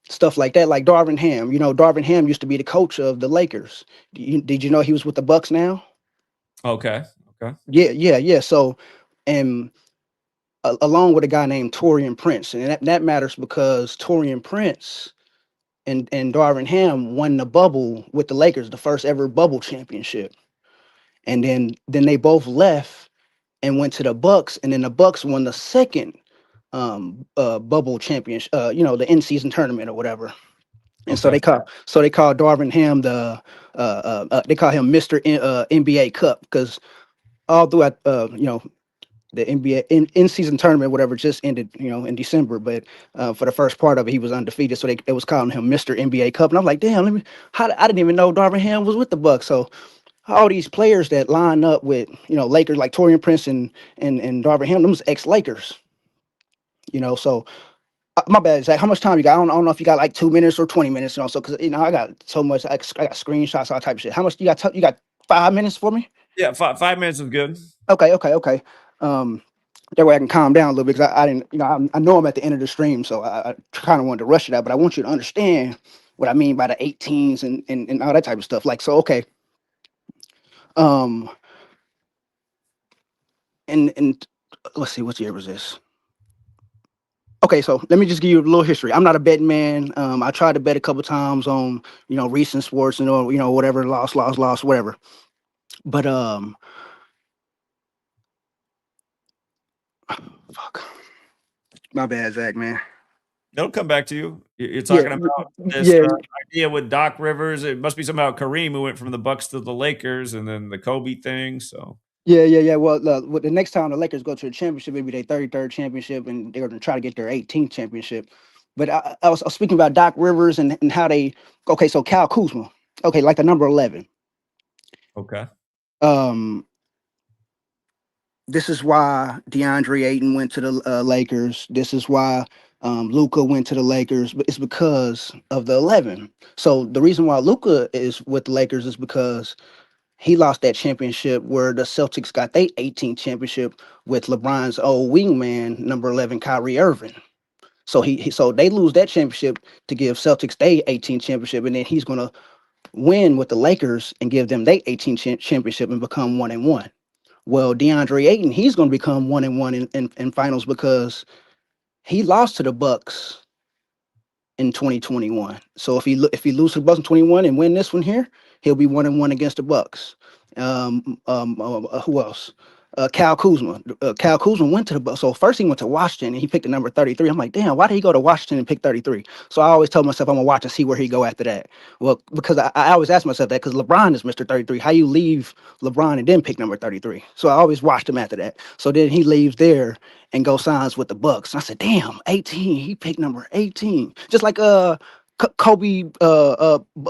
stuff like that. Like Darvin Ham, Darvin Ham used to be the coach of the Lakers. Did you know he was with the Bucks now? Okay. Okay. Yeah. So, and along with a guy named Torian Prince, and that matters because Torian Prince and Darvin Ham won the bubble with the Lakers, the first ever bubble championship, and then they both left and went to the Bucks, and then the Bucks won the second bubble championship, the in season tournament or whatever. And so Okay. they call Darvin Ham they call him Mr. NBA Cup because all throughout the NBA in season tournament whatever just ended in December, but for the first part of it he was undefeated, so they was calling him Mr. NBA Cup, and I'm like, damn, I didn't even know Darvin Ham was with the Bucks. So all these players that line up with Lakers like Torian Prince and Darvin Ham, them was ex-Lakers. So my bad, Zach. How much time you got? I don't know if you got like 2 minutes or 20 minutes. So because I got so much. I got screenshots, all type of shit. How much you got? You got 5 minutes for me? Yeah. 5 minutes is good. Okay. That way I can calm down a little bit because I didn't, I know I'm at the end of the stream, so I kind of wanted to rush it out. But I want you to understand what I mean by the 18s and all that type of stuff. Like, so okay, um, and let's see, what year was this? Okay, so let me just give you a little history. I'm not a betting man. I tried to bet a couple times on, recent sports and whatever, lost, whatever. But fuck, my bad, Zach, man. It'll come back to you. You're Yeah, talking about this yeah, idea with Doc Rivers. It must be somehow Kareem who went from the Bucks to the Lakers, and then the Kobe thing. So yeah. Well, the next time the Lakers go to the championship, maybe their 33rd championship, and they're going to try to get their 18th championship. But I was speaking about Doc Rivers and how they. Okay, so Kyle Kuzma. Okay, like the number 11. okay, Um, this is why DeAndre Ayton went to the Lakers. This is why Luca went to the Lakers. But it's because of the 11. So the reason why Luca is with the Lakers is because he lost that championship where the Celtics got their 18th championship with LeBron's old wingman, number 11, Kyrie Irving. So so they lose that championship to give Celtics their 18th championship, and then he's gonna win with the Lakers and give them their 18th championship and become 1-1. Well, DeAndre Ayton, he's gonna become 1-1 in finals because he lost to the Bucks in 2021. So if he loses to the Bucks in 21 and win this one here, he'll be 1-1 against the Bucks. Who else? Cal Kuzma. Cal Kuzma went to the Bucks. So first he went to Washington and he picked the number 33. I'm like, damn, why did he go to Washington and pick 33? So I always told myself I'm gonna watch and see where he go after that. Well, because I always ask myself that because LeBron is Mr. 33. How you leave LeBron and then pick number 33? So I always watched him after that. So then he leaves there and go signs with the Bucks. And I said, damn, 18. He picked number 18. Just like Kobe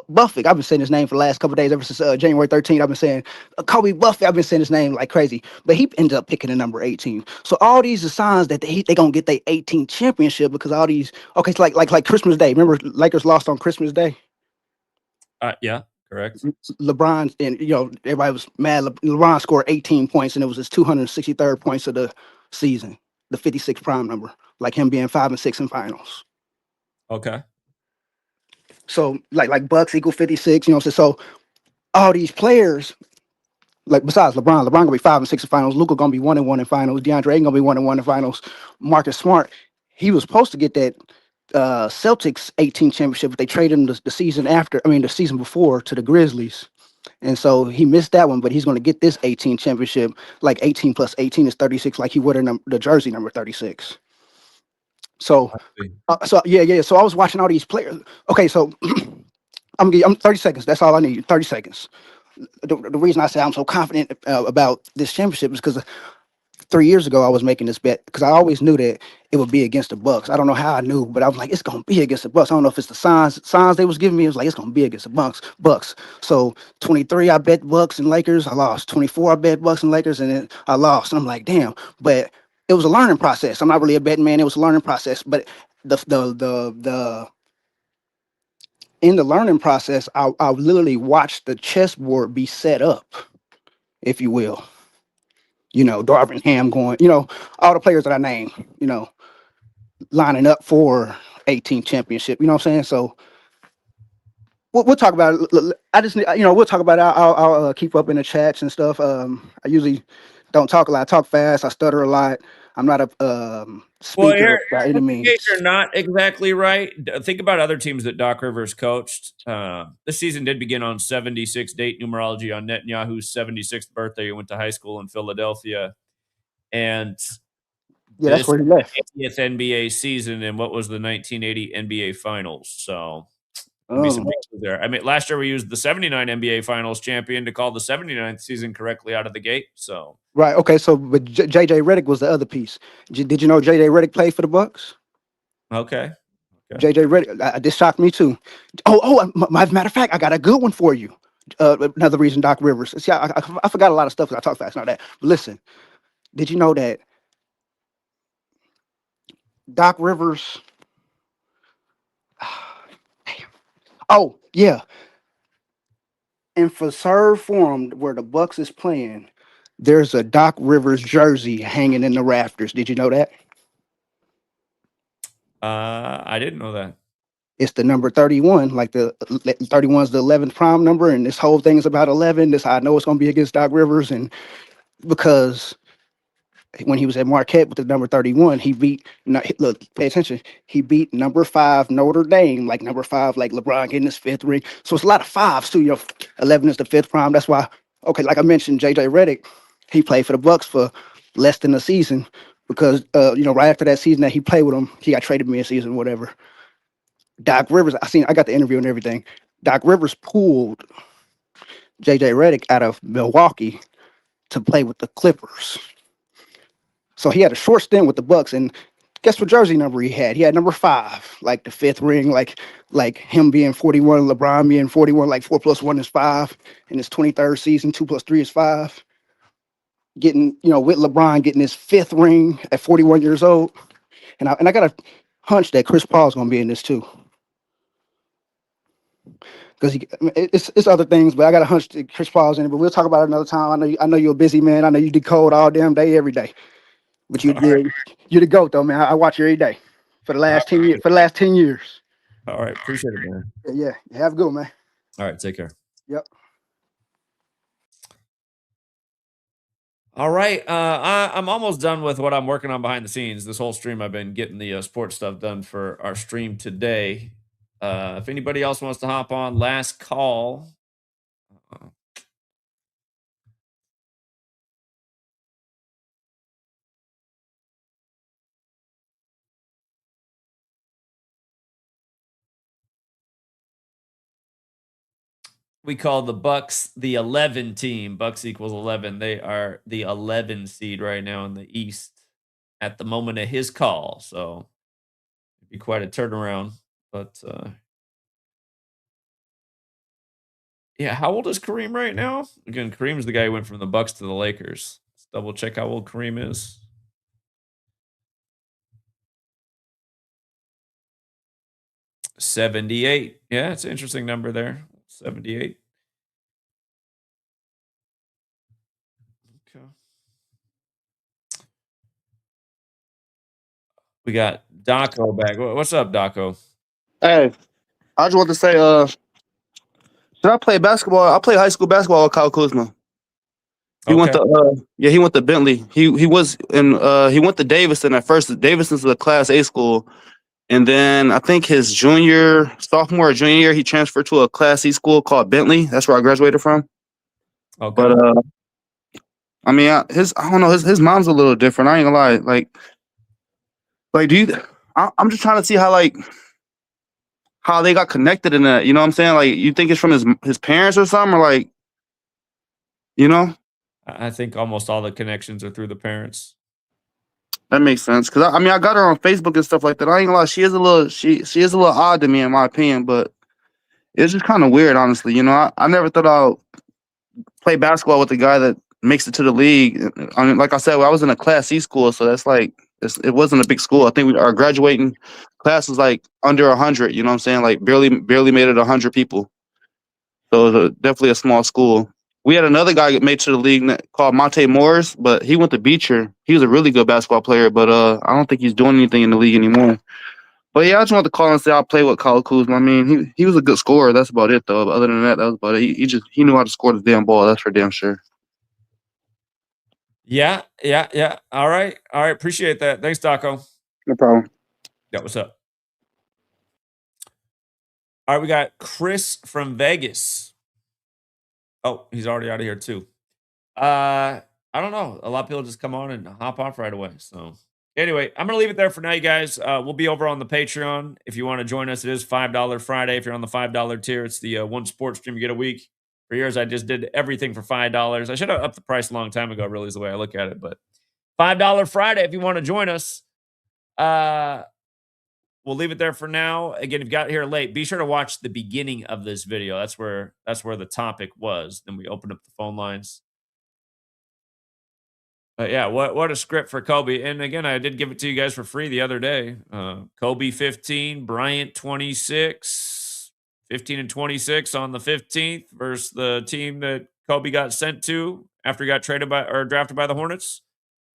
Buffett. I've been saying his name for the last couple of days ever since January 13th. I've been saying Kobe Buffett. I've been saying his name like crazy, but he ended up picking the number 18. So all these are signs that they gonna get their 18th championship because all these. Okay, it's like Christmas Day. Remember, Lakers lost on Christmas Day. yeah, correct. LeBron and everybody was mad. LeBron scored 18 points and it was his 263rd points of the season, the 56 prime number, like him being 5-6 in finals. Okay. So like Bucks equal 56, what I'm saying? So all these players, like besides LeBron gonna be 5-6 in finals, Luka gonna be 1-1 in finals, DeAndre Ayton gonna be 1-1 in finals, Marcus Smart, he was supposed to get that Celtics 18 championship, but they traded him the season before to the Grizzlies. And so he missed that one, but he's going to get this 18 championship, like 18 plus 18 is 36, like he would in the jersey number 36. So, yeah. So I was watching all these players. Okay, so I'm 30 seconds. That's all I need. 30 seconds. The reason I say I'm so confident about this championship is because 3 years ago I was making this bet because I always knew that it would be against the Bucks. I don't know how I knew, but I was like, it's gonna be against the Bucks. I don't know if it's the signs they was giving me. It was like it's gonna be against the Bucks. So 23 I bet Bucks and Lakers. I lost. 24 I bet Bucks and Lakers, and then I lost. And I'm like, damn. But it was a learning process. I'm not really a betting man. It was a learning process. But the in the learning process, I literally watched the chessboard be set up, if you will. Darvin Ham going, all the players that I named, lining up for 18 championship. You know what I'm saying? So we'll talk about it. I just, we'll talk about it. I'll keep up in the chats and stuff. I usually don't talk a lot. I talk fast. I stutter a lot. I'm not a Well, speaker by any in means. case you're not exactly right, think about other teams that Doc Rivers coached. This season did begin on 76 date numerology on Netanyahu's 76th birthday. He went to high school in Philadelphia. And Yeah, that's this where he left. 80th NBA season and what was the 1980 NBA Finals. So there'll be some pieces there. I mean, last year we used the 79 NBA Finals champion to call the 79th season correctly out of the gate. So Right. Okay. So, but JJ Redick was the other piece. Did you know JJ Redick played for the Bucks? okay. JJ Redick. This shocked me too. Matter of fact, I got a good one for you. Another reason Doc Rivers. See, I forgot a lot of stuff because I talk fast and all that. But listen, did you know that Doc Rivers? Oh yeah. And for Serve Forum, where the Bucks is playing, there's a Doc Rivers jersey hanging in the rafters. Did you know that? I didn't know that. It's the number 31, like the 31 is the 11th prime number, and this whole thing is about 11. This how I know it's going to be against Doc Rivers, and because when he was at Marquette with the number 31, he beat, look, pay attention, he beat number 5 Notre Dame, like number 5, like LeBron getting his 5th ring. So it's a lot of 5s too. 11 is the 5th prime. That's why, okay, like I mentioned, JJ Redick, he played for the Bucks for less than a season because, right after that season that he played with him, he got traded mid-season, whatever. Doc Rivers, I got the interview and everything. Doc Rivers pulled JJ Redick out of Milwaukee to play with the Clippers. So he had a short stint with the Bucks, and guess what jersey number he had? He had number 5, like the 5th ring, like him being 41, LeBron being 41, like 4 + 1 is 5 in his 23rd season, 2 + 3 is 5. Getting, with LeBron getting his 5th ring at 41 years old. And I got a hunch that Chris Paul's gonna be in this too. Because it's other things, but I got a hunch that Chris Paul's in it. But we'll talk about it another time. I know you're a busy man. I know you decode all damn day, every day. But you're the GOAT though, man. I watch you every day for the last 10 years. For the last 10 years. All right, appreciate it, man. Yeah, have a good one, man. All right, take care. Yep. All right, I'm almost done with what I'm working on behind the scenes. This whole stream, I've been getting the sports stuff done for our stream today. If anybody else wants to hop on, last call. We call the Bucks the 11 team. Bucks equals 11. They are the 11 seed right now in the East at the moment of his call. So it'd be quite a turnaround. But yeah, how old is Kareem right now? Again, Kareem's the guy who went from the Bucks to the Lakers. Let's double check how old Kareem is. 78. Yeah, it's an interesting number there. 78. Okay. We got Daco back. What's up, Daco? Hey, I just want to say, should I play basketball? I played high school basketball with Kyle Kuzma. He went to he went to Bentley. He went to Davidson at first. Davidson's a Class A school. And then I think his sophomore or junior year, he transferred to a Class C school called Bentley. That's where I graduated from. Okay. But I mean, I don't know. His mom's a little different. I ain't gonna lie. Like, do you? I'm just trying to see how they got connected in that. You know what I'm saying? Like, you think it's from his parents or something, or like, you know? I think almost all the connections are through the parents. That makes sense. Cause I mean, I got her on Facebook and stuff like that. I ain't gonna lie. She is a little odd to me, in my opinion. But it's just kind of weird, honestly. You know, I never thought I'd play basketball with a guy that makes it to the league. I mean, like I said, I was in a Class C school, so that's like it wasn't a big school. I think our graduating class was like under 100. You know what I'm saying? Like barely made it 100 people. So it was definitely a small school. We had another guy get made to the league called Monte Morris, but he went to Beecher. He was a really good basketball player, but I don't think he's doing anything in the league anymore. But yeah, I just wanted to call and say I play with Kyle Kuzma. I mean, he was a good scorer. That's about it, though. But other than that, that was about it. He knew how to score the damn ball. That's for damn sure. Yeah. All right. Appreciate that. Thanks, Daco. No problem. Yeah, what's up? All right, we got Chris from Vegas. Oh, he's already out of here too. I don't know. A lot of people just come on and hop off right away. So anyway, I'm gonna leave it there for now, you guys. We'll be over on the Patreon if you want to join us. It is $5 Friday. If you're on the $5 tier, it's the one sports stream you get a week. For years, I just did everything for $5. I should have upped the price a long time ago. Really, is the way I look at it. But $5 Friday if you want to join us. We'll leave it there for now. Again, if you got here late, be sure to watch the beginning of this video. That's where the topic was. Then we opened up the phone lines. But yeah, what a script for Kobe. And again, I did give it to you guys for free the other day. Kobe 15, Bryant 26, 15 and 26 on the 15th versus the team that Kobe got sent to after he got traded by or drafted by the Hornets.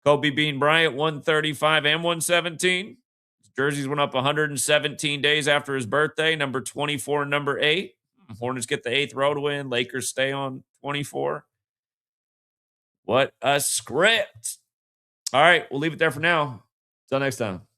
Kobe being Bryant, 135 and 117. His jerseys went up 117 days after his birthday, number 24 and number 8. Hornets get the 8th road win. Lakers stay on 24. What a script. All right, we'll leave it there for now. Until next time.